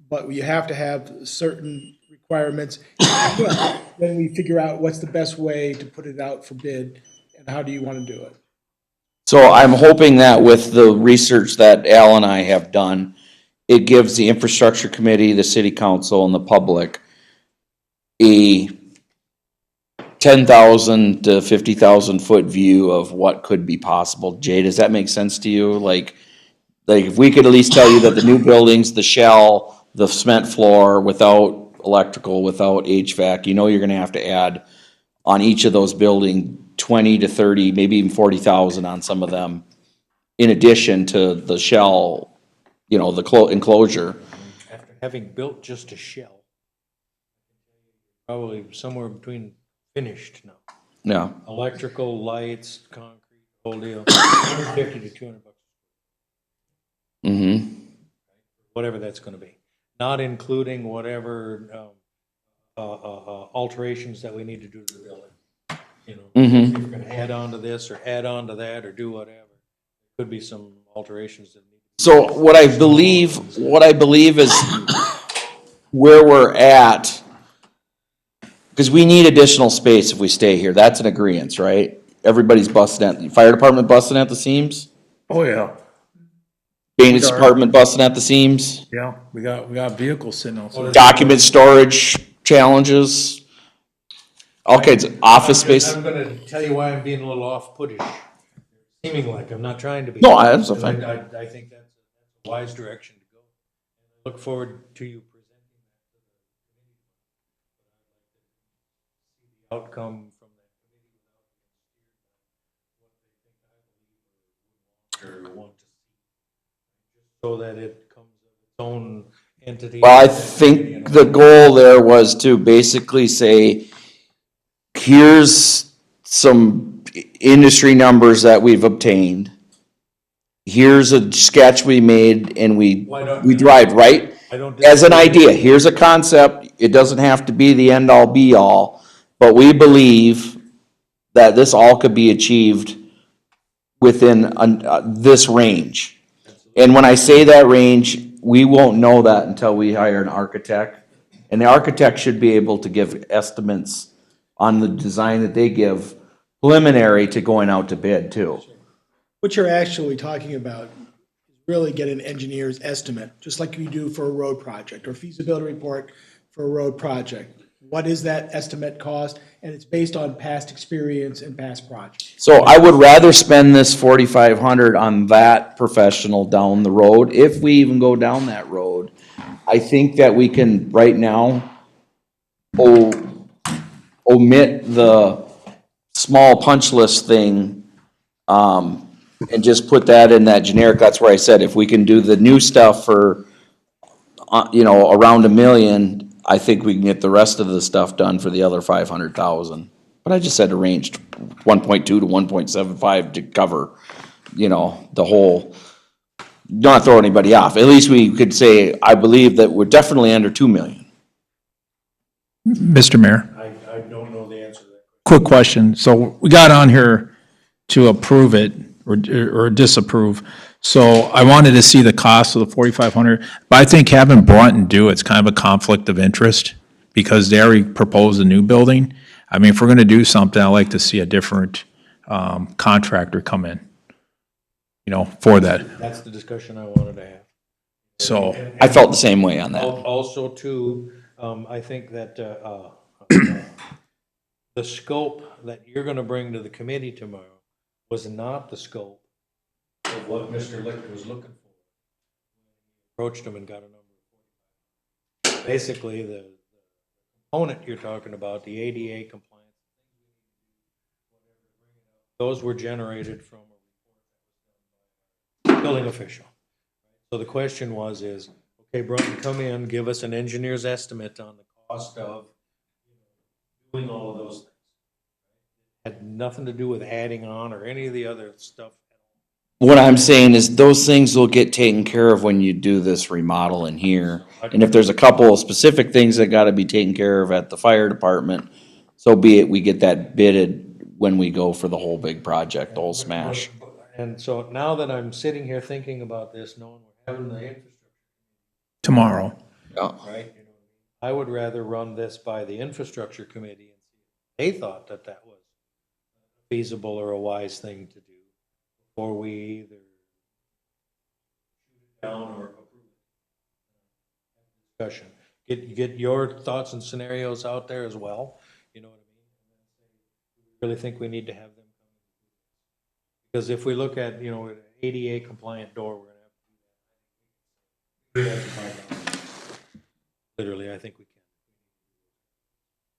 but you have to have certain requirements. Then we figure out what's the best way to put it out for bid, and how do you want to do it? So I'm hoping that with the research that Al and I have done, it gives the infrastructure committee, the city council, and the public a 10,000 to 50,000 foot view of what could be possible. Jay, does that make sense to you? Like if we could at least tell you that the new buildings, the shell, the cement floor, without electrical, without HVAC, you're going to have to add on each of those buildings 20 to 30, maybe even 40,000 on some of them, in addition to the shell, the enclosure. After having built just a shell, probably somewhere between finished now. Yeah. Electrical, lights, concrete, whole deal, 150 to 200 bucks, Mm-hmm. whatever that's gonna be. Not including whatever alterations that we need to do to the building. Mm-hmm. If you're gonna add on to this or add on to that or do whatever, could be some alterations that need. So what I believe is where we're at, because we need additional space if we stay here. That's an agreeance, right? Everybody's busting fire department busting at the seams, Oh, yeah, maintenance department busting at the seams, yeah. We got vehicles sitting outside. document storage challenges, all kinds of office space. I'm gonna tell you why I'm being a little off-puttish, seeming like I'm not trying to be. No, that's a fine. I think that's a wise direction to go. Look forward to you presenting that to the outcome from that committee, or want to see, so that it comes as its own entity. Well, I think the goal there was to basically say, here's some industry numbers that we've obtained. Here's a sketch we made and we derived, right? I don't As an idea, here's a concept, it doesn't have to be the end-all be-all, but we believe that this all could be achieved within this range. And when I say that range, we won't know that until we hire an architect. And the architect should be able to give estimates on the design that they give preliminary to going out to bid too. What you're actually talking about is really get an engineer's estimate, just like you do for a road project or feasibility report for a road project. What is that estimate cost? And it's based on past experience and past projects. So I would rather spend this 4,500 on that professional down the road, if we even go down that road. I think that we can, right now, omit the small punch list thing, and just put that in that generic. That's where I said, if we can do the new stuff for, around $1 million, I think we can get the rest of the stuff done for the other 500,000. But I just said a range 1.2 to 1.75 to cover, the whole, not throw anybody off. At least we could say, I believe that we're definitely under 2 million. Mr. Mayor, I don't know the answer to that. quick question. So we got on here to approve it or disapprove. So I wanted to see the cost of the 4,500, but I think having Brunton do it's kind of a conflict of interest because they already proposed a new building. I mean, if we're gonna do something, I'd like to see a different contractor come in, for that. That's the discussion I wanted to have. So, I felt the same way on that. Also, too, I think that the scope that you're gonna bring to the committee tomorrow was not the scope of what Mr. Licht was looking for. Approached him and got a number. Basically, the component you're talking about, the ADA compliance, those were generated from a building official. So the question is, okay, Brunton, come in, give us an engineer's estimate on the cost of doing all of those things. Had nothing to do with adding on or any of the other stuff. What I'm saying is those things will get taken care of when you do this remodel in here. And if there's a couple of specific things that gotta be taken care of at the fire department, so be it, we get that bidded when we go for the whole big project, the whole smash. And so now that I'm sitting here thinking about this, knowing we're having the infrastructure, tomorrow. Yeah. right? I would rather run this by the infrastructure committee and see if they thought that that was feasible or a wise thing to do before we either shoot it down or approve it. Discussion. Get your thoughts and scenarios out there as well. You know what I mean? We really think we need to have them come in. Because if we look at, an ADA compliant door, we're gonna have to do that. Literally, I think we can.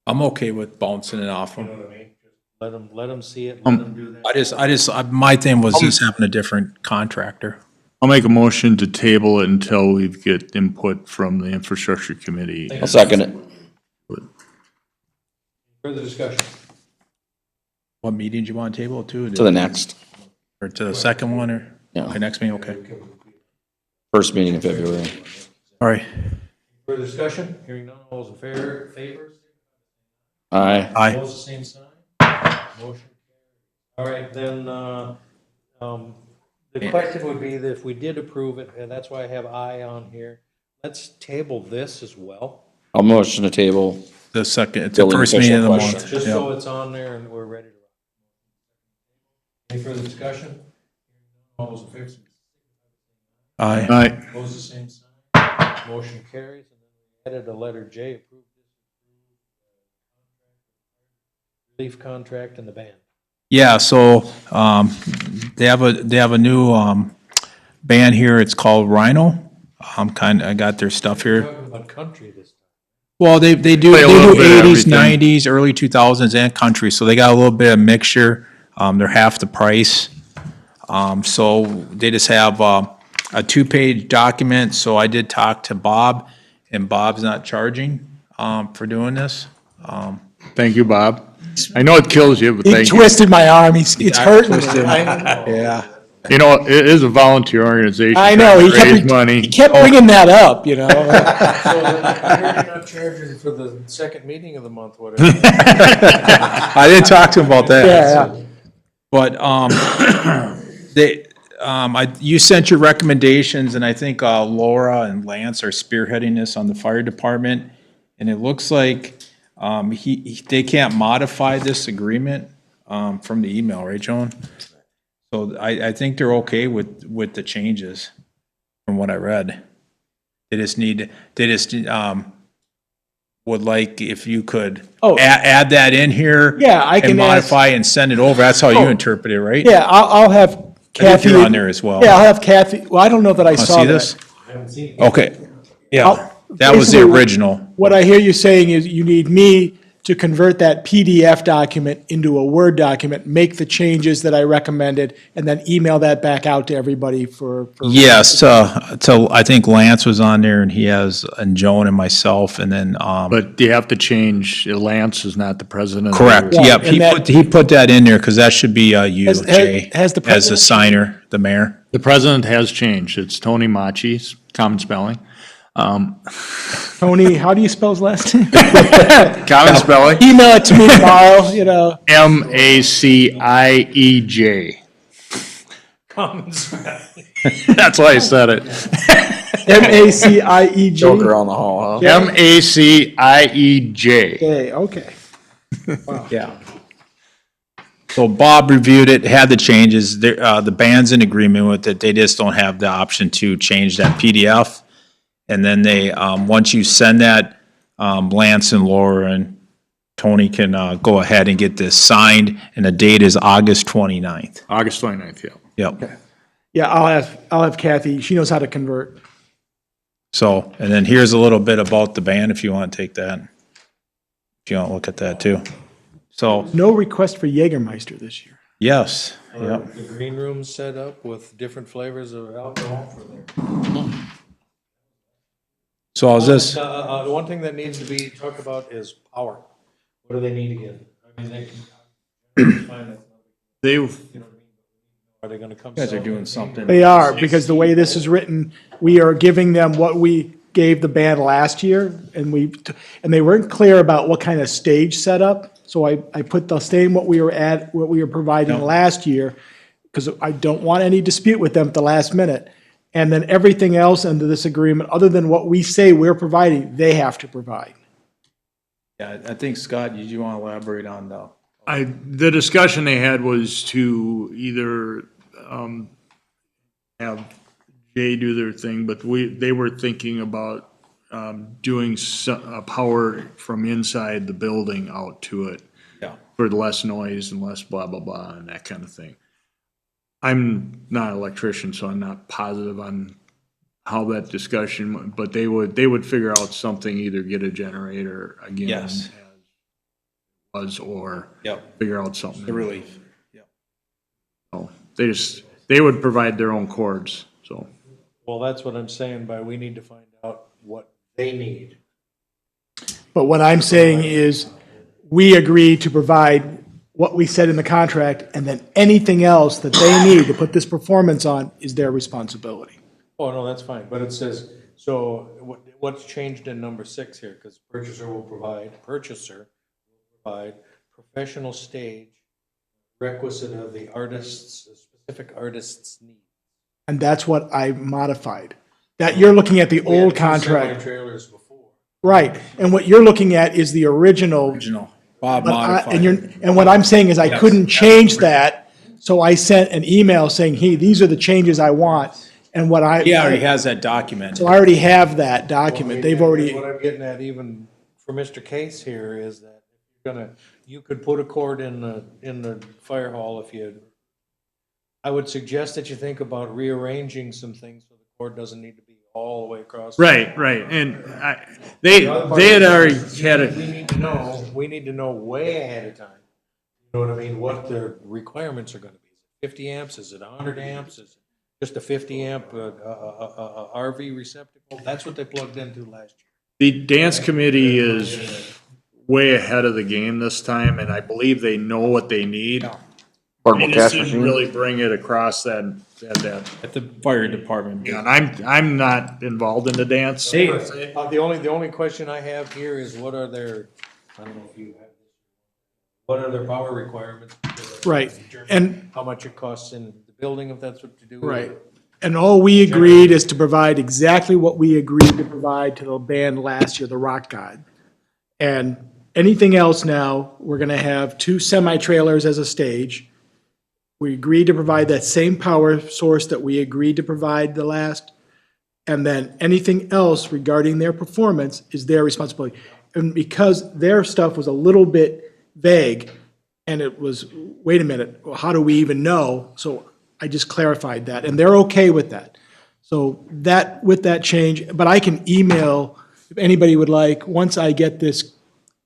I'm okay with bouncing it off You know them. what I mean? Just let them see it, let them do that. My thing was just having a different contractor. I'll make a motion to table it until we get input from the infrastructure committee. I'll second it. Further discussion? What meeting do you want to table it to? To the next, Or to the second one or? Yeah. Okay, next meeting, okay. first meeting in February. All right. Further discussion? Hearing none, all those in favor? Aye. Aye. Opposed, the same sign? Motion carried. All right, then, the question would be that if we did approve it, and that's why I have I on here, let's table this as well, I'll motion to table. The second, it's the Building first meeting of the official month. just Yeah. so it's on there and we're ready to rock. Any further discussion? All those in favor? Aye. Aye. Opposed, the same sign? Motion carries, and then we added a letter J, approve relief contract and the band. Yeah, so, they have a new, band here. It's called Rhino. I got their stuff here. Talking about country this time. Well, they do Play a little bit of 80s, everything. 90s, early 2000s and country, so they got a little bit of mixture. They're half the price. So they just have a 2-page document, so I did talk to Bob, and Bob's not charging for doing this. Thank you, Bob. I know it kills you, but He thank you. twisted my arm. It's hurting me. twisted. Yeah. You know, it is a volunteer organization. I know, trying he to kept, raise money. he kept bringing that up, you know? So you're not charging for the second meeting of the month, whatever. I didn't talk to him about that. Yeah, yeah. But, you sent your recommendations, and I think, Laura and Lance are spearheading this on the fire department. And it looks like, they can't modify this agreement, from the email, right, Joan? So I think they're okay with the changes, from what I read. They just would like if you could Oh. add that in here. Yeah, I can And ask- modify and send it over. That's how you Oh. interpret it, right? Yeah, I'll have I think Kathy. you're on there as well. Yeah, I'll have Kathy, well, I don't know that I Want to saw see this? that. Okay, yeah, I'll- that was the basically, original. What I hear you saying is you need me to convert that PDF document into a Word document, make the changes that I recommended, and then email that back out to everybody for. Yes, I think Lance was on there, and and Joan and myself, and then, But you have to change, Lance is not the president. correct, Right, yep, and that- he put that in there, because that should be, you, Has- Jay, has the as the president- signer, the mayor. The president has changed. It's Tony Machi, common spelling. Tony, how do you spell his last name? Common spelling, Email it to me tomorrow, you know. Macieej. That's why I said it. Maciej. Joke around the hall, huh? Macieej. Okay. Yeah. So Bob reviewed it, had the changes, the band's in agreement with it, they just don't have the option to change that PDF. And then they, once you send that, Lance and Laura and Tony can, go ahead and get this signed, and the date is August 29th. August 29th, yeah. Yep. Yeah, I'll have Kathy, she knows how to convert. So, and then here's a little bit about the band, if you want to take that. If you want to look at that too. So, No request for Jägermeister this year. yes, Are yep. the green rooms set up with different flavors of alcohol for their? So is this, The one thing that needs to be talked about is power. What do they need to get? I mean, they can find it. They've, Are they gonna come? you guys are sell doing it? something. They are, because the way this is written, we are giving them what we gave the band last year, and they weren't clear about what kind of stage setup. So I put the same what we were providing last year, because I don't want any dispute with them at the last minute. And then everything else under this agreement, other than what we say we're providing, they have to provide. Yeah, I think, Scott, did you want to elaborate on the? the discussion they had was to either, have Jay do their thing, but they were thinking about, doing power from inside the building out to it. Yeah. For less noise and less blah, blah, blah, and that kind of thing. I'm not an electrician, so I'm not positive on how that discussion, went, but they would figure out something, either get a generator again. Yes. as Was, or Yep. figure out something. The relief. Yep. So they would provide their own cords, so. Well, that's what I'm saying by we need to find out what they need. But what I'm saying is, we agree to provide what we said in the contract, and then anything else that they need to put this performance on is their responsibility. Oh, no, that's fine, but it says, so what's changed in number 6 here? Because purchaser will provide professional stage requisite of the artist's, specific artist's need. And that's what I modified. That you're looking at the We had old 2 contract. semi-trailers before. Right, and what you're looking at is the original. Original. Bob But modified. and what I'm saying is I couldn't change that, so I sent an email saying, hey, these are the changes I want, and what I. He already has that document. So I already have that document, they've already, What I'm getting at even for Mr. Case here is that you could put a cord in the fire hall if you, I would suggest that you think about rearranging some things so the cord doesn't need to be all the way across. Right, and they had already had it. We need to know way ahead of time. You know what I mean? What the requirements are gonna be. Is it 50 amps? Is it 100 amps? Is it just a 50 amp RV receptacle? That's what they plugged into last year. The dance committee way ahead of the game this time, and I believe they know what they need. Portable They cash just didn't machine. really bring it across that. At the fire department. And I'm not involved in the dance. The only question I have here is what are their, I don't know if you have this, what are their power requirements? Right, and, How much it costs in the building, if that's what you do? right. And all we agreed is to provide exactly what we agreed to provide to the band last year, the Rock God. And anything else now, we're gonna have 2 semi-trailers as a stage. We agreed to provide that same power source that we agreed to provide the last. And then anything else regarding their performance is their responsibility. And because their stuff was a little bit vague, and it was, wait a minute, well, how do we even know? So I just clarified that, and they're okay with that. So that, with that change, but I can email, if anybody would like, once I get this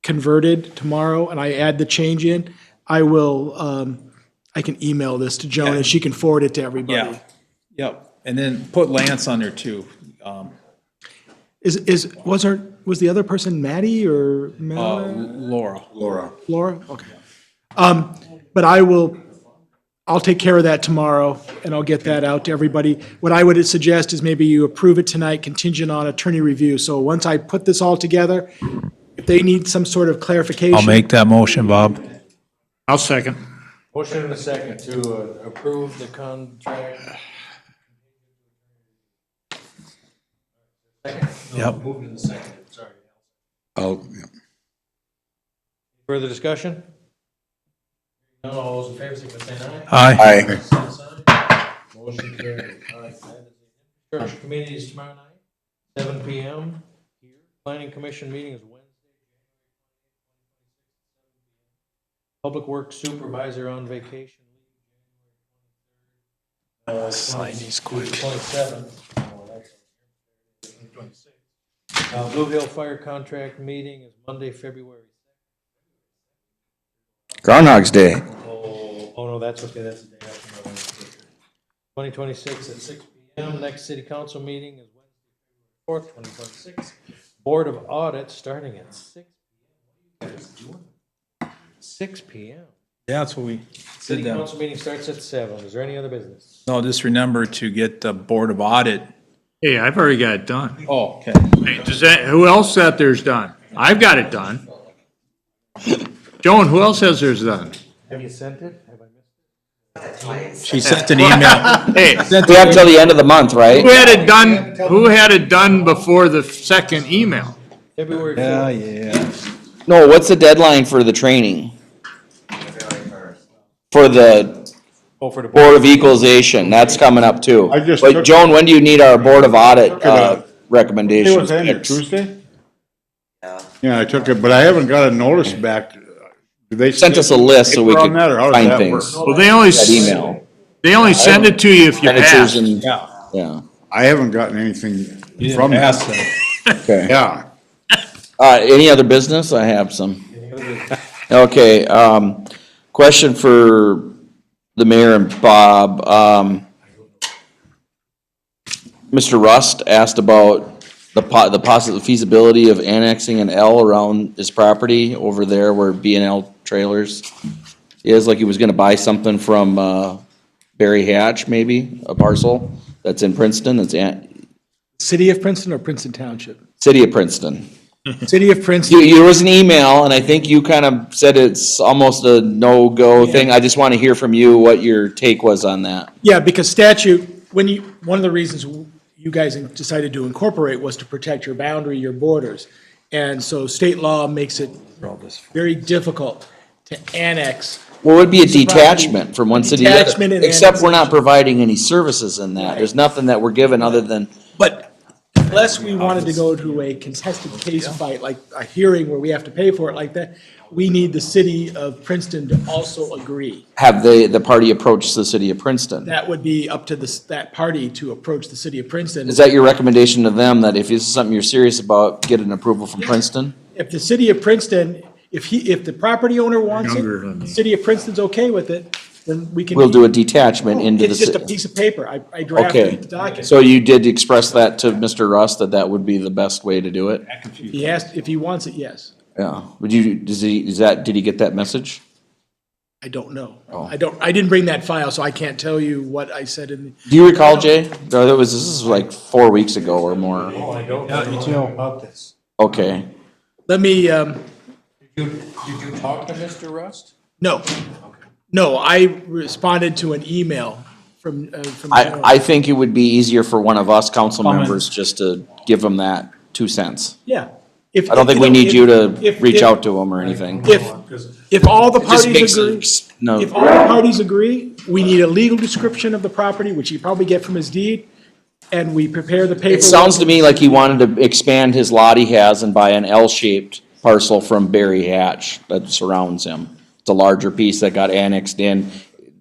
converted tomorrow and I add the change in, I will, I can email this to Joan and she can forward it to everybody. Yeah, yep. And then put Lance on there too. Was the other person Maddie or Mel? Laura. Laura? Okay. But I'll take care of that tomorrow, and I'll get that out to everybody. What I would suggest is maybe you approve it tonight contingent on attorney review. So once I put this all together, if they need some sort of clarification. I'll make that motion, Bob. I'll second. Motion and a second to approve the contract. Second? No, Yep. moved in the second, sorry. Yeah. Further discussion? None, all those in favor, signify by saying Aye. Same sign. Motion carried. All right, that is the infrastructure committee is tomorrow night, 7 PM here. Planning commission meeting is Wednesday, Public Works supervisor on vacation. Sign these quick. 27th. Blue Hill Fire contract meeting is Monday, February. Groundhog's Day. Oh, no, that's okay, that's the day after. 2026 at 6 PM. Next city council meeting is Wednesday, February 4th, 2026. Board of Audit starting at 6 PM. What are you guys doing? 6 PM. Yeah, that's what we City did. council meeting starts at 7. Is there any other business? No, just remember to get the Board of Audit. Hey, I've already got it done. Oh, okay. Hey, who else out there's done? I've got it done. Joan, who else has theirs done? Have you sent it? Have I missed She sent an email. Hey, We have till the end of the month, right? who had it done before the second email? it? February 4th. Yeah. No, what's the deadline for the training? For the Oh, for the Board of Equalization, that's coming up too. I just But took- Joan, when do you need our Board of Audit, It was recommendations? ended Tuesday? Yeah, I took it, but I haven't got a notice back. Did they Sent us a list so we paper on could that, or how does find that things. work? Well, they only, That email. they only send it to you if you Expenditures pass. and, Yeah. yeah, I haven't gotten anything from Ask them. them. okay. Yeah. Any other business? I have some. Okay, question for the mayor and Bob. Mr. Rust asked about the possible feasibility of annexing an L around his property over there where B and L Trailers is, like he was gonna buy something from, Barry Hatch, maybe, a parcel that's in Princeton, City of Princeton or Princeton Township? City of Princeton. City of Princeton. There was an email, and I think you kind of said it's almost a no-go thing. I just want to hear from you what your take was on that. Yeah, because statute, one of the reasons you guys decided to incorporate was to protect your boundary, your borders. And so state law makes it very difficult to annex. Well, it would be a detachment from one city to the Detachment other, and except we're not providing any services in that. There's nothing that we're given other than, But unless we wanted to go to a contested case fight, like a hearing where we have to pay for it like that, we need the city of Princeton to also agree. have the party approach the city of Princeton. That would be up to that party to approach the city of Princeton. Is that your recommendation to them, that if this is something you're serious about, get an approval from Princeton? If the city of Princeton, if the property owner wants Younger it, than the me. city of Princeton's okay with it, then we can. We'll do a detachment into the It's just a city. piece of paper. I drafted Okay, the document. so you did express that to Mr. Rust, that that would be the best way to do it? He asked, if he wants it, yes. Yeah, did he get that message? I don't know. Oh. I didn't bring that file, so I can't tell you what I said in. Do you recall, Jay? No, this is like 4 weeks ago or more. I don't know about this. Okay. Let me, Did you talk to Mr. Rust? no, I responded to an email from Joe. I think it would be easier for one of us council members just to give him that 2 cents. Yeah. I don't think we need you to if- reach if- out to him or anything. If all the It just makes parties agree, no. if all the parties agree, we need a legal description of the property, which you probably get from his deed, and we prepare the paperwork. It sounds to me like he wanted to expand his lot he has and buy an L-shaped parcel from Barry Hatch that surrounds him. It's a larger piece that got annexed in,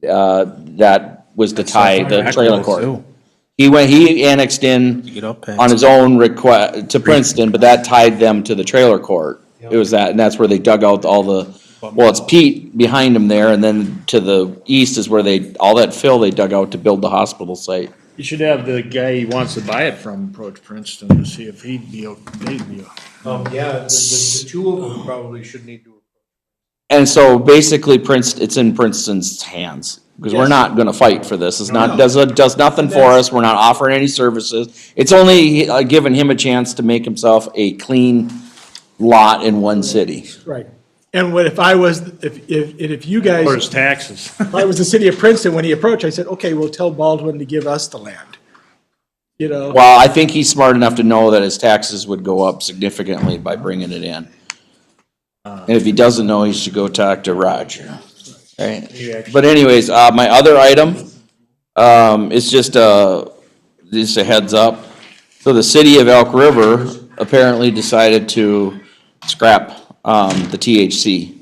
that was to tie the trailer court. He annexed in on his own request to Princeton, but that tied them to the trailer court. It was that, and that's where they dug out all the, well, it's Pete behind him there, and then to the east is where all that fill they dug out to build the hospital site. You should have the guy he wants to buy it from approach Princeton to see if they'd be. Yeah, the two of them probably should need to. And so basically it's in Princeton's hands, because we're Yes. not gonna fight for this. It's not, does nothing for us. We're not offering any services. It's only giving him a chance to make himself a clean lot in one city. Right. And what if I was, if you guys, Or his taxes. if I was the city of Princeton, when he approached, I said, okay, we'll tell Baldwin to give us the land. You know? Well, I think he's smart enough to know that his taxes would go up significantly by bringing it in. And if he doesn't know, he should go talk to Roger. Right? But anyways, my other item, is just a heads up. So the city of Elk River apparently decided to scrap, the THC.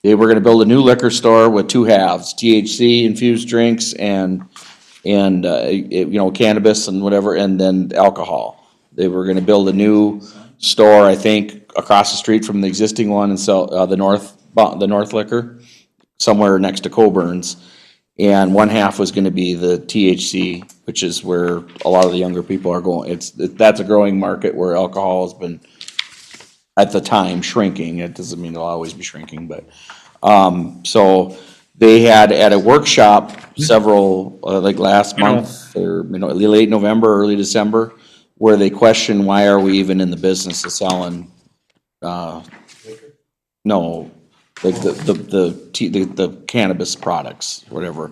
They were gonna build a new liquor store with two halves, THC infused drinks and cannabis and whatever, and then alcohol. They were gonna build a new store, I think, across the street from the existing one and sell, the North Liquor, somewhere next to Coburn's. And one half was gonna be the THC, which is where a lot of the younger people are going. That's a growing market where alcohol has been, at the time, shrinking. It doesn't mean it'll always be shrinking, but, so they had at a workshop several, like last month, or, late November, early December, where they questioned, why are we even in the business of selling, no, like the cannabis products, whatever.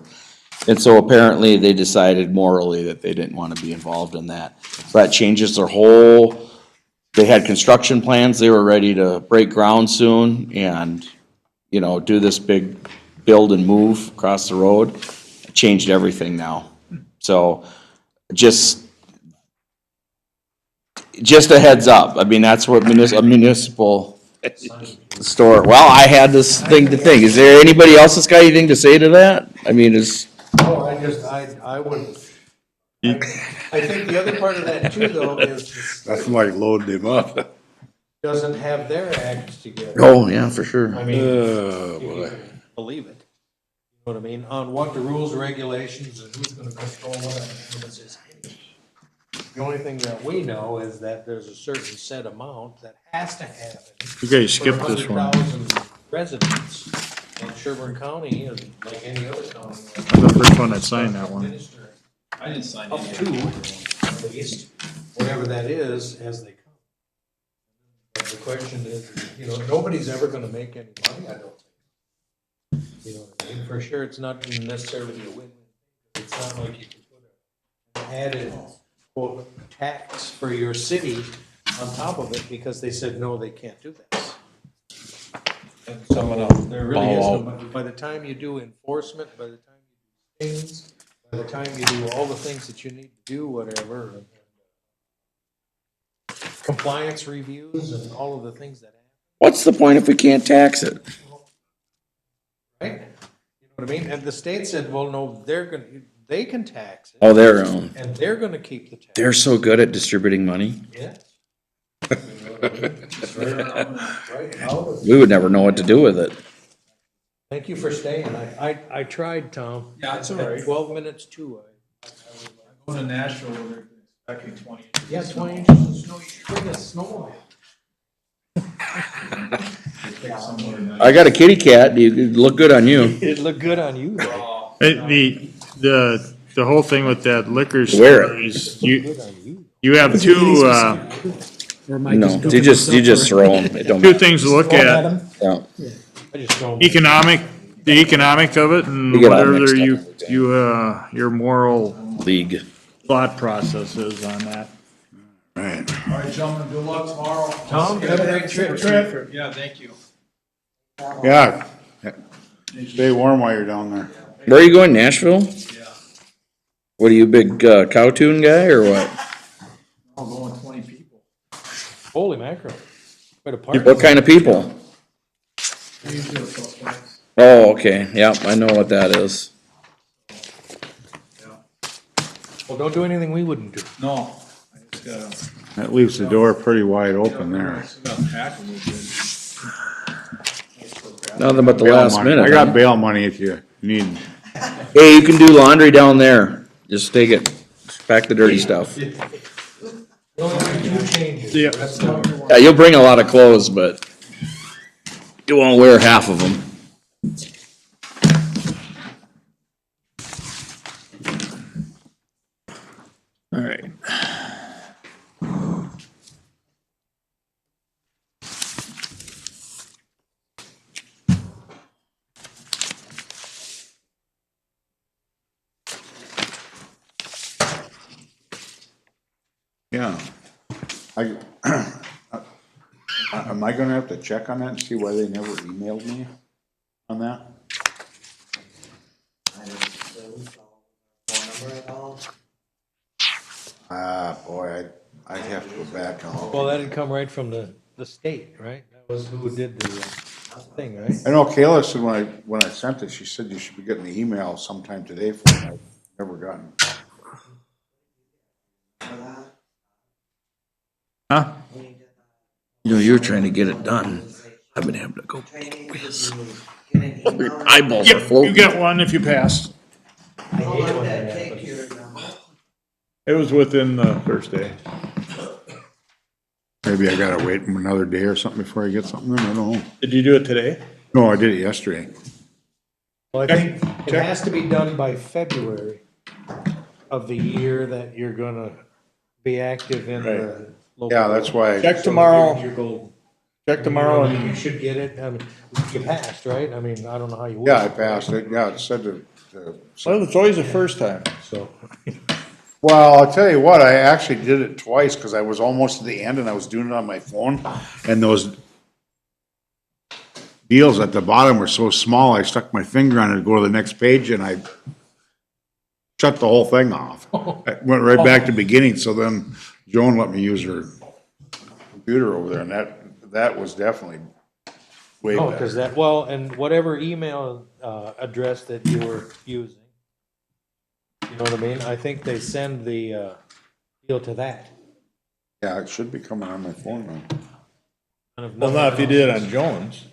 And so apparently they decided morally that they didn't want to be involved in that. So that changes their whole, they had construction plans, they were ready to break ground soon and, do this big build and move across the road. It changed everything now. So just a heads up. I mean, that's what a municipal store, well, I had this thing to think. Is there anybody else that's got anything to say to that? I mean, Oh, I wouldn't. I think the other part of that too, though, is That's like loading him up. doesn't have their acts together. oh, yeah, for sure. I mean, Oh, you boy. can believe it. You know what I mean? On what the rules, regulations, and who's gonna control what. The only thing that we know is that there's a certain set amount that has to happen. You guys skipped for this one. 100,000 residents. And Sherburne County, is like any other county. I'm the first one that signed that one. administer I didn't sign Up to, at least, whatever that is, as they come. But the question is, nobody's ever gonna make any money, I don't think. You know what I mean? For sure, it's not necessarily a win-win. It's not like you can put an added, quote, tax for your city on top of it, because they said, no, they can't do this. And so, there really is no, by the time you do enforcement, by the time you do things, by the time you do all the things that you need to do, whatever, and compliance reviews and all of the things that happen, What's the point if we can't tax it? right? You know what I mean? And the state said, well, no, they can tax it, Oh, their own. and they're gonna keep the tax. They're so good at distributing money. Yes. You know what I mean? It's right out of- We would never know what to do with it. Thank you for staying. I tried, Tom. Yeah, it's all At right. 12 minutes too. Going to Nashville, they're expecting 20 inches. Yeah, 20 inches of snow. You should bring a snowmobile. I got a kitty cat. You could look good on you. It'd look good on you, though. The whole thing with that liquor Wear store it. is you have two, No, you just throw them. It don't two matter. things to look at. Yeah. I just don't. The economic of it and We get on whatever next time. your moral League. thought process is on that. Right. All right, gentlemen, good luck tomorrow. Tom, have a great trip. Yeah, thank you. Yeah. Stay warm while you're down there. Where are you going, Nashville? Yeah. What are you, big cow tune guy or what? I'm going 20 people. Holy mackerel. Quite a party. What kind of people? Usual suspects. Oh, okay. Yep, I know what that is. Well, don't do anything we wouldn't do. No, I just gotta, That leaves the door pretty wide open there. got packed a little bit. Nothing but the Bail last money. minute. I got huh? bail money if you need. Hey, you can do laundry down there. Just take it. Pack the dirty stuff. Yeah, you'll bring a lot of clothes, but you won't wear half of them. All right. Yeah. I, am I gonna have to check on that and see why they never emailed me on that? Boy, I'd have to go back and look. Well, that'd come right from the state, right? That was who did the thing, right? I know Kayla said when I sent it, she said you should be getting the email sometime today for it. I've never gotten. Huh? You know, you're trying to get it done. I've been having to go. Your eyeballs are You floating. get one if you pass. I hate when that happens. It was within the first day. Maybe I gotta wait another day or something before I get something in, I don't know. Did you do it today? No, I did it yesterday. Well, I think it has to be done by February of the year that you're gonna be active in the local. Yeah, that's why. Check tomorrow. You're golden. Check tomorrow You and should get it, I mean, you passed, right? I mean, I don't know how you would. Yeah, I passed it, yeah, it said to, well, it's always the first time. So, well, I'll tell you what, I actually did it twice, cause I was almost to the end and I was doing it on my phone, and those deals at the bottom were so small, I stuck my finger on it to go to the next page, and I shut the whole thing off. I went right back to beginning, so then Joan let me use her computer over there, and that was definitely way oh, cause better. that, well, and whatever email, address that you were using, you know what I mean? I think they send the, deal to that. Yeah, it should be coming on my phone now. Kind of Well, not if you did it on Jones.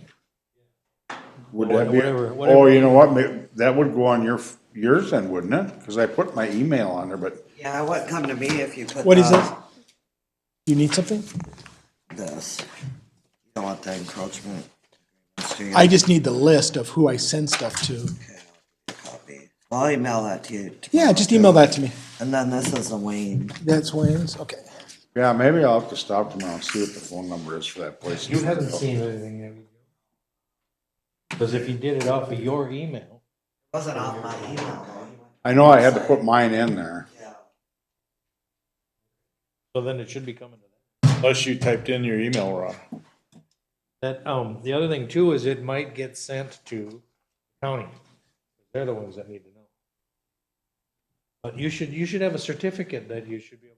Would that be, Whatever- oh, you know what, that would go on yours then, wouldn't it? Cause I put my email on there, but Yeah, it wouldn't come to me if you put. What is the- that? You need something? This. You don't want the encroachment. I just need the list of who I send stuff to. Copy. Well, I'll email that to you. Yeah, just email that to me. And then this is the Wayne. That's Wayne's, okay. yeah, maybe I'll have to stop tomorrow and see what the phone number is for that place. You haven't seen anything, have you? Because if you did it off of your email, Wasn't off my email though. I know I had to put mine in there. Yeah. so then it should be coming to that. Unless you typed in your email wrong. That, the other thing too is it might get sent to county. They're the ones that need to know. But you should have a certificate that you should be able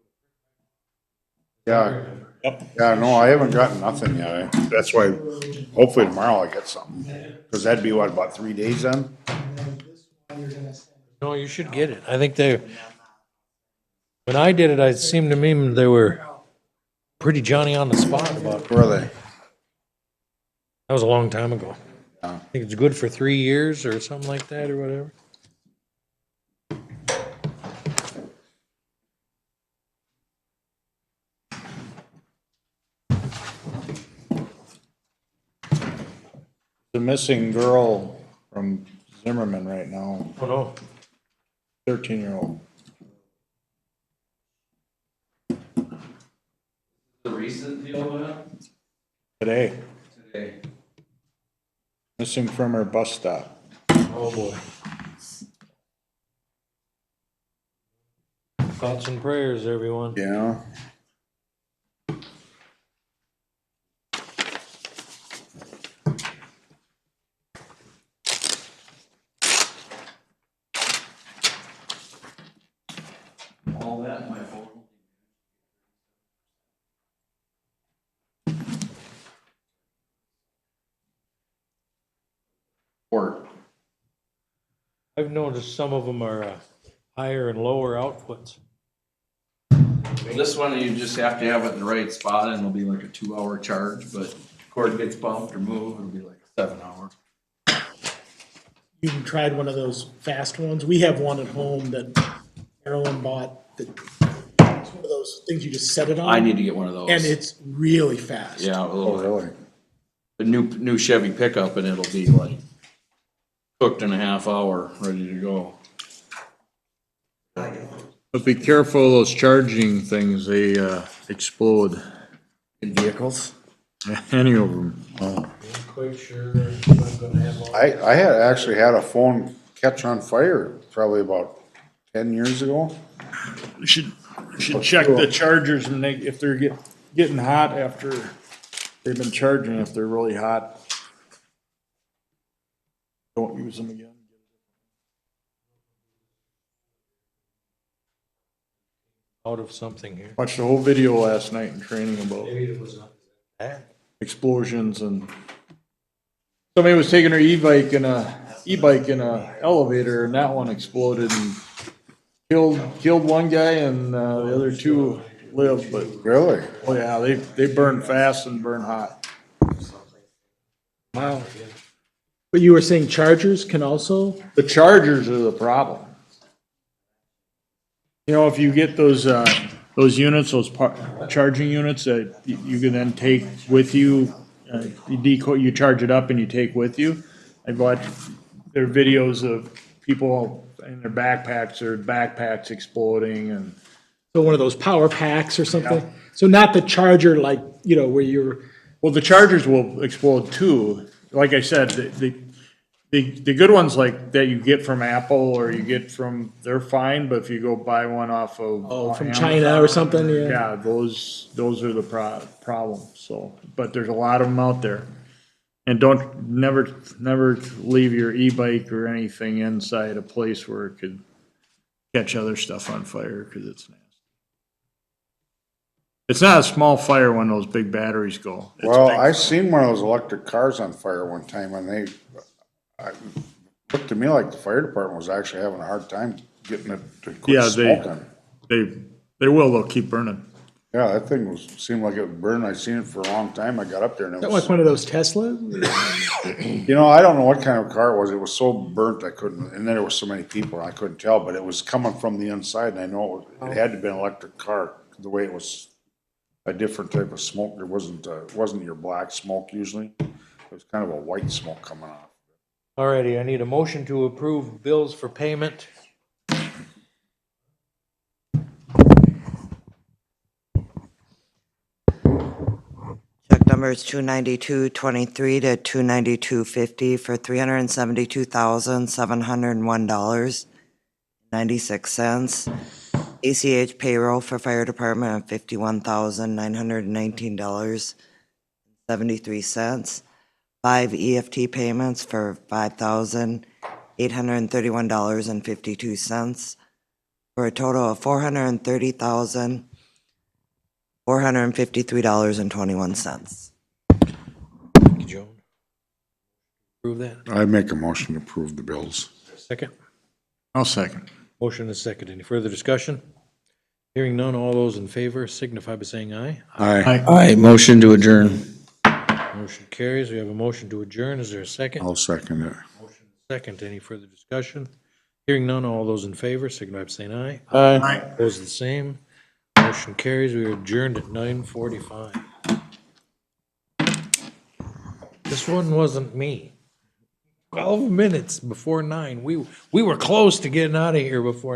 Yeah, Yep. yeah, no, I haven't gotten nothing yet. That's why, hopefully tomorrow I get something. Cause that'd be what, about 3 days then? to. No, you should get it. I think when I did it, it seemed to me they were pretty Johnny on the spot about it. Where are they? That was a long time ago. Yeah. I think it's good for 3 years or something like that or whatever. The missing girl from Zimmerman right now, Oh, no. 13-year-old. The recent deal with it? Today, Today. missing from her bus stop. Oh, boy. Thoughts and prayers, everyone. Yeah. All that in my phone. Port. I've noticed some of them are higher and lower outputs. This one, you just have to have it in the right spot and it'll be like a 2-hour charge, but if cord gets bumped or moved, it'll be like 7 hours. You tried one of those fast ones? We have one at home that Carolyn bought, that, it's one of those things you just set it on. I need to get one of those. And it's really fast. Yeah, a Oh, little, really? a new Chevy pickup and it'll be like cooked in a half hour, ready to go. But be careful of those charging things, they explode, In vehicles? any of them. Quite sure if I'm gonna have all. I had actually had a phone catch on fire probably about 10 years ago. You should check the chargers and if they're getting hot after they've been charging, if they're really hot. Don't use them again. Out of something here. Watched the whole video last night in training about Maybe it was not that. explosions and somebody was taking her e-bike in a elevator and that one exploded and killed one guy and the other two lived, but Really? oh yeah, they burn fast and burn hot. Wow. But you were saying chargers can also? The chargers are the problem. You know, if you get those units, charging units that you can then take with you, you charge it up and you take with you. I've watched there are videos of people in their backpacks exploding and. So one of those power packs or something? So not the charger like, you know, where you're, Well, the chargers will explode too. Like I said, the good ones like that you get from Apple or you get from, they're fine, but if you go buy one off of. from China or something, yeah. Yeah, those are the problem, so, but there's a lot of them out there. And never leave your e-bike or anything inside a place where it could catch other stuff on fire, cause it's nasty. It's not a small fire when those big batteries go. It's Well, big. I seen one of those electric cars on fire one time and looked to me like the fire department was actually having a hard time getting it to Yeah, quit smoking. they'll keep burning. Yeah, that thing seemed like it would burn. I seen it for a long time. I got up there and is it that was, like one of those Teslas? you know, I don't know what kind of car it was. It was so burnt I couldn't, and then there were so many people I couldn't tell, but it was coming from the inside and I know it had to be an electric car, the way it was a different type of smoke. It wasn't your black smoke usually. It was kind of a white smoke coming off. Alrighty, I need a motion to approve bills for payment. Check numbers 292.23 to 292.50 for $372,701.96. ACH payroll for fire department of $51,919.73. 5 EFT payments for $5,831.52 for a total of $430,453.21. Thank you, Joan. Approve that. I make a motion to approve the bills. Second. I'll second. Motion is second. Any further discussion? Hearing none, all those in favor signify by saying aye. Aye. Aye, motion to adjourn. Motion carries. We have a motion to adjourn. Is there a second? I'll second it. Motion is second. Any further discussion? Hearing none, all those in favor signify by saying aye. Aye. Opposed, the same. Motion carries. We are adjourned at 9:45. This one wasn't me. 12 minutes before 9. We were close to getting out of here before